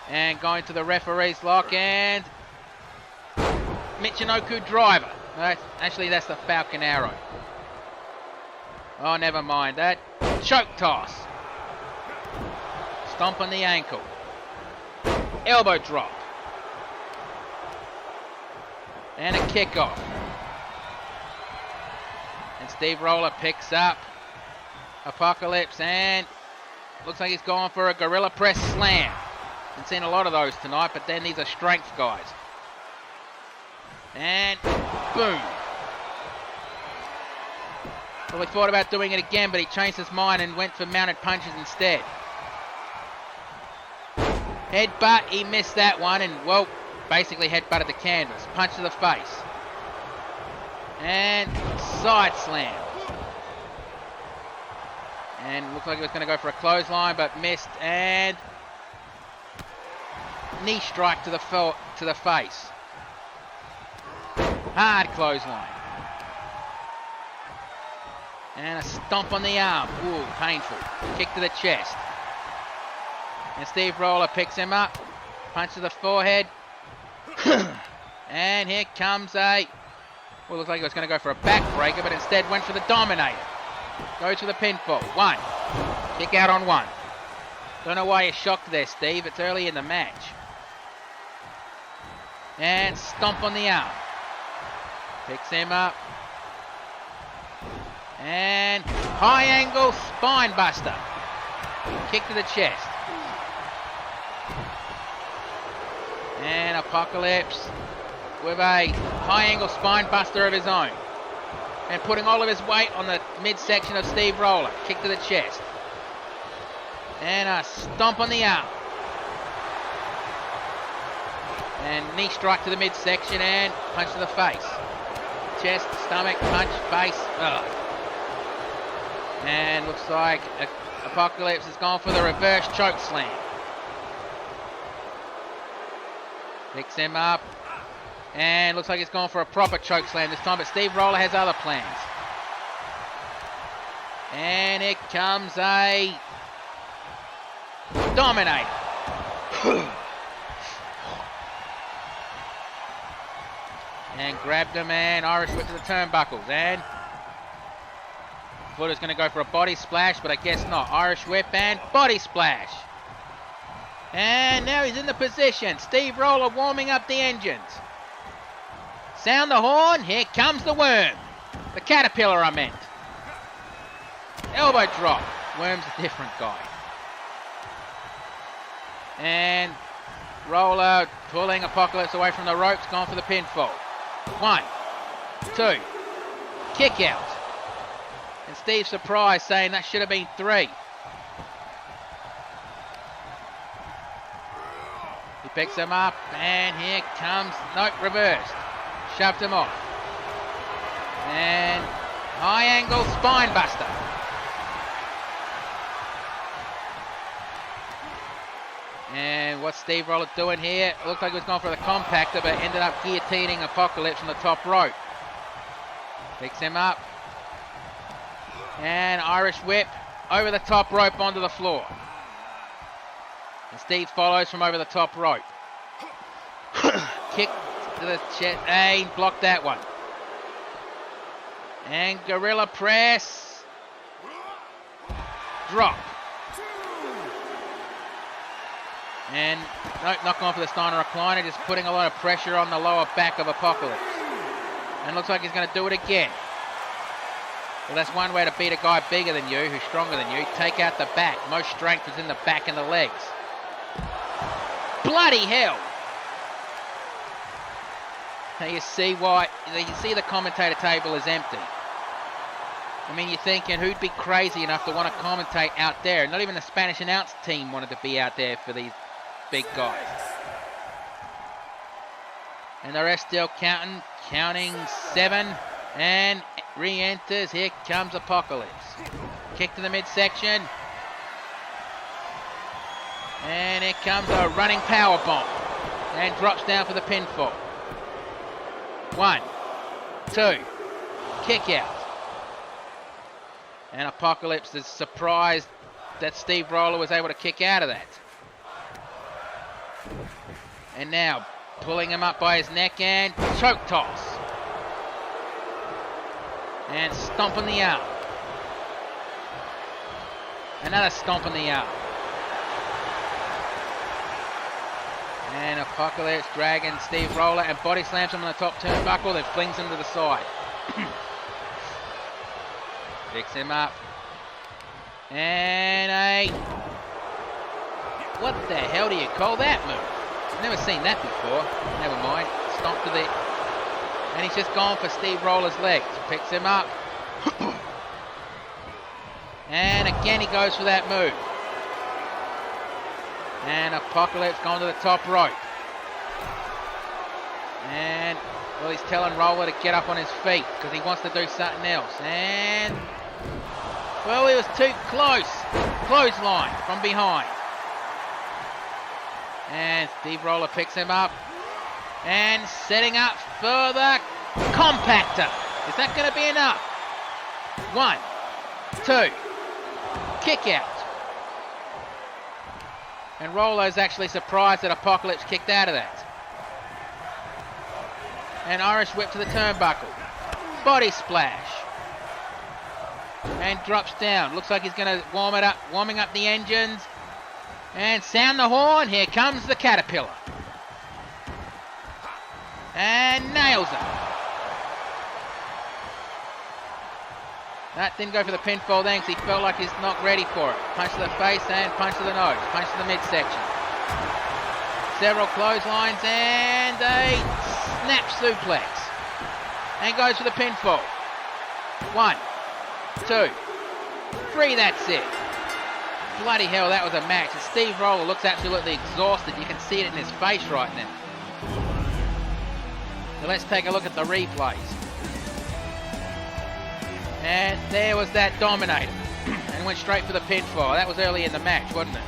And going to the referee's lock, and Michinoku driver. Actually, that's the Falcon Arrow. Oh, never mind that. Choke toss. Stomp on the ankle. elbow drop. And a kickoff. And Steve Roller picks up Apocalypse and looks like he's going for a gorilla press slam. Been seeing a lot of those tonight, but then these are strength guys. And boom. Well, he thought about doing it again, but he changed his mind and went for mounted punches instead. Headbutt, he missed that one and, well, basically headbutted the canvas. Punch to the face. And side slam. And looked like he was going to go for a clothesline, but missed. And knee strike to the face. Hard clothesline. And a stomp on the arm. Ooh, painful. Kick to the chest. And Steve Roller picks him up. Punch to the forehead. And here comes a... Well, looks like he was going to go for a backbreaker, but instead went for the Dominator. Goes for the pinfall. One. Kick out on one. Don't know why you're shocked there, Steve. It's early in the match. And stomp on the arm. Picks him up. And high angle spine buster. Kick to the chest. And Apocalypse with a high angle spine buster of his own. And putting all of his weight on the midsection of Steve Roller. Kick to the chest. And a stomp on the arm. And knee strike to the midsection and punch to the face. Chest, stomach, punch, face. Ugh. And looks like Apocalypse has gone for the reverse choke slam. Picks him up. And looks like he's gone for a proper choke slam this time, but Steve Roller has other plans. And here comes a Dominator. And grabbed him and Irish whip to the turnbuckles. And Voodoo's going to go for a body splash, but I guess not. Irish whip and body splash. And now he's in the position. Steve Roller warming up the engines. Sound the horn. Here comes the worm. The caterpillar, I meant. Elbow drop. Worm's a different guy. And Roller pulling Apocalypse away from the ropes. Gone for the pinfall. 1, 2. Kick out. And Steve's surprised, saying that should have been 3. He picks him up, and here comes... Nope, reversed. Shoved him off. And high angle spine buster. And what's Steve Roller doing here? It looked like he was going for the compactor, but ended up guillotining Apocalypse on the top rope. Picks him up. And Irish whip over the top rope onto the floor. And Steve follows from over the top rope. Kick to the chest. And blocked that one. And gorilla press. Drop. And nope, not going for the Steiner recliner, just putting a lot of pressure on the lower back of Apocalypse. And looks like he's going to do it again. Well, that's one way to beat a guy bigger than you, who's stronger than you. Take out the back. Most strength is in the back and the legs. Bloody hell! Now you see why, you see the commentator table is empty. I mean, you're thinking who'd be crazy enough to want to commentate out there? Not even the Spanish announce team wanted to be out there for these big guys. And the rest still counting 7 and re-enters. Here comes Apocalypse. Kick to the midsection. And here comes a running power bomb. And drops down for the pinfall. 1, 2, kick out. And Apocalypse is surprised that Steve Roller was able to kick out of that. And now pulling him up by his neck and choke toss. And stomp on the arm. Another stomp on the arm. And Apocalypse dragging Steve Roller and body slams him on the top turnbuckle, then flings him to the side. Picks him up. And what the hell do you call that move? Never seen that before. Never mind. Stomp to the... And he's just gone for Steve Roller's legs. Picks him up. And again he goes for that move. And Apocalypse going to the top rope. And, well, he's telling Roller to get up on his feet because he wants to do something else. And, well, he was too close. Clothesline from behind. And Steve Roller picks him up. And setting up for the compactor. Is that going to be enough? 1, 2. Kick out. And Rollo's actually surprised that Apocalypse kicked out of that. And Irish whip to the turnbuckle. Body splash. And drops down. Looks like he's going to warm it up, warming up the engines. And sound the horn. Here comes the Caterpillar. And nails it. That didn't go for the pinfall then because he felt like he's not ready for it. Punch to the face and punch to the nose. Punch to the midsection. Several clotheslines and a snap suplex. And goes for the pinfall. 1, 2, 3, that's it. Bloody hell, that was a match. And Steve Roller looks absolutely exhausted. You can see it in his face right now. So let's take a look at the replays. And there was that Dominator. And went straight for the pinfall. That was early in the match, wasn't it?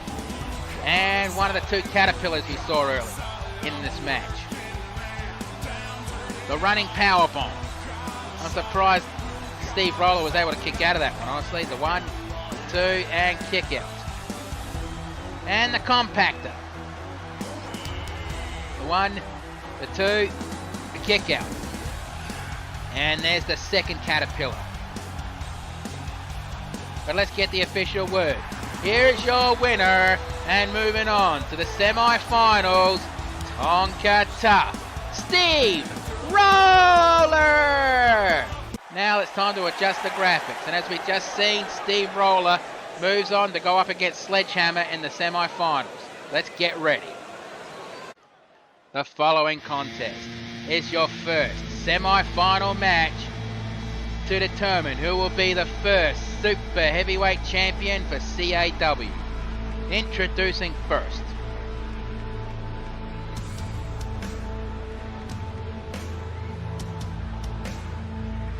And one of the 2 Caterpillars we saw early in this match. The running powerbomb. I'm surprised Steve Roller was able to kick out of that one, honestly. The 1, 2, and kick out. And the compactor. The 1, the 2, the kick out. And there's the second Caterpillar. But let's get the official word. Here's your winner, and moving on to the semi-finals, Tonka Tough, Steve Roller! Now it's time to adjust the graphics, and as we just seen, Steve Roller moves on to go up against Sledgehammer in the semi-finals. Let's get ready. The following contest is your first semi-final match to determine who will be the first Super Heavyweight Champion for CAW. Introducing first.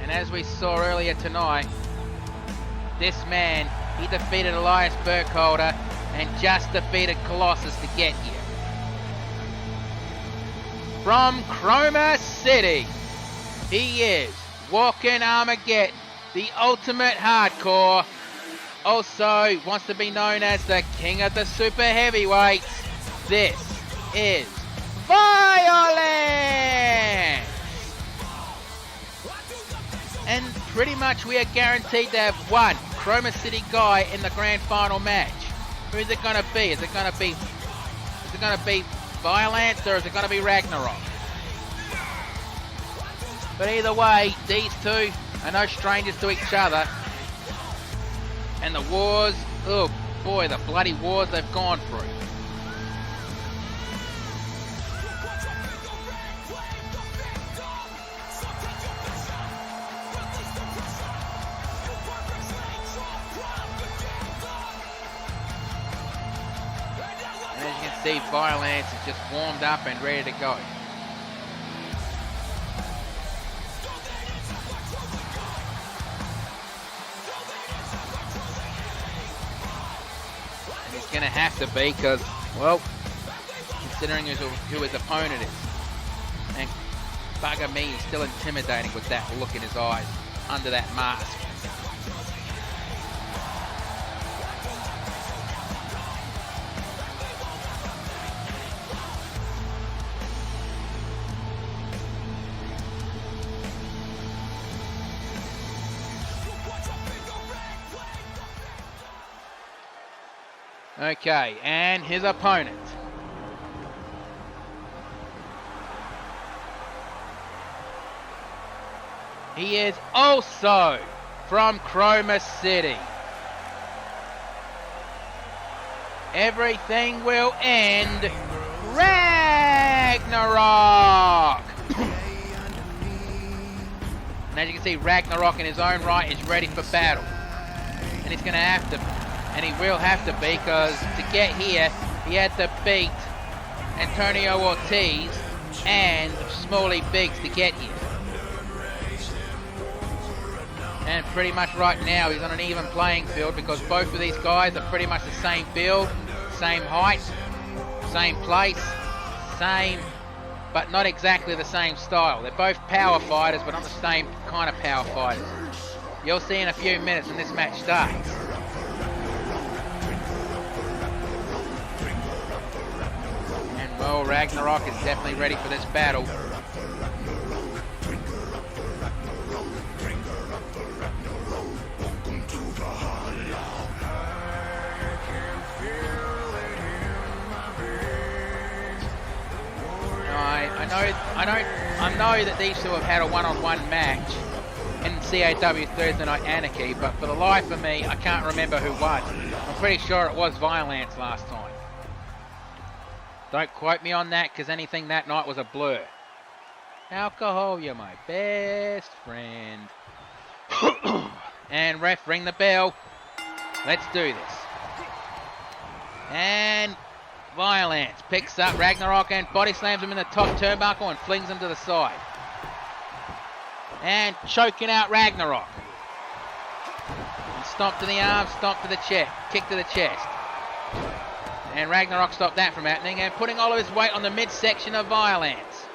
And as we saw earlier tonight, this man, he defeated Elias Burkholder and just defeated Colossus to get here. From Chroma City, he is Walking Armageddon, the ultimate hardcore. Also wants to be known as the King of the Super Heavyweights. This is Violence! And pretty much we are guaranteed to have one Chroma City guy in the grand final match. Who is it going to be? Is it going to be Violence or is it going to be Ragnarök? But either way, these two are no strangers to each other. And the wars, oh boy, the bloody wars they've gone through. And as you can see, Violence is just warmed up and ready to go. Going to have to be because, well, considering who his opponent is. And bugger me, he's still intimidating with that look in his eyes under that mask. Okay, and his opponent. He is also from Chroma City. Everything will end. Ragnarök! And as you can see, Ragnarök in his own right is ready for battle. And he's going to have to, and he will have to be, because to get here, he had to beat Antonio Ortiz and Smalley Biggs to get here. And pretty much right now he's on an even playing field, because both of these guys are pretty much the same build, same height, same place, same, but not exactly the same style. They're both power fighters, but not the same kind of power fighters. You'll see in a few minutes when this match starts. And well, Ragnarök is definitely ready for this battle. I know that these two have had a one-on-one match in CAW Thursday Night Anarchy, but for the life of me, I can't remember who won. I'm pretty sure it was Violence last time. Don't quote me on that, because anything that night was a blur. Alcohol, you're my best friend. And ref, ring the bell. Let's do this. And Violence picks up Ragnarök and body slams him in the top turnbuckle and flings him to the side. And choking out Ragnarök. And stomp to the arm, stomp to the chest, kick to the chest. And Ragnarök stopped that from happening and putting all of his weight on the midsection of Violence.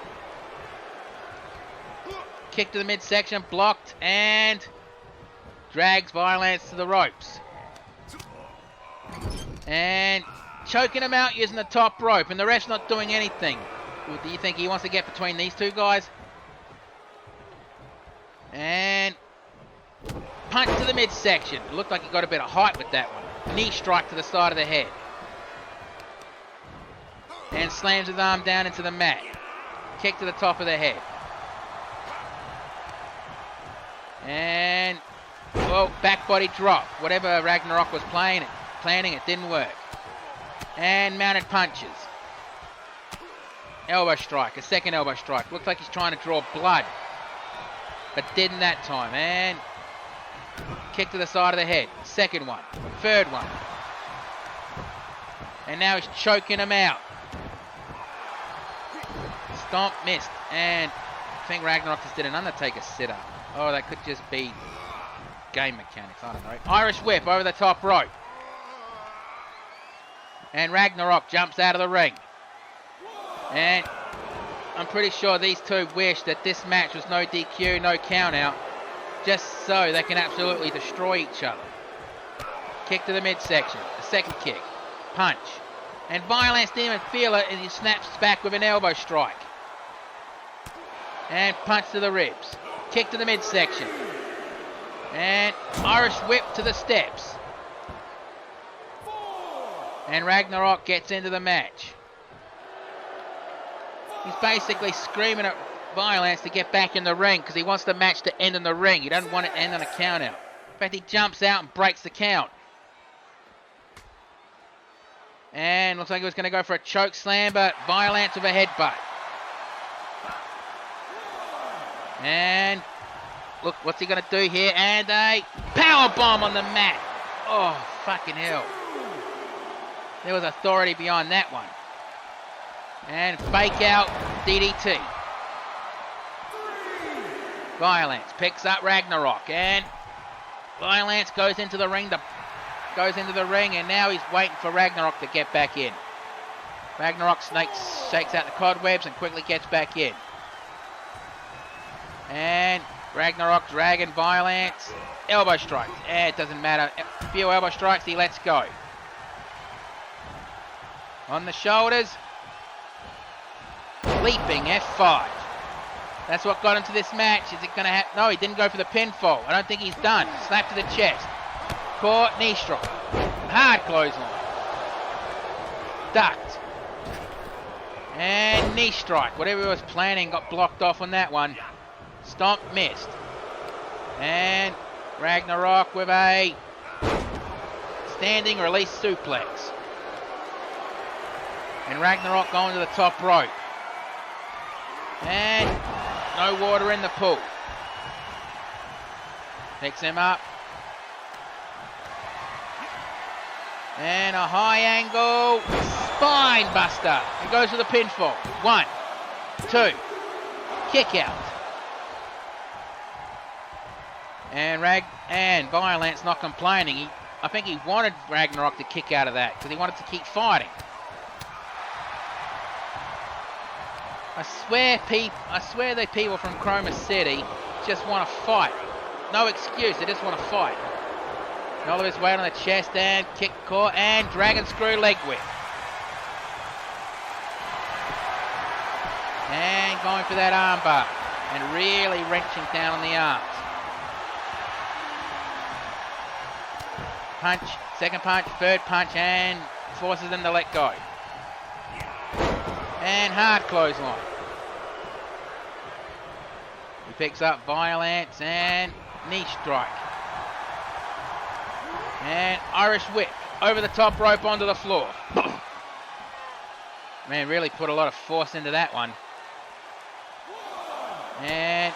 Kick to the midsection, blocked, and drags Violence to the ropes. And choking him out using the top rope, and the ref's not doing anything. Do you think he wants to get between these two guys? And punch to the midsection. It looked like he got a bit of height with that one. Knee strike to the side of the head. And slams his arm down into the mat. Kick to the top of the head. And, well, back body drop. Whatever Ragnarök was planning, it didn't work. And mounted punches. Elbow strike, a second elbow strike. Looks like he's trying to draw blood, but didn't that time. And kick to the side of the head. Second one, third one. And now he's choking him out. Stomp, missed. And I think Ragnarök just did an Undertaker sit-up. Oh, that could just be game mechanics, I don't know. Irish whip over the top rope. And Ragnarök jumps out of the ring. And I'm pretty sure these two wish that this match was no DQ, no count out, just so they can absolutely destroy each other. Kick to the midsection, a second kick, punch. And Violence didn't even feel it, and he snaps back with an elbow strike. And punch to the ribs, kick to the midsection. And Irish whip to the steps. And Ragnarök gets into the match. He's basically screaming at Violence to get back in the ring because he wants the match to end in the ring. He doesn't want it to end on a count out. In fact, he jumps out and breaks the count. And looks like he was going to go for a choke slam, but Violence with a headbutt. And look, what's he going to do here? And a power bomb on the mat. Oh, fucking hell. There was authority beyond that one. And fake out DDT. Violence picks up Ragnarök, and Violence goes into the ring. And now he's waiting for Ragnarök to get back in. Ragnarök shakes out the cobwebs and quickly gets back in. And Ragnarök dragging Violence. Elbow strikes. It doesn't matter. A few elbow strikes, he lets go. On the shoulders. Leaping F5. That's what got him to this match. Is it going to happen? No, he didn't go for the pinfall. I don't think he's done. Slap to the chest. Caught, knee strike. Hard clothesline. Ducked. And knee strike. Whatever he was planning got blocked off on that one. Stomp, missed. And Ragnarök with a standing release suplex. And Ragnarök going to the top rope. And no water in the pool. Picks him up. And a high angle spine buster. He goes for the pinfall. 1, 2, kick out. And Violence not complaining. I think he wanted Ragnarök to kick out of that because he wanted to keep fighting. I swear the people from Chroma City just want to fight. No excuse, they just want to fight. Oliver's weight on the chest and kick core and dragon screw leg whip. And going for that armbar and really wrenching down on the arms. Punch, second punch, third punch, and forces them to let go. And hard clothesline. He picks up Violence and knee strike. And Irish whip over the top rope onto the floor. Man, really put a lot of force into that one. And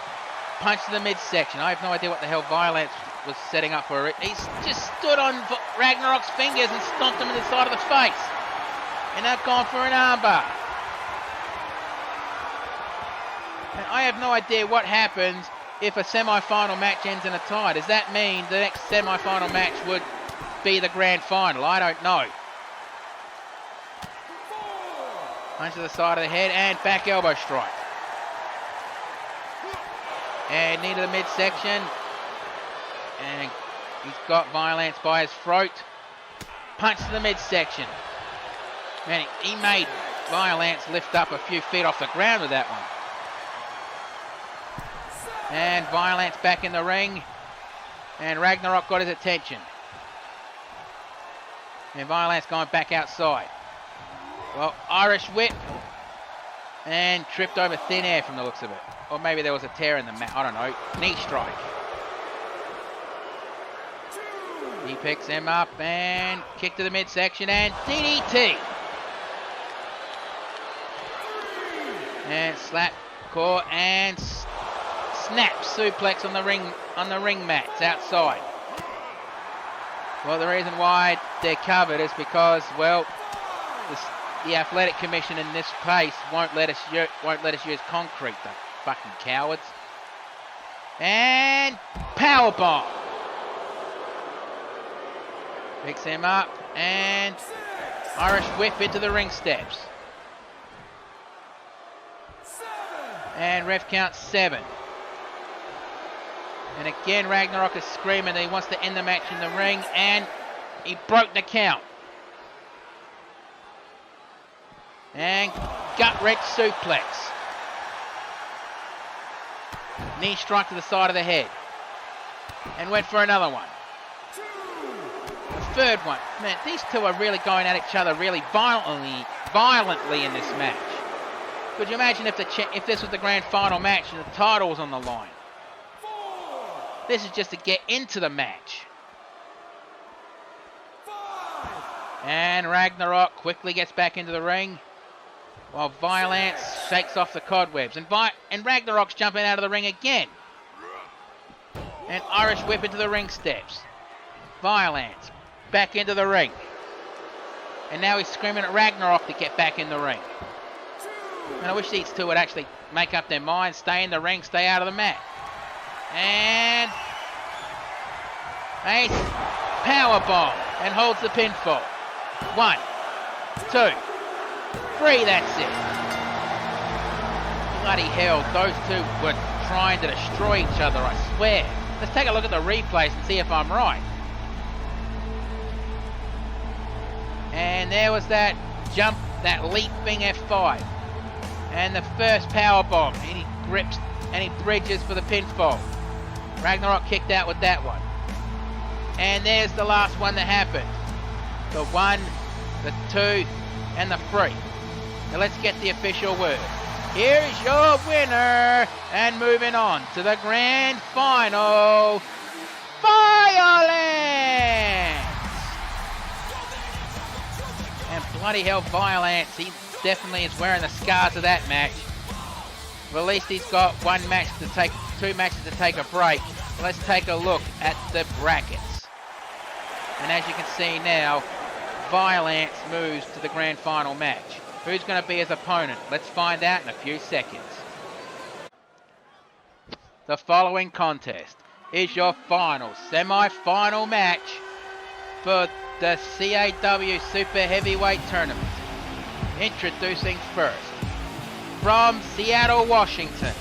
punch to the midsection. I have no idea what the hell Violence was setting up for it. He's just stood on Ragnarok's fingers and stomped him in the side of the face. And now gone for an armbar. And I have no idea what happens if a semi-final match ends in a tie. Does that mean the next semi-final match would be the grand final? I don't know. Punch to the side of the head and back elbow strike. And knee to the midsection. And he's got Violence by his throat. Punch to the midsection. Man, he made Violence lift up a few feet off the ground with that one. And Violence back in the ring. And Ragnarök got his attention. And Violence going back outside. Well, Irish whip. And tripped over thin air from the looks of it. Or maybe there was a tear in the mat. I don't know. Knee strike. He picks him up and kick to the midsection and DDT. And slap core and snap suplex on the ring mats outside. Well, the reason why they're covered is because, well, the athletic commission in this place won't let us use concrete. The fucking cowards. And powerbomb. Picks him up and Irish whip into the ring steps. And ref count 7. And again, Ragnarök is screaming that he wants to end the match in the ring, and he broke the count. And gut-wrench suplex. Knee strike to the side of the head. And went for another one. Third one. Man, these two are really going at each other really violently in this match. Could you imagine if this was the grand final match and the title was on the line? This is just to get into the match. And Ragnarök quickly gets back into the ring while Violence shakes off the cobwebs. And Ragnarok's jumping out of the ring again. And Irish whip into the ring steps. Violence back into the ring. And now he's screaming at Ragnarök to get back in the ring. And I wish these two would actually make up their minds, stay in the ring, stay out of the mat. And Ace powerbomb and holds the pinfall. 1, 2, 3, that's it. Bloody hell, those two were trying to destroy each other, I swear. Let's take a look at the replays and see if I'm right. And there was that jump, that leaping F5. And the first powerbomb. And he grips and he bridges for the pinfall. Ragnarök kicked out with that one. And there's the last one that happened. The 1, the 2, and the 3. Now let's get the official word. Here's your winner, and moving on to the grand final, Violence! And bloody hell, Violence, he definitely is wearing the scars of that match. Well, at least he's got two matches to take a break. Let's take a look at the brackets. And as you can see now, Violence moves to the grand final match. Who's going to be his opponent? Let's find out in a few seconds. The following contest is your final semi-final match for the CAW Super Heavyweight Tournament. Introducing first, from Seattle, Washington,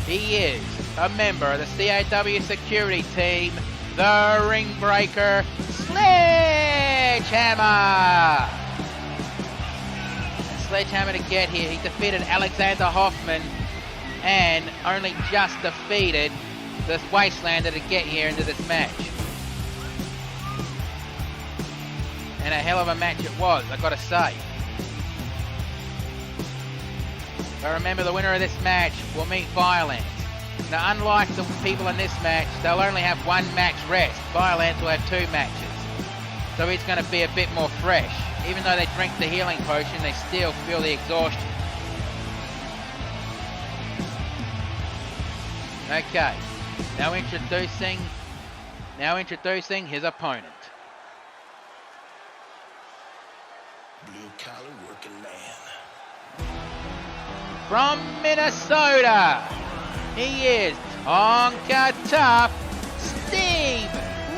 he is a member of the CAW security team, the Ring Breaker, Sledgehammer. Sledgehammer to get here, he defeated Alexander Hoffman and only just defeated the Wastelander to get here into this match. And a hell of a match it was, I gotta say. But remember, the winner of this match will meet Violence. Now, unlike the people in this match, they'll only have one max rest. Violence will have 2 matches. So he's going to be a bit more fresh. Even though they drink the healing potion, they still feel the exhaustion. Okay, now introducing his opponent. Blue collar working man. From Minnesota, he is Tonka Tough Steve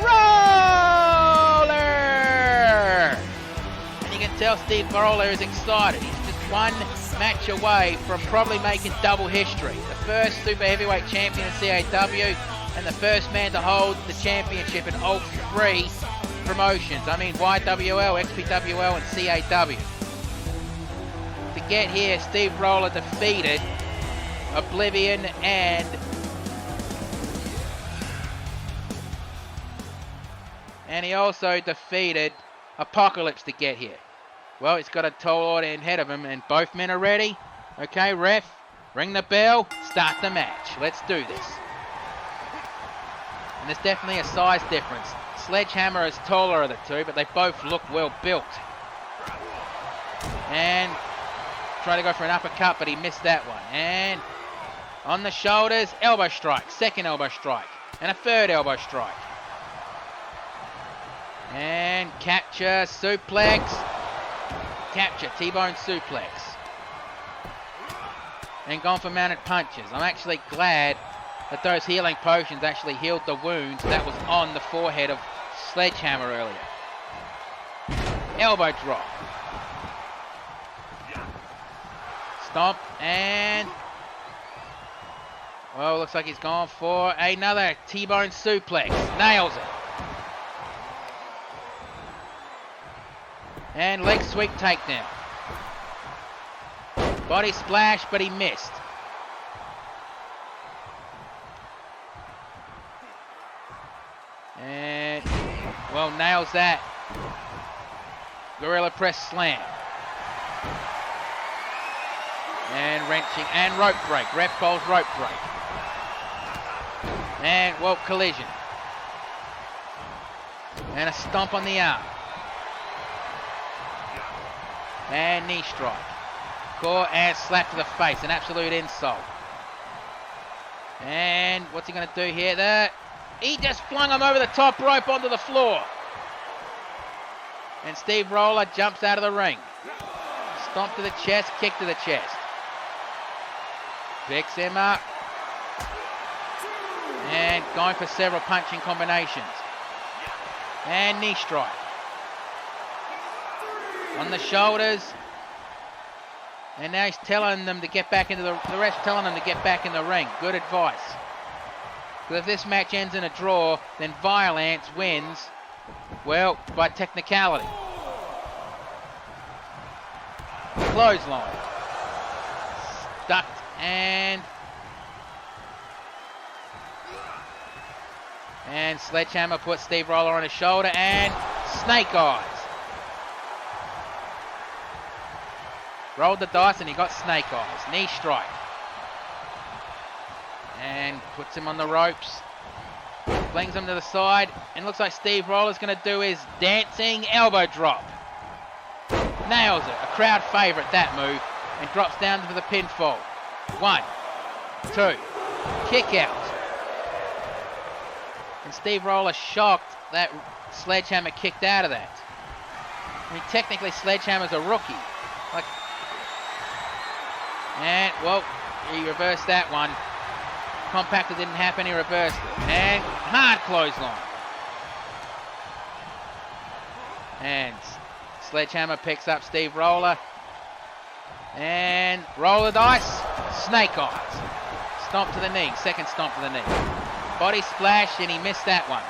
Roller. And you can tell Steve Roller is excited. He's just one match away from probably making double history. The first Super Heavyweight Champion in CAW and the first man to hold the championship in all 3 promotions. I mean YWL, XPWL and CAW. To get here, Steve Roller defeated Oblivion and he also defeated Apocalypse to get here. Well, he's got a tall order ahead of him, and both men are ready. Okay, ref, ring the bell, start the match. Let's do this. And there's definitely a size difference. Sledgehammer is taller of the 2, but they both look well built. And try to go for an uppercut, but he missed that one. And on the shoulders, elbow strike, second elbow strike, and a third elbow strike. And capture, suplex, capture, T-bone suplex. And gone for mounted punches. I'm actually glad that those healing potions actually healed the wounds that was on the forehead of Sledgehammer earlier. Elbow drop. Stomp and... well, looks like he's gone for another T-bone suplex. Nails it. And leg sweep takedown. Body splash, but he missed. And, well, nails that. Gorilla press slam. And wrenching, and rope break. Ref calls rope break. And, well, collision. And a stomp on the arm. And knee strike. Core and slap to the face. An absolute insult. And what's he going to do here? He just flung him over the top rope onto the floor. And Steve Roller jumps out of the ring. Stomp to the chest, kick to the chest. Picks him up. And going for several punching combinations. And knee strike. On the shoulders. And now he's telling them to get back into the ref's telling them to get back in the ring. Good advice. Because if this match ends in a draw, then Violence wins, well, by technicality. Clothesline. Ducked and Sledgehammer puts Steve Roller on his shoulder and snake eyes. Rolled the dice and he got snake eyes. Knee strike. And puts him on the ropes. Flings him to the side. And looks like Steve Roller's going to do his dancing elbow drop. Nails it. A crowd favourite, that move. And drops down for the pinfall. 1, 2. Kick out. And Steve Roller shocked that Sledgehammer kicked out of that. I mean, technically Sledgehammer's a rookie. And, well, he reversed that one. Compactor didn't happen, he reversed it. And hard clothesline. And Sledgehammer picks up Steve Roller. And roll the dice. Snake eyes. Stomp to the knee. Second stomp to the knee. Body splash, and he missed that one.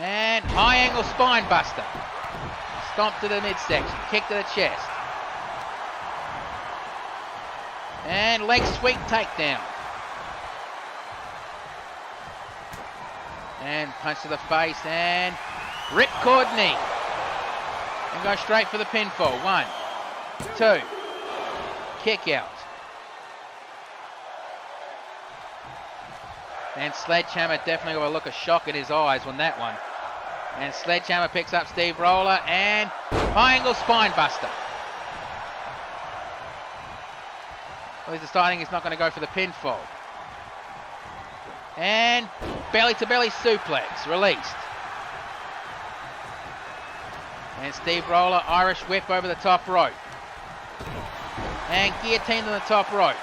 And high angle spine buster. Stomp to the midsection. Kick to the chest. And leg sweep takedown. And punch to the face and ripcord knee. And go straight for the pinfall. 1, 2. Kick out. And Sledgehammer definitely got a look of shock in his eyes on that one. And Sledgehammer picks up Steve Roller and high angle spine buster. Well, he's deciding he's not going to go for the pinfall. And belly to belly suplex released. And Steve Roller Irish whip over the top rope. And guillotine on the top rope.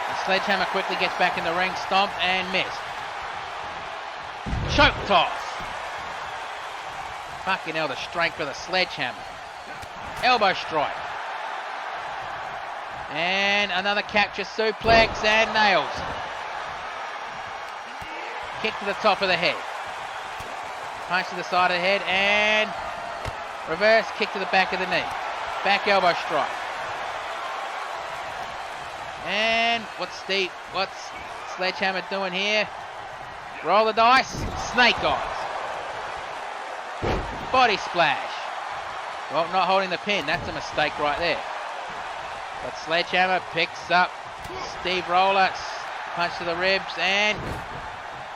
And Sledgehammer quickly gets back in the ring, stomp and missed. Choke toss. Fucking hell, the strength of the Sledgehammer. Elbow strike. And another capture suplex and nails. Kick to the top of the head. Punch to the side of the head and reverse kick to the back of the knee. Back elbow strike. And what's Sledgehammer doing here? Roll the dice. Snake eyes. Body splash. Well, not holding the pin. That's a mistake right there. But Sledgehammer picks up Steve Roller. Punch to the ribs and...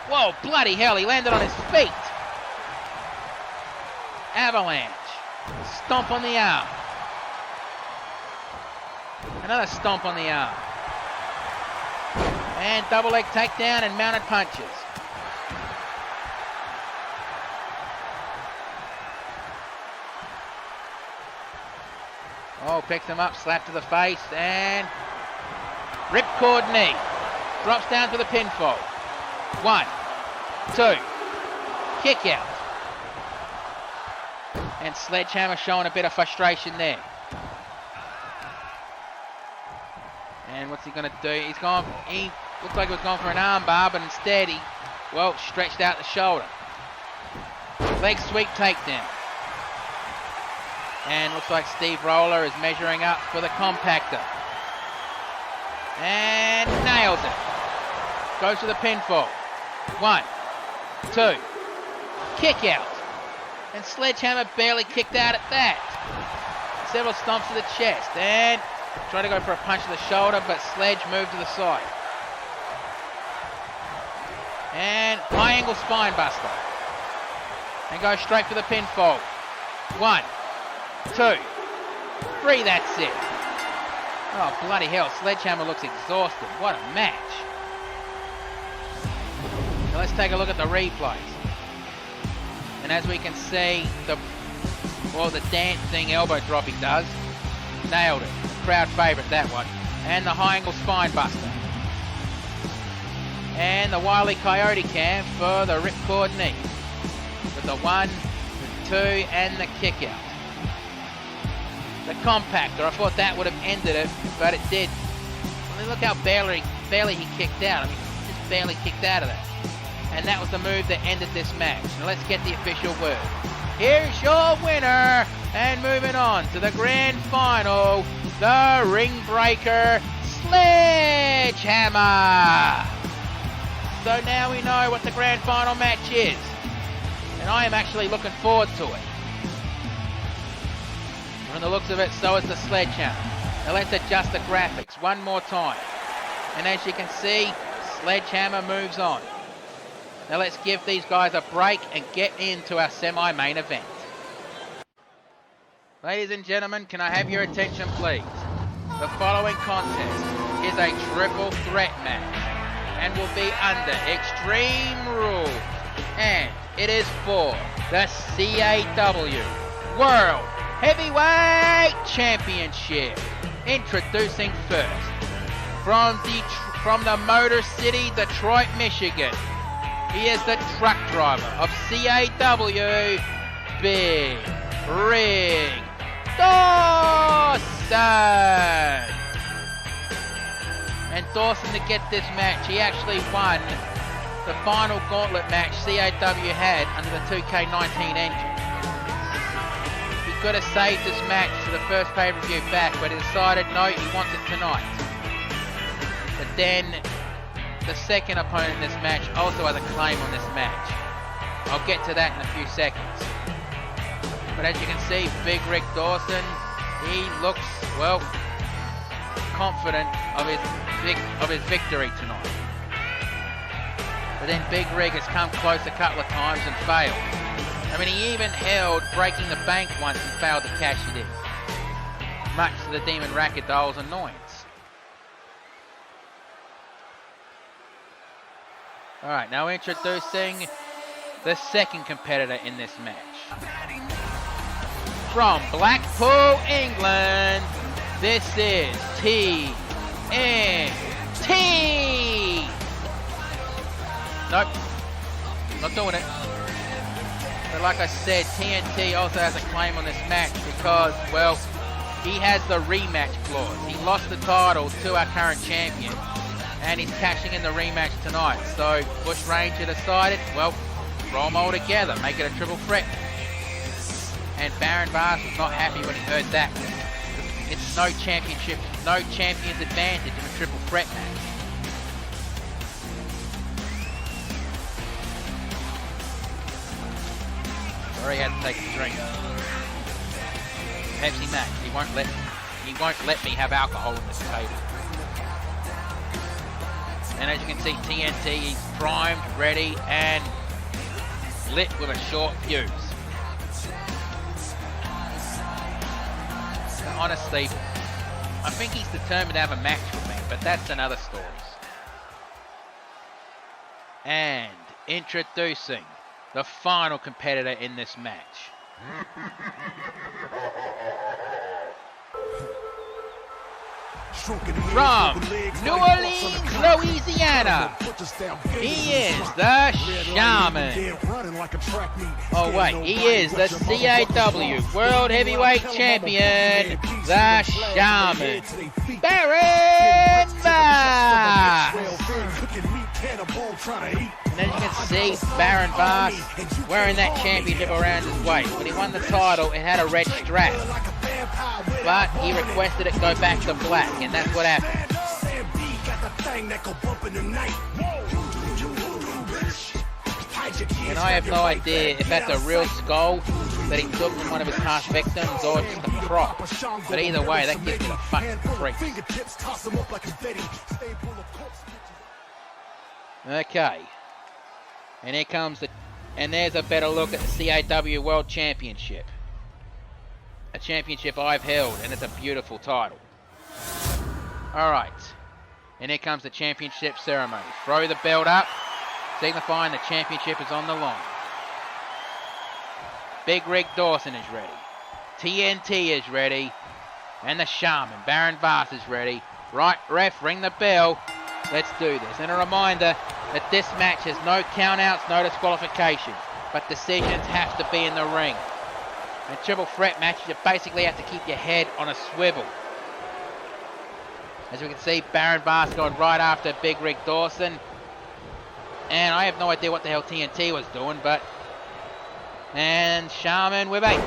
Whoa, bloody hell. He landed on his feet. Avalanche. Stomp on the arm. Another stomp on the arm. And double leg takedown and mounted punches. Oh, picks him up, slap to the face, and ripcord knee. Drops down for the pinfall. 1, 2. Kick out. And Sledgehammer showing a bit of frustration there. And what's he going to do? He looked like he was going for an arm bar, but instead he, well, stretched out the shoulder. Leg sweep takedown. And looks like Steve Roller is measuring up for the compactor. And nails it. Goes to the pinfall. 1, 2. Kick out. And Sledgehammer barely kicked out at that. Several stomps to the chest. And tried to go for a punch to the shoulder, but Sledge moved to the side. And high angle spine buster. And goes straight for the pinfall. 1, 2, 3, that's it. Oh, bloody hell, Sledgehammer looks exhausted. What a match. Now let's take a look at the replays. And as we can see, the dancing elbow drop he does, nailed it. Crowd favourite, that one. And the high angle spine buster. And the Wile E. Coyote cam for the ripcord knee. With the 1, the 2, and the kick out. The compactor, I thought that would have ended it, but it did. I mean, look how barely he kicked out. I mean, he just barely kicked out of that. And that was the move that ended this match. Now let's get the official word. Here's your winner, and moving on to the grand final, the ring breaker, Sledgehammer. So now we know what the grand final match is, and I am actually looking forward to it. From the looks of it, so is the sledgehammer. Now let's adjust the graphics one more time. And as you can see, sledgehammer moves on. Now let's give these guys a break and get into our semi-main event. Ladies and gentlemen, can I have your attention please? The following contest is a triple threat match and will be under Extreme Rules. And it is for the CAW World Heavyweight Championship. Introducing first, from the Motor City, Detroit, Michigan. He is the truck driver of CAW, Big Rig Dawson. And Dawson, to get this match, he actually won the final gauntlet match CAW had under the 2K19 engine. He could have saved this match for the first pay-per-view back, but he decided no, he wants it tonight. But then the second opponent in this match also has a claim on this match. I'll get to that in a few seconds. But as you can see, Big Rig Dawson, he looks, well, confident of his victory tonight. But then Big Rig has come close a couple of times and failed. I mean, he even held Breaking the Bank once and failed to cash it in, much to the Demon Rackadoll's annoyance. Alright, now introducing the second competitor in this match. From Blackpool, England, this is TNT. Nope, not doing it. But like I said, TNT also has a claim on this match because, well, he has the rematch clause. He lost the title to our current champion, and he's cashing in the rematch tonight. So Bush Ranger decided, well, throw them all together, make it a triple threat. And Baron Vars was not happy when he heard that. It's no championship, no champion's advantage in a triple threat match. Sorry, I had to take a drink. Pepsi Max, he won't let me have alcohol on this table. And as you can see, TNT is primed, ready, and lit with a short fuse. Now, honestly, I think he's determined to have a match with me, but that's another story. And introducing the final competitor in this match. From New Orleans, Louisiana, he is the Shaman. Oh wait, he is the CAW World Heavyweight Champion, the Shaman, Barrett. And as you can see, Baron Vars wearing that championship around his waist. When he won the title, it had a red strap. But he requested it go back to black, and that's what happened. And I have no idea if that's a real skull that he took from one of his past victims or just a prop. But either way, that gives me the fucking creeps. Okay. And here comes and there's a better look at the CAW World Championship. A championship I've held, and it's a beautiful title. Alright. And here comes the championship ceremony. Throw the belt up, signifying the championship is on the line. Big Rig Dawson is ready. TNT is ready. And the Shaman, Baron Vars, is ready. Right, ref, ring the bell. Let's do this. And a reminder that this match has no countouts, no disqualifications, but decisions have to be in the ring. In triple threat matches, you basically have to keep your head on a swivel. As we can see, Baron Vars going right after Big Rig Dawson. And I have no idea what the hell TNT was doing, but... And Shaman with a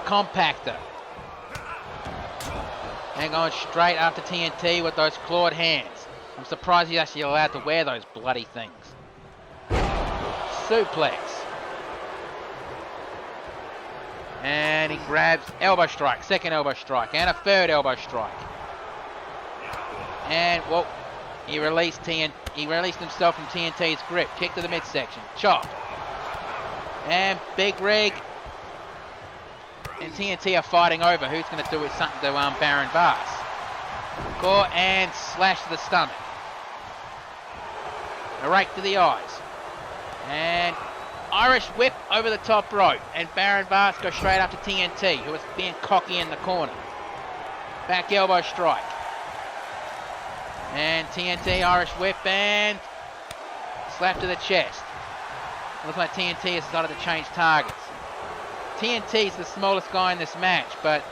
compactor. And going straight after TNT with those clawed hands. I'm surprised he's actually allowed to wear those bloody things. Suplex. And he grabs elbow strike, second elbow strike, and a third elbow strike. And, well, he released himself from TNT's grip. Kick to the midsection. Chop. And Big Rig and TNT are fighting over who's going to do it something to Baron Vars. Caught and slash to the stomach. A rake to the eyes. And Irish whip over the top rope. And Baron Vars goes straight up to TNT, who was being cocky in the corner. Back elbow strike. And TNT Irish whip and slap to the chest. Looks like TNT has started to change targets. TNT is the smallest guy in this match, but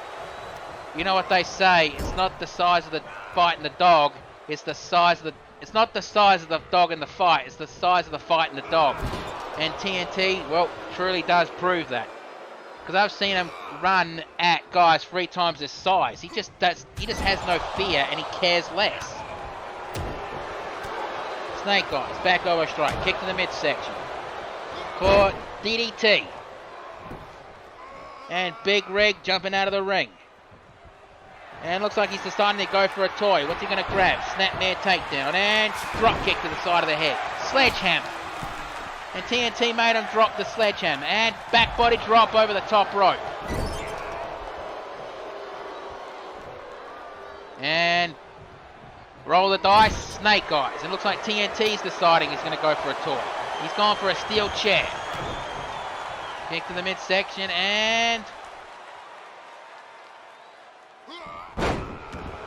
you know what they say, it's not the size of the fight in the dog, it's the size of the, it's not the size of the dog in the fight, it's the size of the fight in the dog. And TNT, well, truly does prove that. Because I've seen him run at guys 3 times his size. He just has no fear and he cares less. Snake eyes, back elbow strike, kick to the midsection. Caught, DDT. And Big Rig jumping out of the ring. And looks like he's deciding to go for a toy. What's he going to grab? Snapmare takedown and drop kick to the side of the head. Sledgehammer. And TNT made him drop the sledgehammer. And back body drop over the top rope. And roll the dice, snake eyes. It looks like TNT's deciding he's going to go for a toy. He's gone for a steel chair. Kick to the midsection and...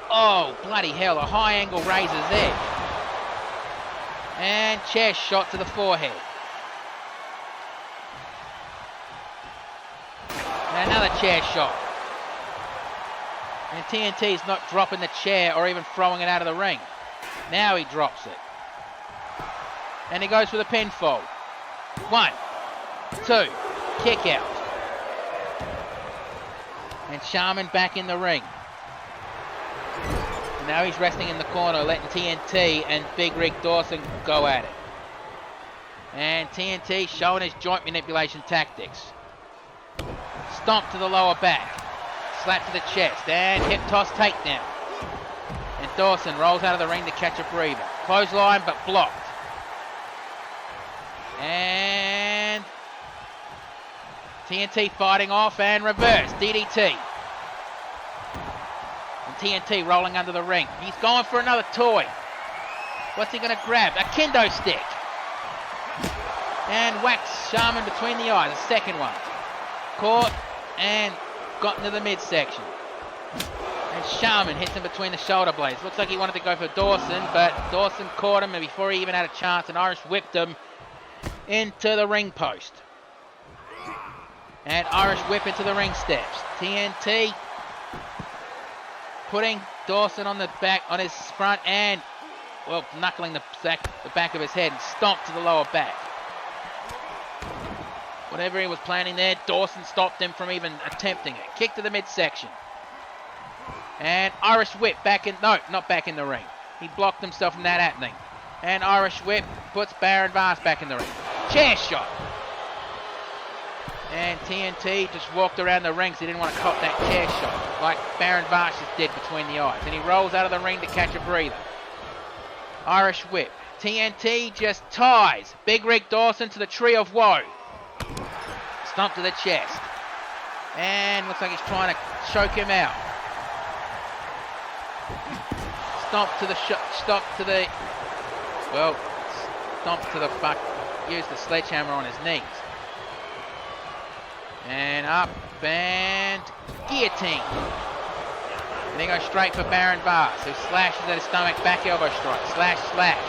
oh, bloody hell, a high angle razor's edge. And chair shot to the forehead. And another chair shot. And TNT's not dropping the chair or even throwing it out of the ring. Now he drops it. And he goes for the pinfall. 1, 2, kick out. And Shaman back in the ring. And now he's resting in the corner, letting TNT and Big Rig Dawson go at it. And TNT showing his joint manipulation tactics. Stomp to the lower back. Slap to the chest and hip toss takedown. And Dawson rolls out of the ring to catch a breather. Clothesline but blocked. And TNT fighting off and reverse. DDT. And TNT rolling under the ring. He's going for another toy. What's he going to grab? A kendo stick. And whacks Shaman between the eyes. A second one. Caught and got into the midsection. And Shaman hits him between the shoulder blades. Looks like he wanted to go for Dawson, but Dawson caught him, and before he even had a chance, and Irish whipped him into the ring post. And Irish whip into the ring steps. TNT putting Dawson on the back, on his front, and, well, knuckling the back of his head and stomp to the lower back. Whatever he was planning there, Dawson stopped him from even attempting it. Kick to the midsection. And Irish whip back in, no, not back in the ring. He blocked himself from that happening. And Irish whip puts Baron Vars back in the ring. Chair shot. And TNT just walked around the ring, so he didn't want to cop that chair shot, like Baron Vars just did between the eyes. And he rolls out of the ring to catch a breather. Irish whip. TNT just ties Big Rig Dawson to the Tree of Woe. Stomp to the chest. And looks like he's trying to choke him out. Stomp to the fuck. Use the sledgehammer on his knees. And up and guillotine. And then goes straight for Baron Vars, who slashes at his stomach, back elbow strike. Slash, slash.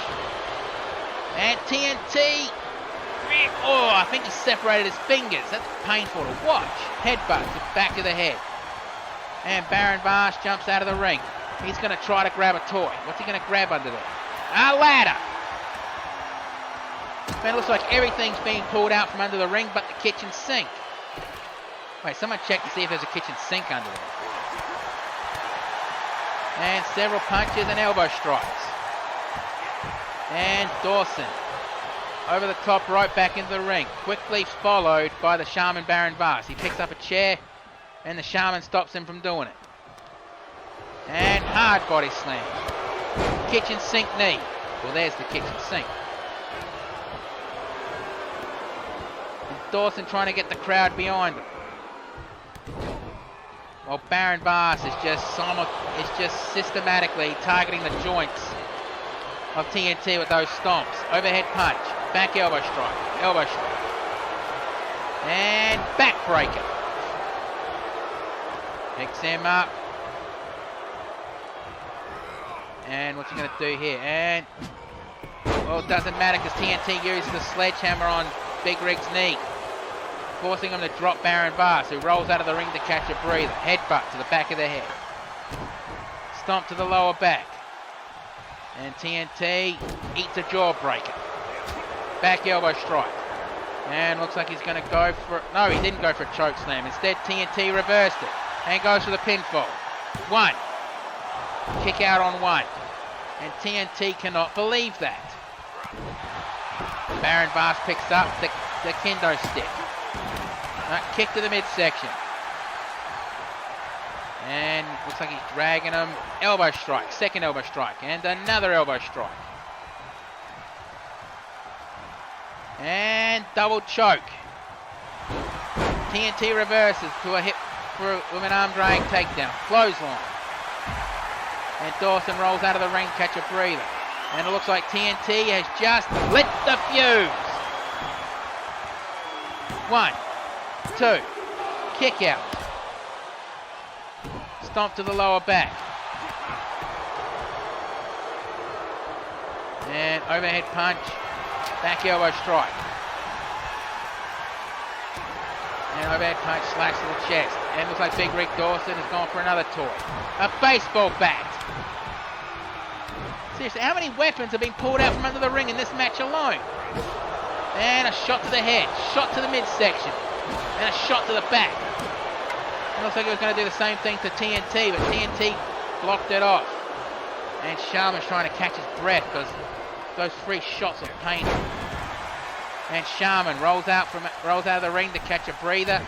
And TNT. Oh, I think he separated his fingers. That's painful to watch. Headbutt to the back of the head. And Baron Vars jumps out of the ring. He's going to try to grab a toy. What's he going to grab under there? A ladder. Man, it looks like everything's being pulled out from under the ring but the kitchen sink. Wait, someone check to see if there's a kitchen sink under there. And several punches and elbow strikes. And Dawson over the top rope, back into the ring. Quickly followed by the Shaman Baron Vars. He picks up a chair, and the Shaman stops him from doing it. And hard body slam. Kitchen sink knee. Well, there's the kitchen sink. And Dawson trying to get the crowd behind him. Well, Baron Vars is just systematically targeting the joints of TNT with those stomps. Overhead punch, back elbow strike, and backbreaker. Picks him up. And what's he going to do here? And, well, it doesn't matter because TNT uses the sledgehammer on Big Rig's knee, forcing him to drop Baron Vars, who rolls out of the ring to catch a breather. Headbutt to the back of the head. Stomp to the lower back. And TNT eats a jawbreaker. Back elbow strike. And looks like he's going to go for... No, he didn't go for a choke slam. Instead, TNT reversed it. And goes for the pinfall. One. Kick out on one. And TNT cannot believe that. Baron Vars picks up the kendo stick. Kick to the midsection. And looks like he's dragging him. Elbow strike. Second elbow strike. And another elbow strike. And double choke. TNT reverses to a hip with an arm drag takedown. Clothesline. And Dawson rolls out of the ring, catch a breather. And it looks like TNT has just lit the fuse. 1, 2, kick out. Stomp to the lower back. And overhead punch, back elbow strike. And overhead punch, slash to the chest. And looks like Big Rig Dawson has gone for another toy. A baseball bat. Seriously, how many weapons have been pulled out from under the ring in this match alone? And a shot to the head, shot to the midsection, and a shot to the back. It looks like he was going to do the same thing to TNT, but TNT blocked it off. And Shaman's trying to catch his breath because those 3 shots are painful. And Shaman rolls out of the ring to catch a breather.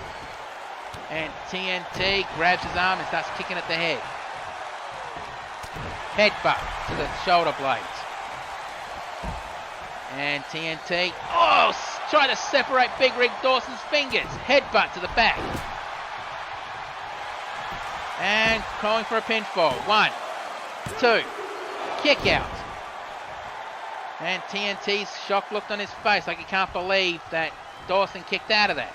And TNT grabs his arm and starts kicking at the head. Headbutt to the shoulder blades. And TNT, try to separate Big Rig Dawson's fingers. Headbutt to the back. And calling for a pinfall. 1, 2, kick out. And TNT's shock looked on his face like he can't believe that Dawson kicked out of that.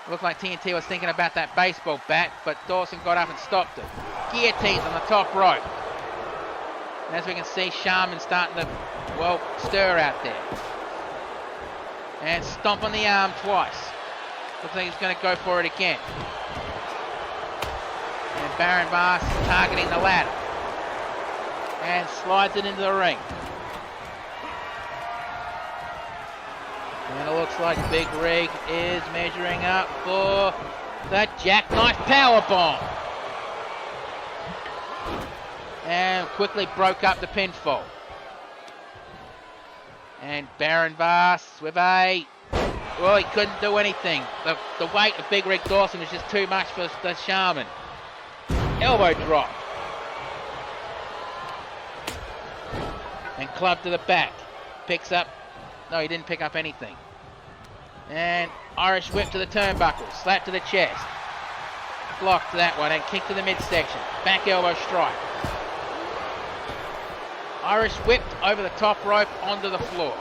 Looked like TNT was thinking about that baseball bat, but Dawson got up and stopped it. Guillotines on the top rope. And as we can see, Shaman starting to, stir out there. And stomp on the arm twice. Looks like he's going to go for it again. And Baron Vars targeting the ladder. And slides it into the ring. And it looks like Big Rig is measuring up for the jackknife powerbomb. And quickly broke up the pinfall. And Baron Vars with he couldn't do anything. The weight of Big Rig Dawson was just too much for the Shaman. Elbow drop. And club to the back. Picks up. No, he didn't pick up anything. And Irish whip to the turnbuckle. Slap to the chest. Blocked that one and kick to the midsection. Back elbow strike. Irish whipped over the top rope onto the floor.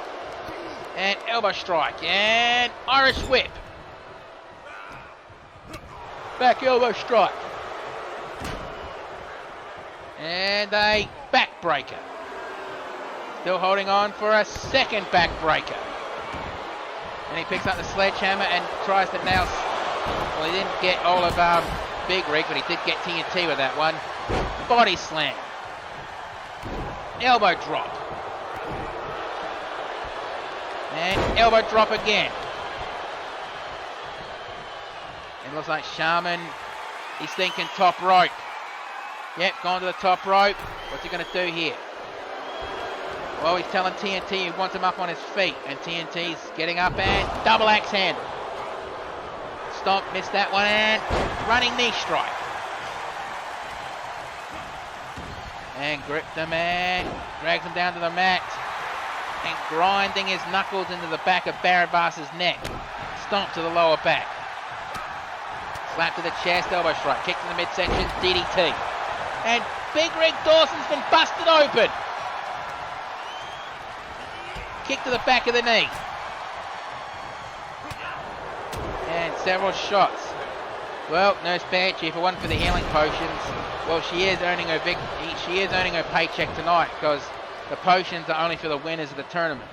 And elbow strike. And Irish whip. Back elbow strike. And a backbreaker. Still holding on for a second backbreaker. And he picks up the sledgehammer and tries to nail... Well, he didn't get all of Big Rig, but he did get TNT with that one. Body slam. Elbow drop. And elbow drop again. And looks like Shaman, he's thinking top rope. Yep, gone to the top rope. What's he going to do here? Well, he's telling TNT he wants him up on his feet, and TNT's getting up and double axe handle. Stomp, missed that one, and running knee strike. And gripped him and drags him down to the mat. And grinding his knuckles into the back of Barrett Bass's neck. Stomp to the lower back. Slap to the chest, elbow strike. Kick to the midsection, DDT. And Big Rig Dawson's been busted open. Kick to the back of the knee. And several shots. Well, Nurse Banshee, if it wasn't for the healing potions, well, she is earning her paycheck tonight, because the potions are only for the winners of the tournament.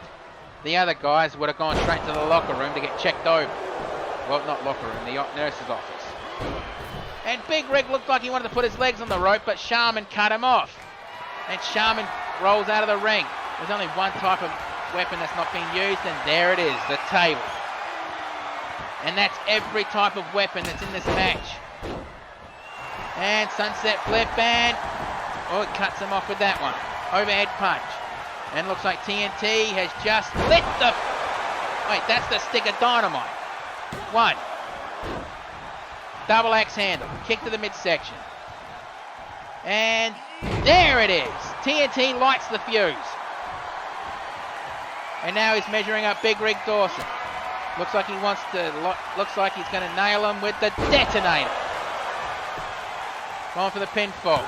The other guys would have gone straight to the locker room to get checked over. Well, not locker room, the nurse's office. And Big Rig looked like he wanted to put his legs on the rope, but Shaman cut him off. And Shaman rolls out of the ring. There's only one type of weapon that's not being used, and there it is, the table. And that's every type of weapon that's in this match. And sunset flip, and oh, it cuts him off with that one. Overhead punch. And looks like TNT has just lit the... Wait, that's the stick of dynamite. One. Double axe handle. Kick to the midsection. And there it is. TNT lights the fuse. And now he's measuring up Big Rig Dawson. Looks like he wants to... Looks like he's going to nail him with the detonator. Going for the pinfall.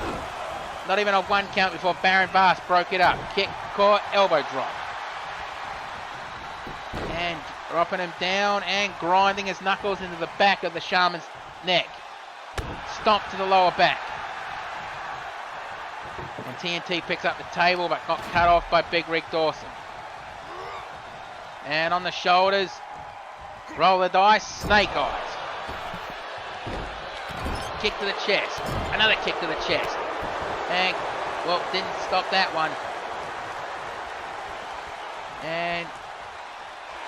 Not even a one count before Baron Bass broke it up. Kick, caught, elbow drop. And dropping him down and grinding his knuckles into the back of the Shaman's neck. Stomp to the lower back. And TNT picks up the table but got cut off by Big Rig Dawson. And on the shoulders, roll the dice, snake eyes. Kick to the chest. Another kick to the chest. And, well, didn't stop that one. And,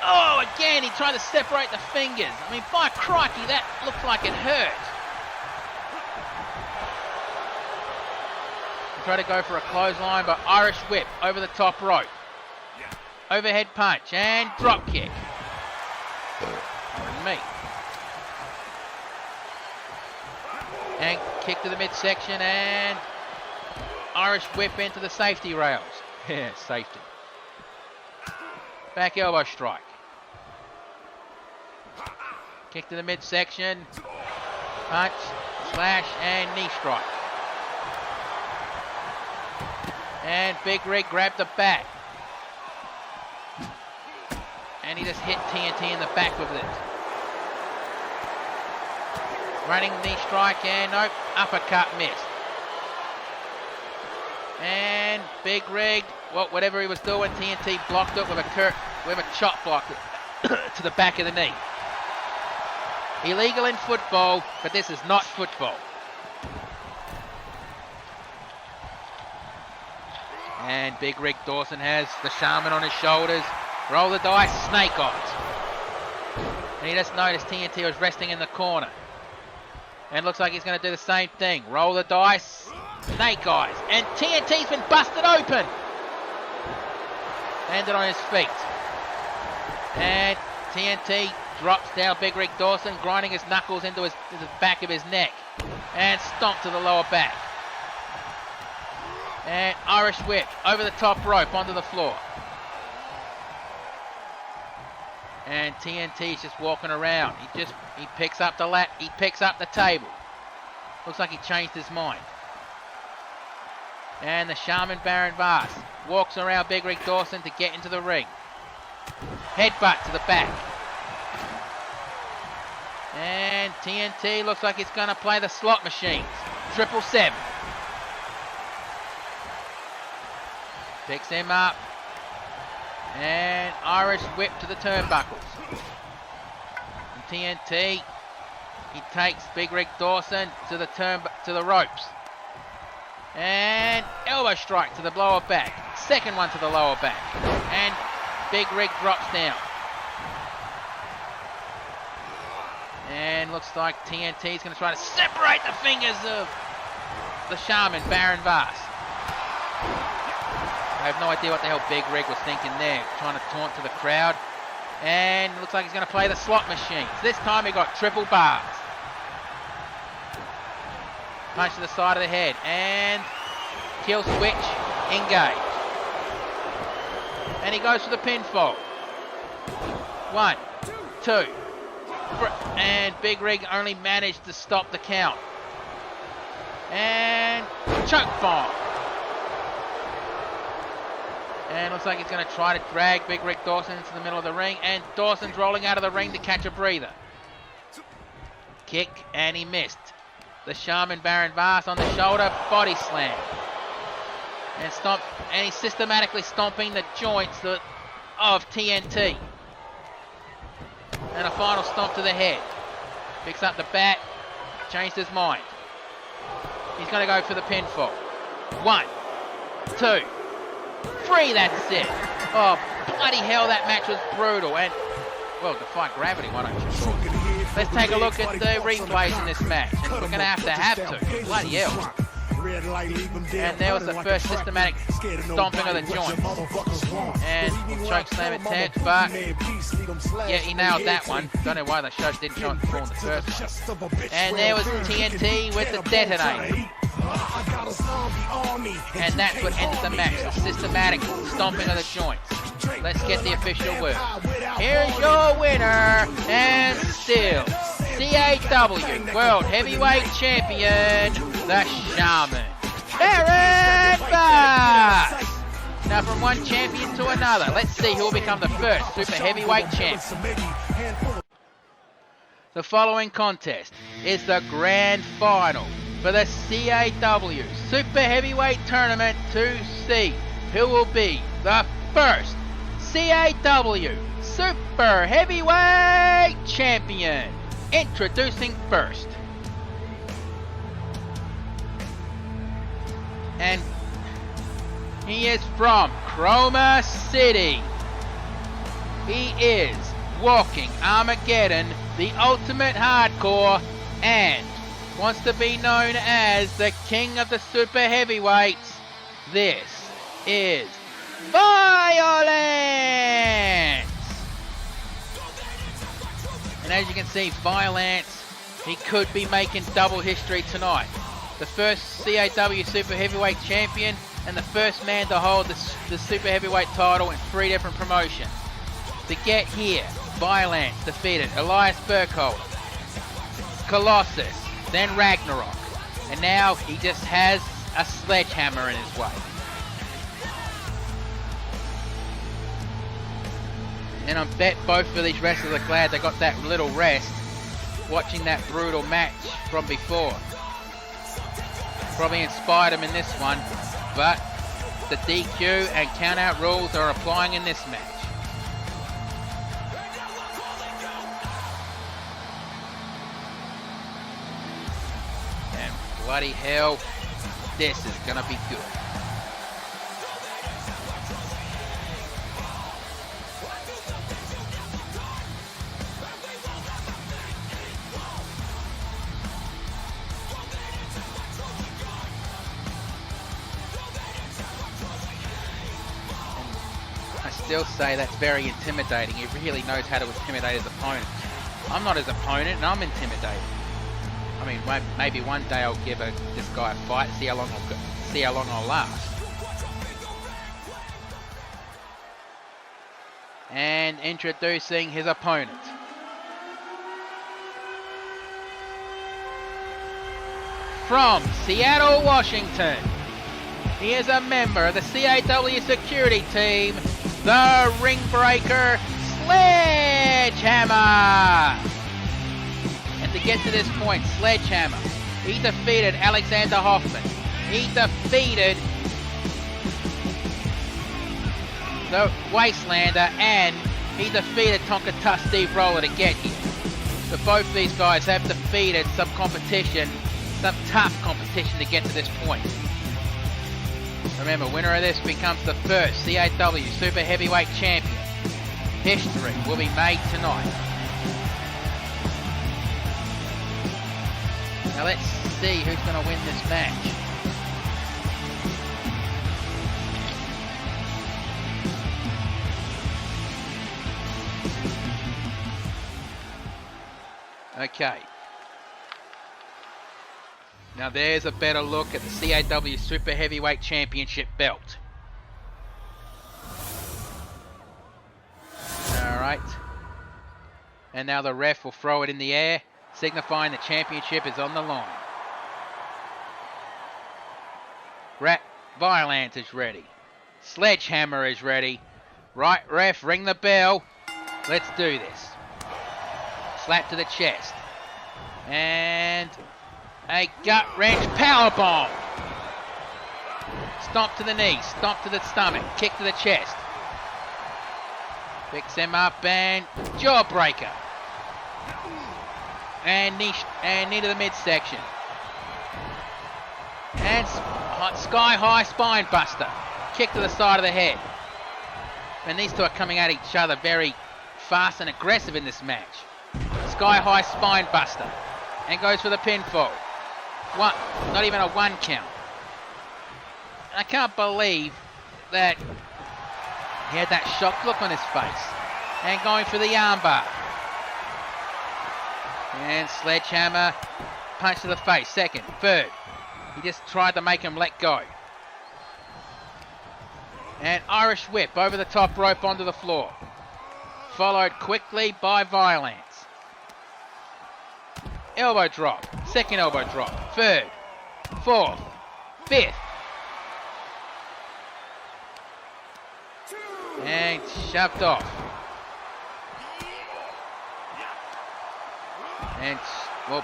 oh, again, he tried to separate the fingers. I mean, by crikey, that looked like it hurt. He tried to go for a clothesline, but Irish whip over the top rope. Overhead punch and drop kick. Pardon me. And kick to the midsection and Irish whip into the safety rails. Yeah, safety. Back elbow strike. Kick to the midsection. Punch, slash, and knee strike. And Big Rig grabbed the bat. And he just hit TNT in the back with it. Running knee strike and nope, uppercut missed. And Big Rig, well, whatever he was doing, TNT blocked it with a chop block to the back of the knee. Illegal in football, but this is not football. And Big Rig Dawson has the Shaman on his shoulders. Roll the dice, snake eyes. And he just noticed TNT was resting in the corner. And looks like he's going to do the same thing. Roll the dice, snake eyes. And TNT's been busted open. Landed on his feet. And TNT drops down Big Rig Dawson, grinding his knuckles into the back of his neck. And stomp to the lower back. And Irish whip over the top rope onto the floor. And TNT's just walking around. He picks up the table. Looks like he changed his mind. And the Shaman Baron Bass walks around Big Rig Dawson to get into the ring. Headbutt to the back. And TNT looks like he's going to play the slot machines. 777. Picks him up. And Irish whip to the turnbuckles. And TNT, he takes Big Rig Dawson to the ropes. And elbow strike to the lower back. Second one to the lower back. And Big Rig drops down. And looks like TNT's going to try to separate the fingers of the Shaman, Baron Bass. I have no idea what the hell Big Rig was thinking there, trying to taunt to the crowd. And it looks like he's going to play the slot machines. This time he got triple bars. Punch to the side of the head. And kill switch, engage. And he goes for the pinfall. 1, 2. And Big Rig only managed to stop the count. And choke bomb. And looks like he's going to try to drag Big Rick Dawson into the middle of the ring. And Dawson's rolling out of the ring to catch a breather. Kick, and he missed. The Shaman Baron Vast on the shoulder, body slam. And he's systematically stomping the joints of TNT. And a final stomp to the head. Picks up the bat, changed his mind. He's going to go for the pinfall. 1, 2, 3, that's it. Oh, bloody hell, that match was brutal. And, well, defy gravity, why don't you? Let's take a look at the replays in this match. And we're going to have to. Bloody hell. And there was the first systematic stomping of the joint. And choke slam attempt, but yeah, he nailed that one. Don't know why the show didn't show it before in the first one. And there was TNT with the detonator. And that's what ended the match, the systematic stomping of the joints. Let's get the official word. Here's your winner, and still CAW World Heavyweight Champion, the Shaman, Barrett. Now from one champion to another, let's see who will become the first Super Heavyweight Champion. The following contest is the grand final for the CAW Super Heavyweight Tournament to see who will be the first CAW Super Heavyweight Champion. Introducing first. And he is from Chroma City. He is walking Armageddon, the ultimate hardcore, and wants to be known as the king of the super heavyweights. This is Violence! And as you can see, Violence, he could be making double history tonight. The first CAW Super Heavyweight Champion and the first man to hold the Super Heavyweight title in 3 different promotions. To get here, Violence defeated Elias Burkholder, Colossus, then Ragnarök, and now he just has a sledgehammer in his way. And I bet both of these wrestlers are glad they got that little rest watching that brutal match from before. Probably inspired them in this one, but the DQ and count-out rules are applying in this match. And bloody hell, this is gonna be good. Still say that's very intimidating. He really knows how to intimidate his opponent. I'm not his opponent and I'm intimidated. I mean, maybe one day I'll give this guy a fight, see how long I'll last. And introducing his opponent. From Seattle, Washington, he is a member of the CAW security team, the Ring Breaker Sledgehammer. And to get to this point, Sledgehammer, he defeated Alexander Hoffman. He defeated the Wastelander, and he defeated Tonka Tough Steve Roller to get here. So both of these guys have defeated some competition, some tough competition to get to this point. Remember, winner of this becomes the first CAW Super Heavyweight Champion. History will be made tonight. Now let's see who's going to win this match. Okay. Now there's a better look at the CAW Super Heavyweight Championship belt. Alright. And now the ref will throw it in the air, signifying the championship is on the line. Violence is ready. Sledgehammer is ready. Right, ref, ring the bell. Let's do this. Slap to the chest. And a gut wrench powerbomb. Stomp to the knee, stomp to the stomach, kick to the chest. Picks him up and jawbreaker. And knee to the midsection. And sky high spine buster. Kick to the side of the head. And these two are coming at each other very fast and aggressive in this match. Sky high spine buster. And goes for the pinfall. One, not even a 1 count. I can't believe that he had that shocked look on his face. And going for the armbar. And sledgehammer, punch to the face, second, third. He just tried to make him let go. And Irish whip over the top rope onto the floor. Followed quickly by violence. Elbow drop, second elbow drop, third, fourth, fifth. And shoved off. And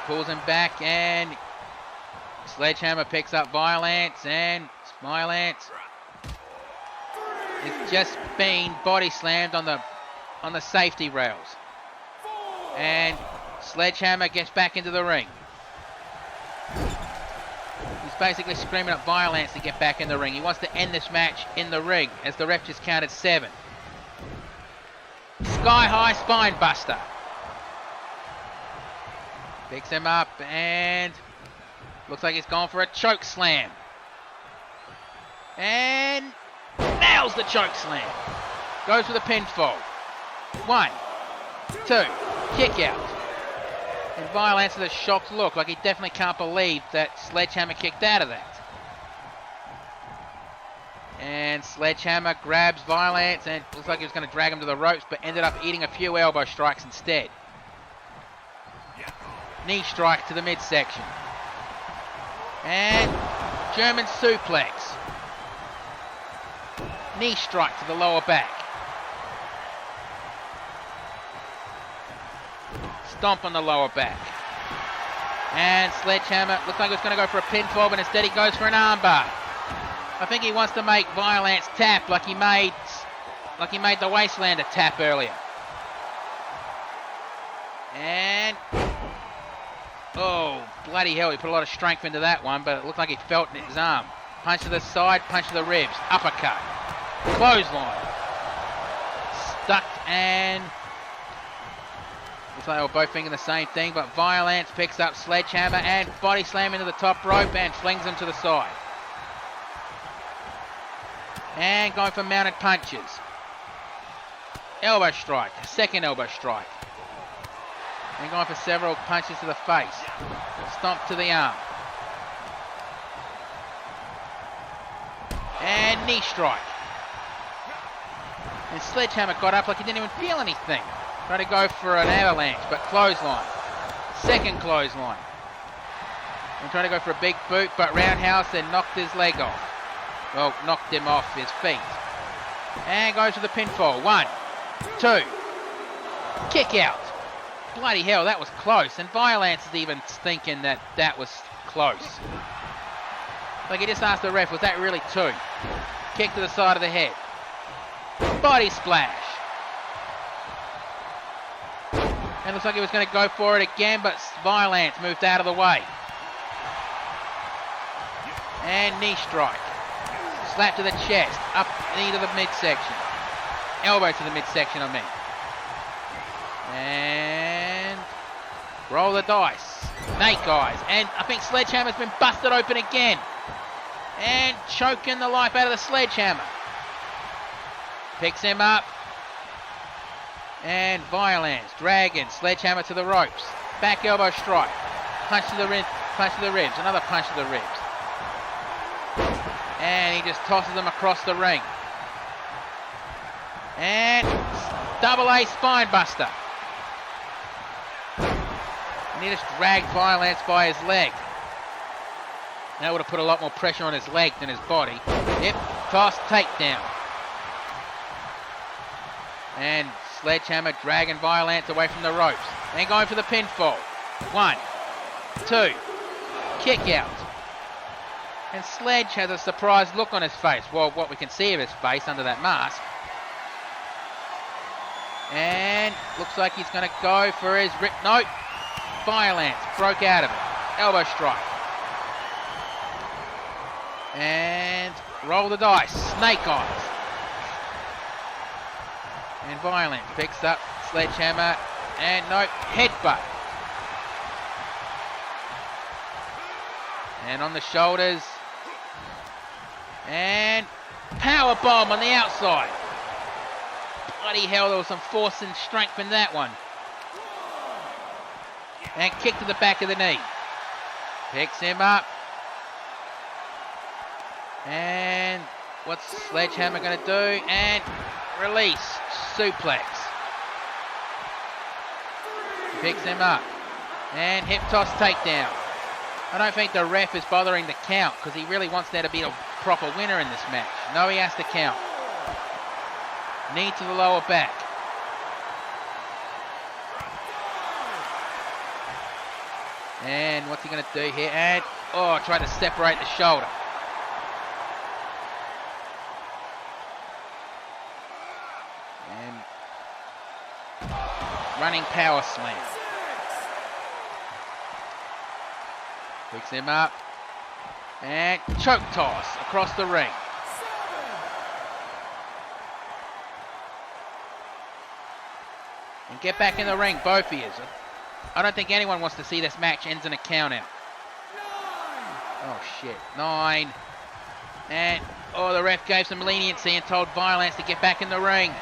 pulls him back, and sledgehammer picks up violence, and violence is just been body slammed on the safety rails. And sledgehammer gets back into the ring. He's basically screaming at violence to get back in the ring. He wants to end this match in the ring as the ref just counted 7. Sky high spine buster. Picks him up and looks like he's gone for a choke slam. And nails the choke slam. Goes for the pinfall. 1, 2, kick out. And violence with a shocked look, like he definitely can't believe that sledgehammer kicked out of that. And sledgehammer grabs violence and looks like he was going to drag him to the ropes, but ended up eating a few elbow strikes instead. Knee strike to the midsection. And German suplex. Knee strike to the lower back. Stomp on the lower back. And sledgehammer, looks like he was going to go for a pinfall, but instead he goes for an armbar. I think he wants to make violence tap like he made the Wastelander tap earlier. And oh, bloody hell, he put a lot of strength into that one, but it looked like he felt it in his arm. Punch to the side, punch to the ribs, uppercut, clothesline. Stuck, and looks like they were both thinking the same thing, but violence picks up sledgehammer and body slam into the top rope and flings him to the side. And going for mounted punches. Elbow strike, second elbow strike. And going for several punches to the face. Stomp to the arm. And knee strike. And sledgehammer got up like he didn't even feel anything. Tried to go for an avalanche, but clothesline. Second clothesline. And tried to go for a big boot, but roundhouse and knocked his leg off. Well, knocked him off his feet. And goes for the pinfall. 1, 2. Kick out. Bloody hell, that was close. And violence is even thinking that was close. Like he just asked the ref, was that really 2? Kick to the side of the head. Body splash. And looks like he was going to go for it again, but violence moved out of the way. And knee strike. Slap to the chest. Up knee to the midsection. Elbow to the midsection, I mean. And roll the dice. Snake eyes. And I think sledgehammer's been busted open again. And choking the life out of the sledgehammer. Picks him up. And violence. Dragon. Sledgehammer to the ropes. Back elbow strike. Punch to the ribs. Another punch to the ribs. And he just tosses them across the ring. And double A spine buster. And he just dragged Violence by his leg. That would have put a lot more pressure on his leg than his body. Hip toss takedown. And Sledgehammer dragging Violence away from the ropes. And going for the pinfall. 1, 2, kick out. And Sledge has a surprised look on his face. Well, what we can see of his face under that mask. And looks like he's going to go for his rip. Note. Violence broke out of it. Elbow strike. And roll the dice. Snake eyes. And Violence picks up Sledgehammer. And note, headbutt. And on the shoulders. And power bomb on the outside. Bloody hell, there was some force and strength in that one. And kick to the back of the knee. Picks him up. And what's Sledgehammer going to do? And release. Suplex. Picks him up. And hip toss takedown. I don't think the ref is bothering to count because he really wants there to be a proper winner in this match. No, he has to count. Knee to the lower back. And what's he going to do here? And, oh, try to separate the shoulder. And running power slam. Picks him up. And choke toss across the ring. And get back in the ring, both of you. I don't think anyone wants to see this match ends in a count out. Oh shit. 9. And oh, the ref gave some leniency and told Violence to get back in the ring.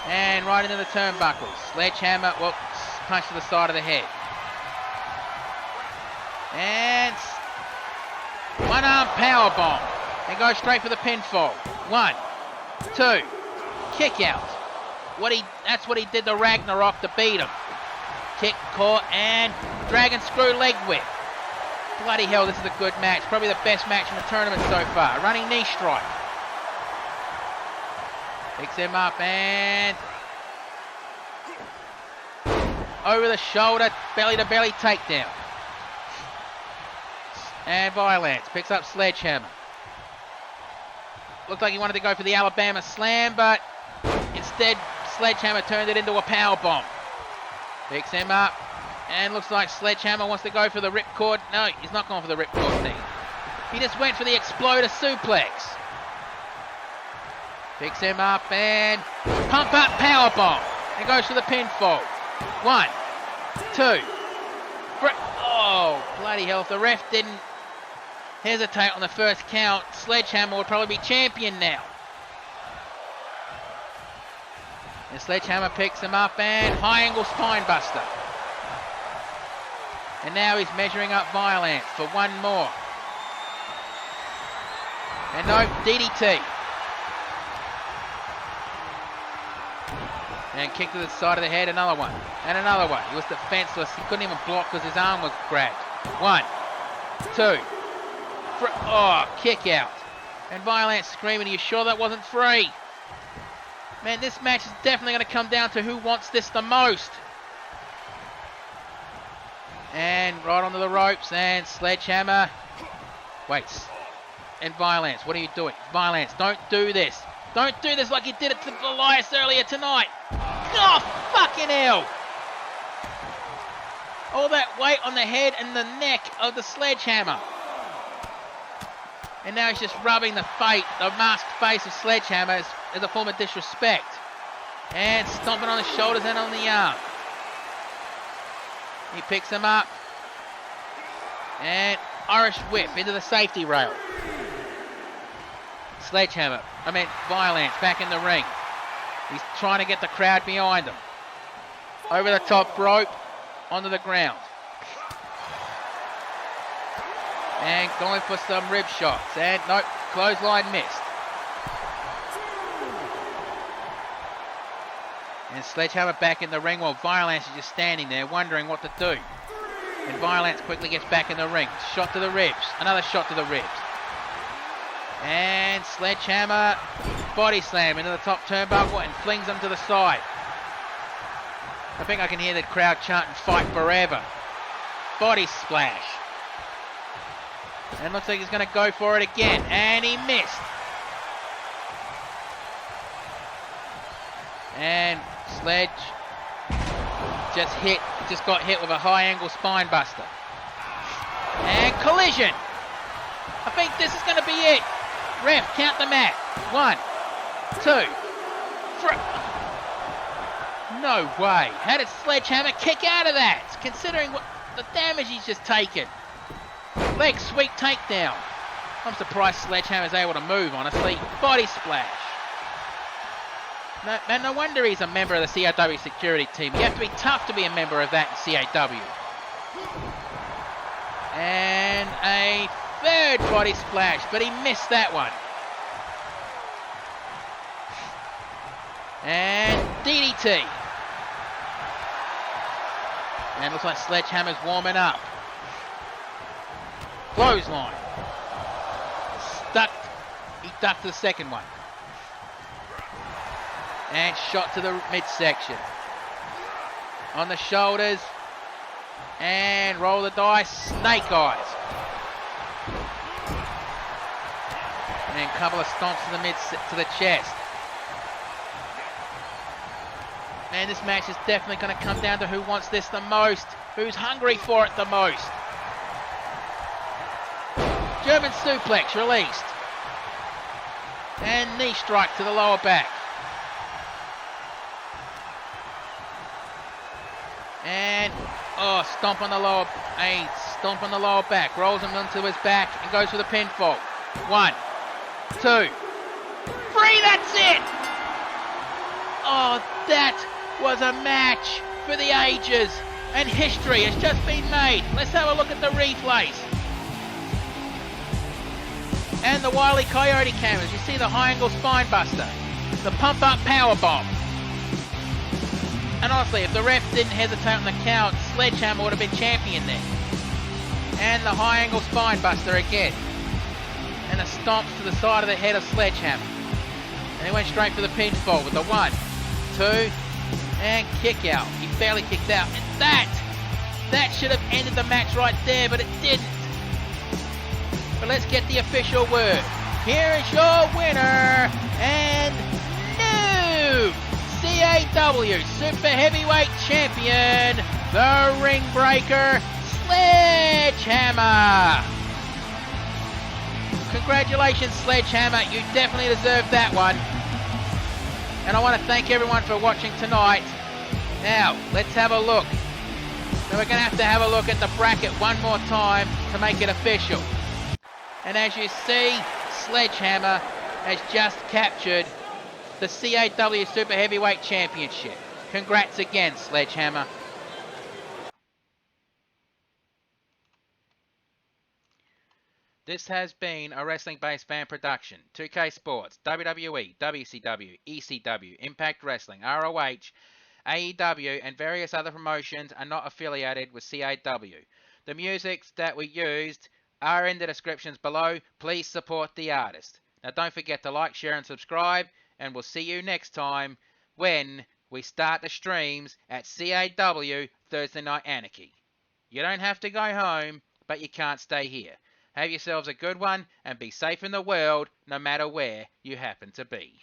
And right into the turnbuckles. Sledgehammer, well, punch to the side of the head. And one arm power bomb. And goes straight for the pinfall. 1, 2, kick out. That's what he did to Ragnarök to beat him. Kick, caught, and dragon screw leg whip. Bloody hell, this is a good match. Probably the best match in the tournament so far. Running knee strike. Picks him up and over the shoulder, belly to belly takedown. And Violence picks up Sledgehammer. Looked like he wanted to go for the Alabama slam, but instead Sledgehammer turned it into a power bomb. Picks him up, and looks like Sledgehammer wants to go for the ripcord. No, he's not going for the ripcord thing. He just went for the exploder suplex. Picks him up and pump up power bomb. And goes for the pinfall. 1, 2. Oh, bloody hell. If the ref didn't hesitate on the first count, Sledgehammer would probably be champion now. And Sledgehammer picks him up and high angle spine buster. And now he's measuring up Violence for one more. And no, DDT. And kick to the side of the head, another one. And another one. He was defenseless. He couldn't even block because his arm was grabbed. 1, 2. Oh, kick out. And Violence screaming, are you sure that wasn't free? Man, this match is definitely going to come down to who wants this the most. And right onto the ropes, and Sledgehammer waits. And Violence, what are you doing? Violence, don't do this. Don't do this like you did it to Elias earlier tonight. Oh, fucking hell. All that weight on the head and the neck of the Sledgehammer. And now he's just rubbing the masked face of Sledgehammer as a form of disrespect. And stomping on the shoulders and on the arm. He picks him up. And Irish whip into the safety rail. Violence back in the ring. He's trying to get the crowd behind him. over the top rope, onto the ground. And going for some rib shots. And nope, clothesline missed. And Sledgehammer back in the ring while Violence is just standing there wondering what to do. And Violence quickly gets back in the ring. Shot to the ribs. Another shot to the ribs. And Sledgehammer body slam into the top turnbuckle and flings them to the side. I think I can hear the crowd chanting "Fight Forever." Body splash. And looks like he's going to go for it again. And he missed. And Sledge just got hit with a high angle spine buster. And collision. I think this is going to be it. Ref, count the mat. 1, 2, 3. No way. How did Sledgehammer kick out of that? Considering what the damage he's just taken. Leg sweep takedown. I'm surprised Sledgehammer's able to move, honestly. Body splash. No wonder he's a member of the CAW security team. You have to be tough to be a member of that in CAW. And a third body splash, but he missed that one. And DDT. And looks like Sledgehammer's warming up. Clothesline. Stuck. He ducked the second one. And shot to the midsection. On the shoulders. And roll the dice. Snake eyes. And a couple of stomps to the chest. Man, this match is definitely going to come down to who wants this the most. Who's hungry for it the most. German suplex released. And knee strike to the lower back. And stomp on the lower back. Rolls him onto his back and goes for the pinfall. 1, 2, 3. That's it. Oh, that was a match for the ages, and history has just been made. Let's have a look at the replays. And the Wile E. Coyote cameras. You see the high angle spine buster, the pump up power bomb. And honestly, if the ref didn't hesitate on the count, Sledgehammer would have been champion then. And the high angle spine buster again. And the stomps to the side of the head of Sledgehammer. And he went straight for the pinfall with the 1, 2, and kick out. He barely kicked out. And that should have ended the match right there, but it didn't. But let's get the official word. Here is your winner and new CAW Super Heavyweight Champion, the Ring Breaker, Sledgehammer. Congratulations, Sledgehammer. You definitely deserved that one. And I want to thank everyone for watching tonight. Now, let's have a look. Now we're going to have a look at the bracket one more time to make it official. And as you see, Sledgehammer has just captured the CAW Super Heavyweight Championship. Congrats again, Sledgehammer. This has been a wrestling-based fan production. 2K Sports, WWE, WCW, ECW, Impact Wrestling, ROH, AEW, and various other promotions are not affiliated with CAW. The music that we used are in the descriptions below. Please support the artist. Now don't forget to like, share, and subscribe, and we'll see you next time when we start the streams at CAW Thursday Night Anarchy. You don't have to go home, but you can't stay here. Have yourselves a good one, and be safe in the world, no matter where you happen to be.